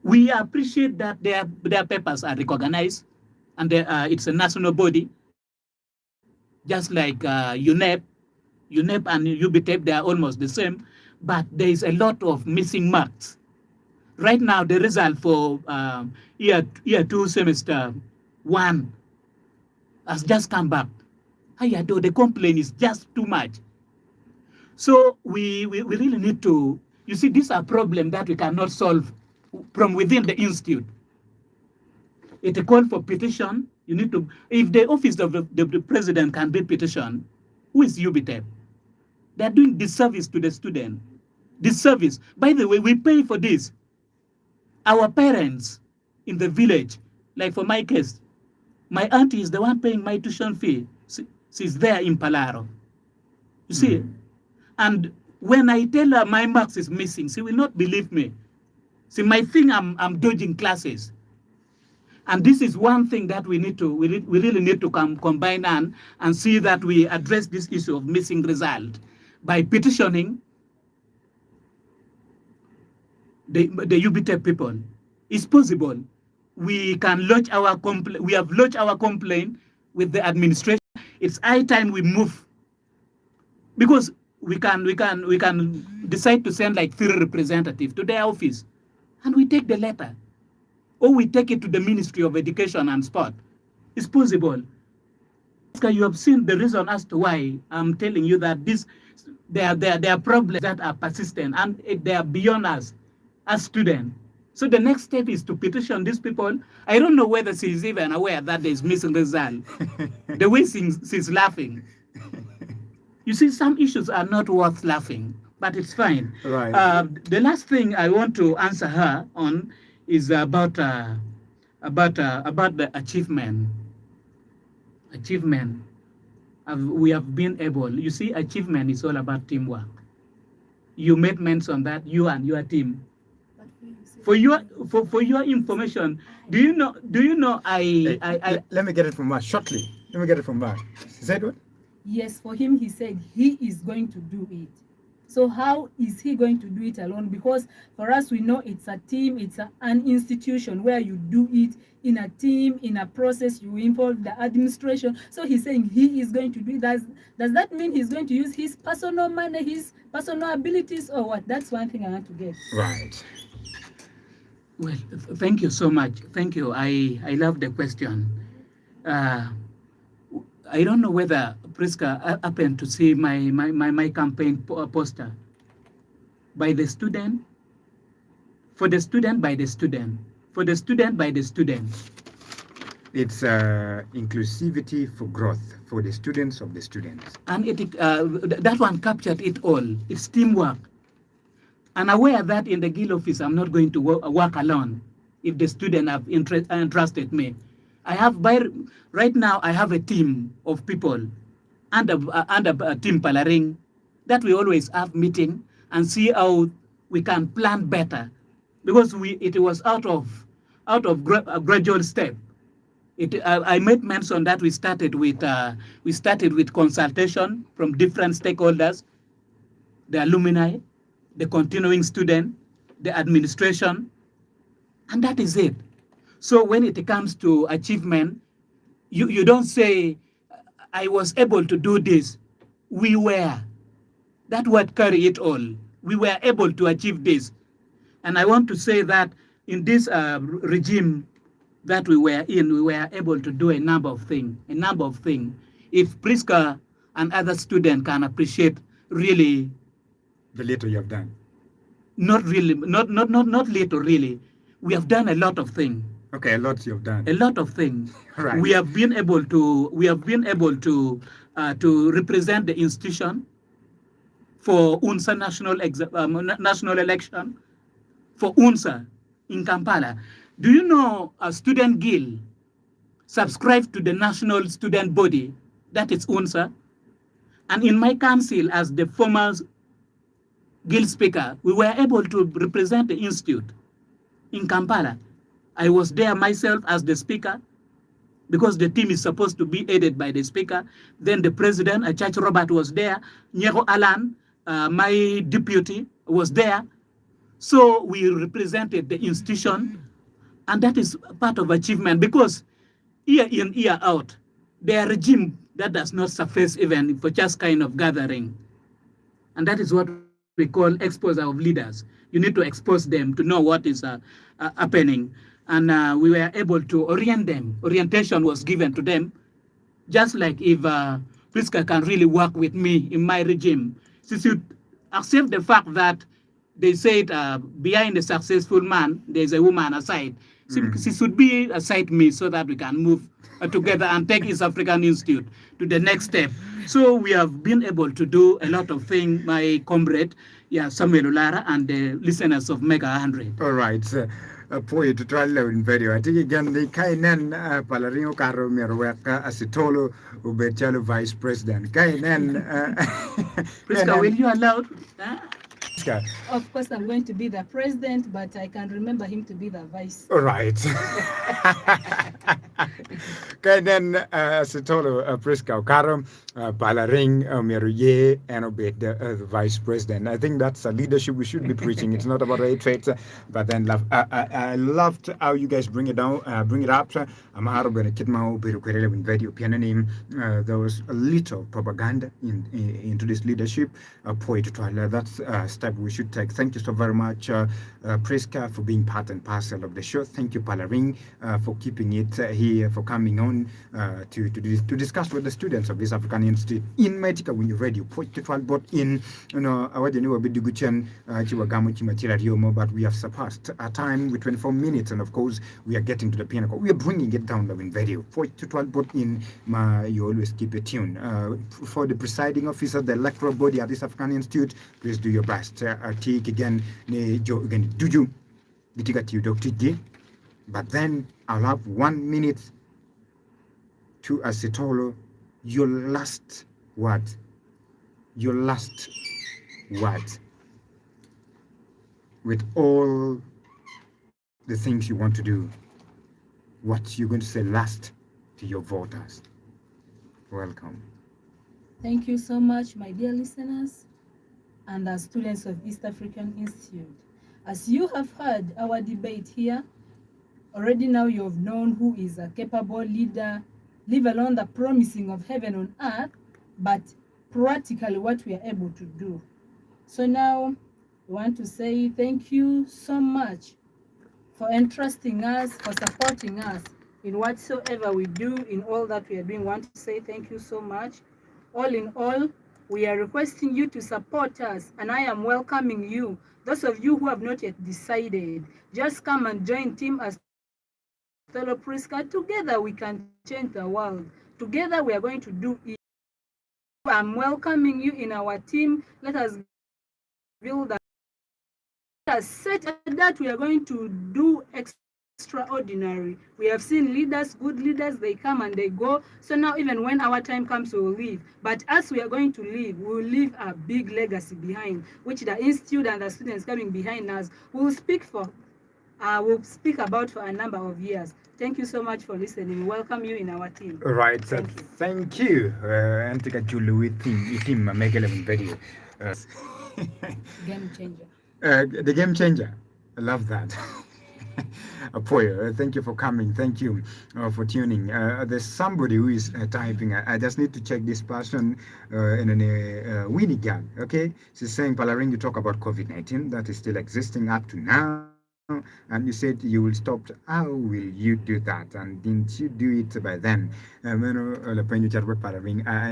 We appreciate that their papers are recognized, and it's a national body, just like UNEP and UBTEP, they are almost the same, but there is a lot of missing marks. Right now, the result for year 2, semester 1 has just come back. The complaint is just too much. So we really need to, you see, these are problems that we cannot solve from within the institute. It's a call for petition. You need to, if the office of the president can be petition, who is UBTEP? They're doing disservice to the student. Disservice. By the way, we pay for this. Our parents in the village, like for my case, my auntie is the one paying my tuition fee. She's there in Palaro. You see? And when I tell her my marks is missing, she will not believe me. She might think I'm dodging classes. And this is one thing that we really need to combine and see that we address this issue of missing result by petitioning the UBTEP people. It's possible. We can lodge our complaint. We have lodged our complaint with the administration. It's high time we move, because we can decide to send like 3 representatives to their office, and we take the letter, or we take it to the Ministry of Education and Sport. It's possible. You have seen the reason as to why I'm telling you that there are problems that are persistent, and they are beyond us as students. So the next step is to petition these people. I don't know whether she's even aware that there's missing result. The way she's laughing. You see, some issues are not worth laughing, but it's fine. Right. The last thing I want to answer her on is about the achievement. Achievement. We have been able. You see, achievement is all about teamwork. You made mention on that, you and your team. For your information, do you know Let me get it from her shortly. Let me get it from her. She said what? Yes, for him, he said he is going to do it. So how is he going to do it alone? Because for us, we know it's a team, it's an institution where you do it in a team, in a process, you involve the administration. So he's saying he is going to do it. Does that mean he's going to use his personal money, his personal abilities, or what? That's one thing I want to get. Right. Well, thank you so much. Thank you. I love the question. I don't know whether Priska happened to see my campaign poster. By the student, for the student, by the student, for the student, by the student. It's inclusivity for growth for the students of the students. And that one captured it all. It's teamwork. And aware that in the Guild office, I'm not going to work alone if the student have entrusted me. Right now, I have a team of people and a team Palaring that we always have meeting and see how we can plan better, because it was out of a gradual step. I made mention that we started with consultation from different stakeholders, the alumni, the continuing student, the administration, and that is it. So when it comes to achievement, you don't say, I was able to do this. We were. That word carry it all. We were able to achieve this. And I want to say that in this regime that we were in, we were able to do a number of things. If Priska and other students can appreciate really The little you have done. not little really. We have done a lot of things. Okay, a lot you've done. A lot of things. Right. We have been able to represent the institution for UNSA national election, for UNSA in Kampala. Do you know a student guild subscribed to the national student body, that is UNSA? And in my council as the former guild speaker, we were able to represent the institute in Kampala. I was there myself as the speaker, because the team is supposed to be aided by the speaker. Then the president, Church Robert, was there. Nyero Alan, my deputy, was there. So we represented the institution, and that is part of achievement, because year in, year out, there are regime that does not suffice even for just kind of gathering. And that is what we call exposure of leaders. You need to expose them to know what is happening. And we were able to orient them. Orientation was given to them. Just like if Priska can really work with me in my regime, she should accept the fact that they said behind a successful man, there's a woman aside. She should be aside me so that we can move together and take East African Institute to the next step. So we have been able to do a lot of things, my comrade, Samuel Ulara, and the listeners of Mega 100. All right. Poi to try in video. I think again the kainen Palaringo Caro Merweka Asitolo Ubechalo Vice President. Kainen Priska, will you allow? Of course, I'm going to be the president, but I can remember him to be the vice. All right. Kainen Asitolo Priska Caro Palaring Meruye and obey the vice president. I think that's a leadership we should be preaching. It's not about traits, but then I loved how you guys bring it down, bring it up. I'm going to video piano. There was a little propaganda into this leadership. Point to try. That's a step we should take. Thank you so very much, Priska, for being part and parcel of the show. Thank you, Palaring, for keeping it here. here, for coming on to discuss with the students of East African Institute in Medical when you're ready. Put the bot in, our new Biduguchen, Chiwagamu Chimachira, but we have surpassed our time with 24 minutes, and of course, we are getting to the pinnacle. We are bringing it down in video. Put the bot in, you always keep a tune. For the presiding officer, the electoral body at East African Institute, please do your best. Take again, do you? Dr. G. But then I'll have 1 minute to Asitolo, your last word. Your last word. With all the things you want to do, what you're going to say last to your voters. Welcome. Thank you so much, my dear listeners and the students of East African Institute. As you have heard our debate here, already now you have known who is a capable leader, live along the promising of heaven on earth, but practically what we are able to do. So now we want to say thank you so much for entrusting us, for supporting us in whatsoever we do, in all that we are doing. We want to say thank you so much. All in all, we are requesting you to support us, and I am welcoming you. Those of you who have not yet decided, just come and join Team Astolo Priska. Together we can change the world. Together we are going to do it. I'm welcoming you in our team. Let us build that. Let us set that we are going to do extraordinary. We have seen leaders, good leaders, they come and they go. So now even when our time comes, we will leave. But as we are going to leave, we will leave a big legacy behind, which the institute and the students coming behind us will speak about for a number of years. Thank you so much for listening. Welcome you in our team. All right. Thank you. Antika Julu with team make 11 video. Game changer. The game changer. I love that. Apoyo, thank you for coming. Thank you for tuning. There's somebody who is typing. I just need to check this person in a Winnie gang. Okay, she's saying, Palaring, you talk about COVID-19 that is still existing up to now. And you said you will stop. How will you do that? And didn't you do it by then? I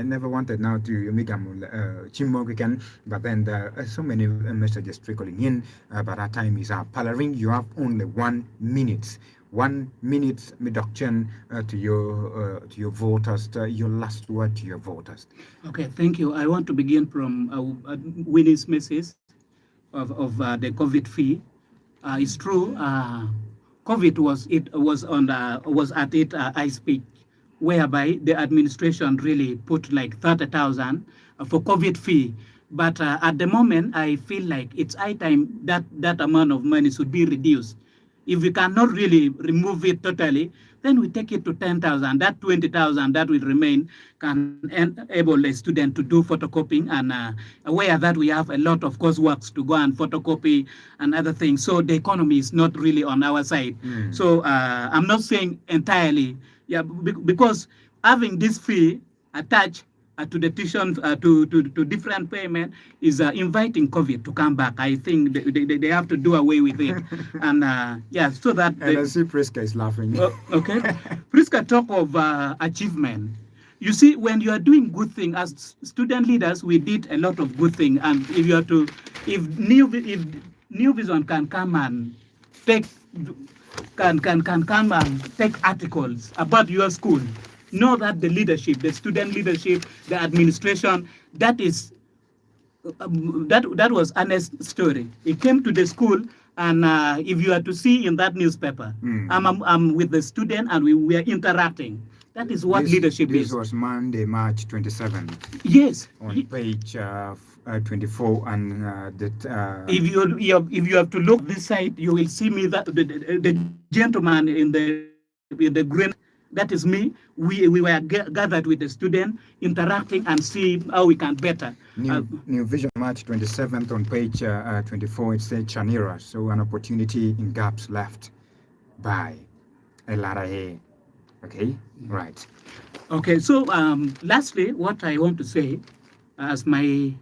never wanted now to make Chimogikan, but then there are so many messages trickling in. But our time is up. Palaring, you have only 1 minute. 1 minute reduction to your voters. Your last word to your voters. Okay, thank you. I want to begin from Winnie's message of the COVID fee. It's true. COVID was at its ice peak, whereby the administration really put like 30,000 for COVID fee. But at the moment, I feel like it's high time that that amount of money should be reduced. If we cannot really remove it totally, then we take it to 10,000. That 20,000 that will remain can enable a student to do photocopying, and aware that we have a lot of coursework to go and photocopy and other things. So the economy is not really on our side. So I'm not saying entirely, yeah, because having this fee attached to the tuition, to different payment is inviting COVID to come back. I think they have to do away with it. And yeah, so that... And I see Priska is laughing. Okay. Priska talk of achievement. You see, when you are doing good thing, as student leaders, we did a lot of good thing. And if you are to, if New Vision can come and take, can come and take articles about your school, know that the leadership, the student leadership, the administration, that is that was honest story. It came to the school, and if you are to see in that newspaper, I'm with the student and we are interacting. That is what leadership is. This was Monday, March 27th. Yes. On page 24, and if you have to look this side, you will see me that the gentleman in the green. That is me. We were gathered with the student, interacting and see how we can better. New Vision, March 27th, on page 24, it says Chanira, so an opportunity in gaps left by LRA. Okay, right. Okay, so lastly, what I want to say as my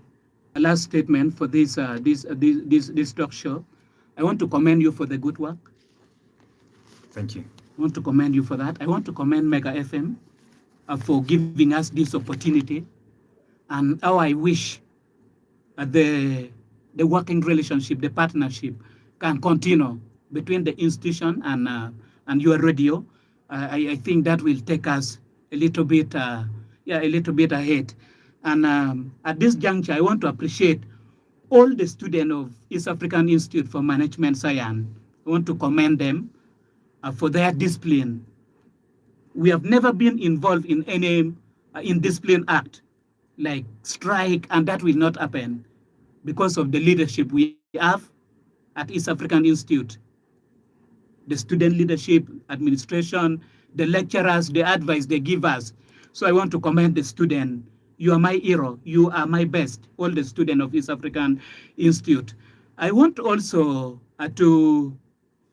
last statement for this talk show, I want to commend you for the good work. Thank you. I want to commend you for that. I want to commend Mega FM for giving us this opportunity, and how I wish the working relationship, the partnership can continue between the institution and your radio. I think that will take us a little bit ahead. And at this juncture, I want to appreciate all the students of East African Institute for Management Science. I want to commend them for their discipline. We have never been involved in any indiscipline act like strike, and that will not happen because of the leadership we have at East African Institute. The student leadership, administration, the lecturers, the advice they give us. So I want to commend the student. You are my hero. You are my best, all the students of East African Institute. I want also to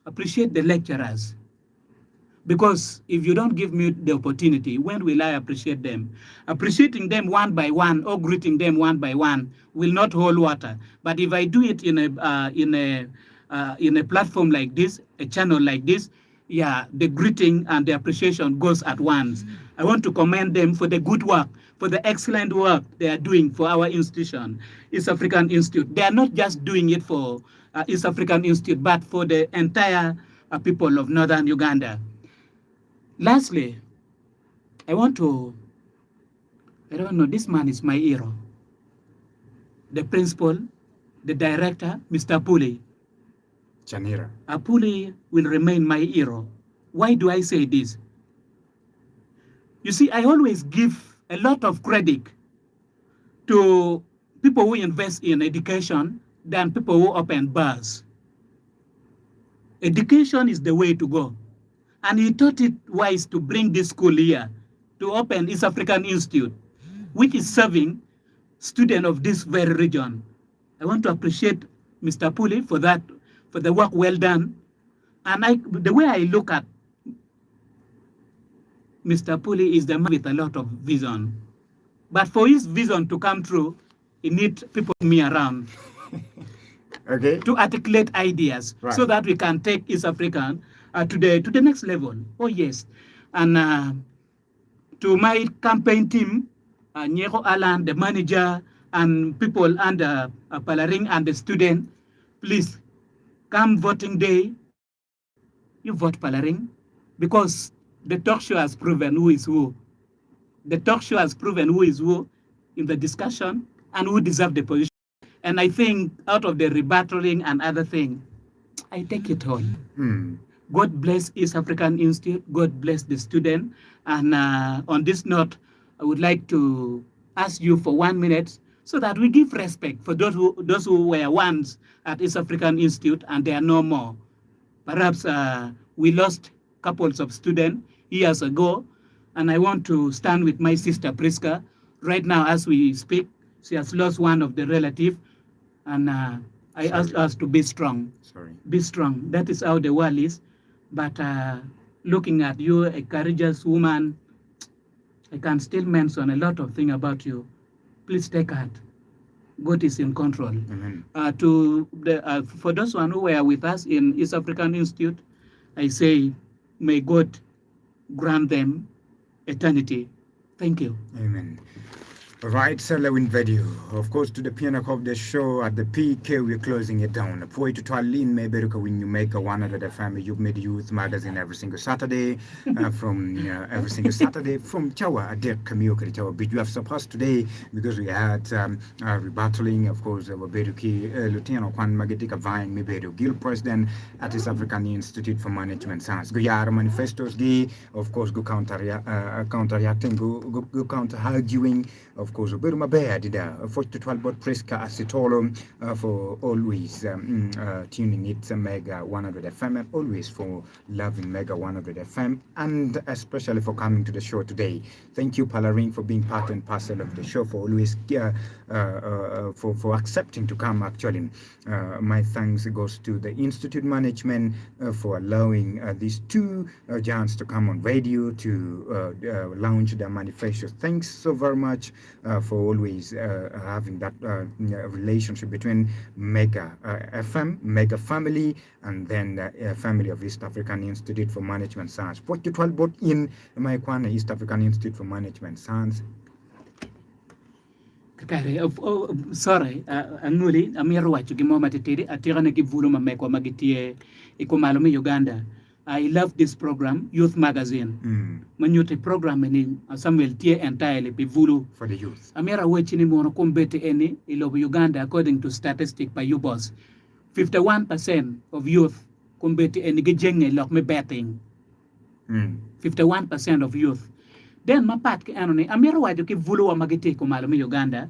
appreciate the lecturers, because if you don't give me the opportunity, when will I appreciate them? Appreciating them one by one or greeting them one by one will not hold water. But if I do it in a platform like this, a channel like this, yeah, the greeting and the appreciation goes at once. I want to commend them for the good work, for the excellent work they are doing for our institution, East African Institute. They are not just doing it for East African Institute, but for the entire people of Northern Uganda. Lastly, I don't know, this man is my hero. The principal, the director, Mr. Puli. Chanira. Apuli will remain my hero. Why do I say this? You see, I always give a lot of credit to people who invest in education than people who open bars. Education is the way to go. And he thought it wise to bring this school here to open East African Institute, which is serving students of this very region. I want to appreciate Mr. Puli for that, for the work well done. And the way I look at Mr. Puli is the man with a lot of vision. But for his vision to come true, he needs people me around. Okay. To articulate ideas, right, so that we can take East African to the next level. Oh yes. And to my campaign team, Nyeko Alan, the manager, and people under Palaring and the student, please come voting day, you vote Palaring, because the talk show has proven who is who. The talk show has proven who is who in the discussion and who deserve the position. And I think out of the rebattling and other things, I take it on. God bless East African Institute. God bless the student. And on this note, I would like to ask you for 1 minute so that we give respect for those who were once at East African Institute and they are no more. Perhaps we lost couples of students years ago, and I want to stand with my sister Priska. Right now, as we speak, she has lost one of the relatives, and I ask us to be strong. Be strong. That is how the world is. But looking at you, a courageous woman, I can still mention a lot of things about you. Please take heart. God is in control. Amen. For those who were with us in East African Institute, I say, may God grant them eternity. Thank you. Amen. All right, so Lewin video. Of course, to the pinnacle of the show at the PK, we're closing it down. Poi to Twalin, maybe when you make a one of the family, you've made youth magazine every single Saturday, from every single Saturday from Chawa, a dear community, Chawa. But you have surpassed today because we had rebattling, of course, of Beruki, Lieutenant Kwan Magatika Vine, maybe Gil President at East African Institute for Management Science. Go Yara manifestos, of course, go counteracting, go counter arguing, of course, Beruma Bear did for to 12 bot Priska Acetolum for always tuning it Mega 100 FM and always for loving Mega 100 FM and especially for coming to the show today. Thank you, Palaring, for being part and parcel of the show, for always for accepting to come. Actually, my thanks goes to the Institute Management for allowing these two giants to come on radio to launch their manifesto. Thanks so very much for always having that relationship between Mega FM, Mega Family, and then Family of East African Institute for Management Science. What you told about in my East African Institute for Management Science. Sorry, anguli amir wacho gimo matitiri atira ne givulu mameko magitie ikumalo mi Uganda. I love this program, Youth Magazine. Manyuti program ni Samuel tie entirely bivulu for the youth. Amira wechini mono kumbete eni ilobu Uganda according to statistic by UBOS. 51% of youth kumbete eni gijenge lok me betting. 51% of youth. Then mapat ke anoni amira wajo ki vulu wa magiti kumalo mi Uganda.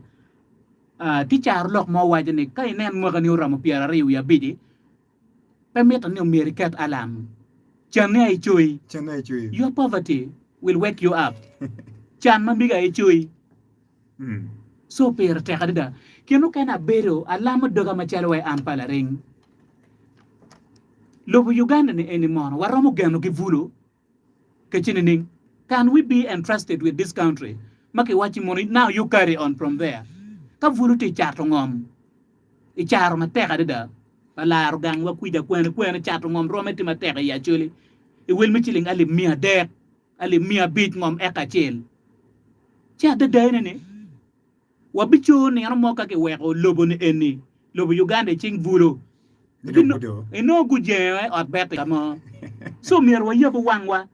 Teacher lok mo wajo ni kay nen mo gani ura mo piara riu ya bidi. Pemeta ni umirikat alam. Chanai chui. Your poverty will wake you up. Chan mambiga chui. So per tekadida. Kino kana bero alam doga machalo ay ampala ring. Lobo Uganda ni anymore. Waramo gano kivulu. Kachinining. Can we be entrusted with this country? Maki wachi money. Now you carry on from there. Kavulu ti chatongom. Icharo matekadida. Palar gang wa kuida kwena chatongom rometi mateka ya chuli. It will mechiling ali mia dek. Ali mia bit ngom eka chel. Cha de ne. Wabicho ni ano moka ke weko lobo ni eni. Lobo Uganda ching vulu. No good jay or better kamo. So mir wa yabo wangwa.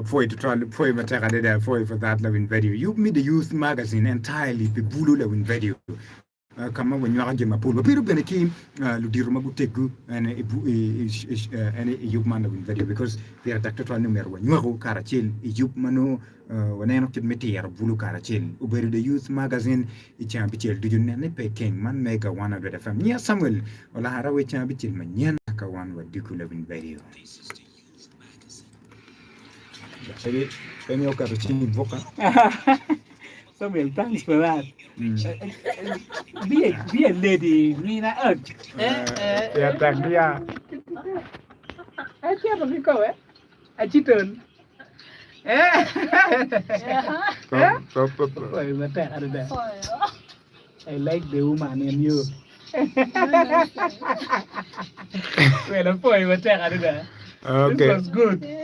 For to try to pray for that loving video. You meet the Youth Magazine entirely the Bulu loving video. Kama when you are getting a pool, but people gonna keep Ludiruma Gutegu and a youth man loving video because they are Dr. Numero when you are Karachil, a youth mano when I not meteor Bulu Karachil, Uberi the Youth Magazine, a champion, do you never king man make a 100 FM? Yes, Samuel, or Laharawe champion, man, Yanaka one with Duku loving video. This is the Youth Magazine. Say it, then you're Karachin Voka. Samuel, thanks for that. Be a lady, Nina Earth. Yeah, thank you. I can't go, eh? I chicken. I like the woman in you. Well, a boy was there. Okay. This was good.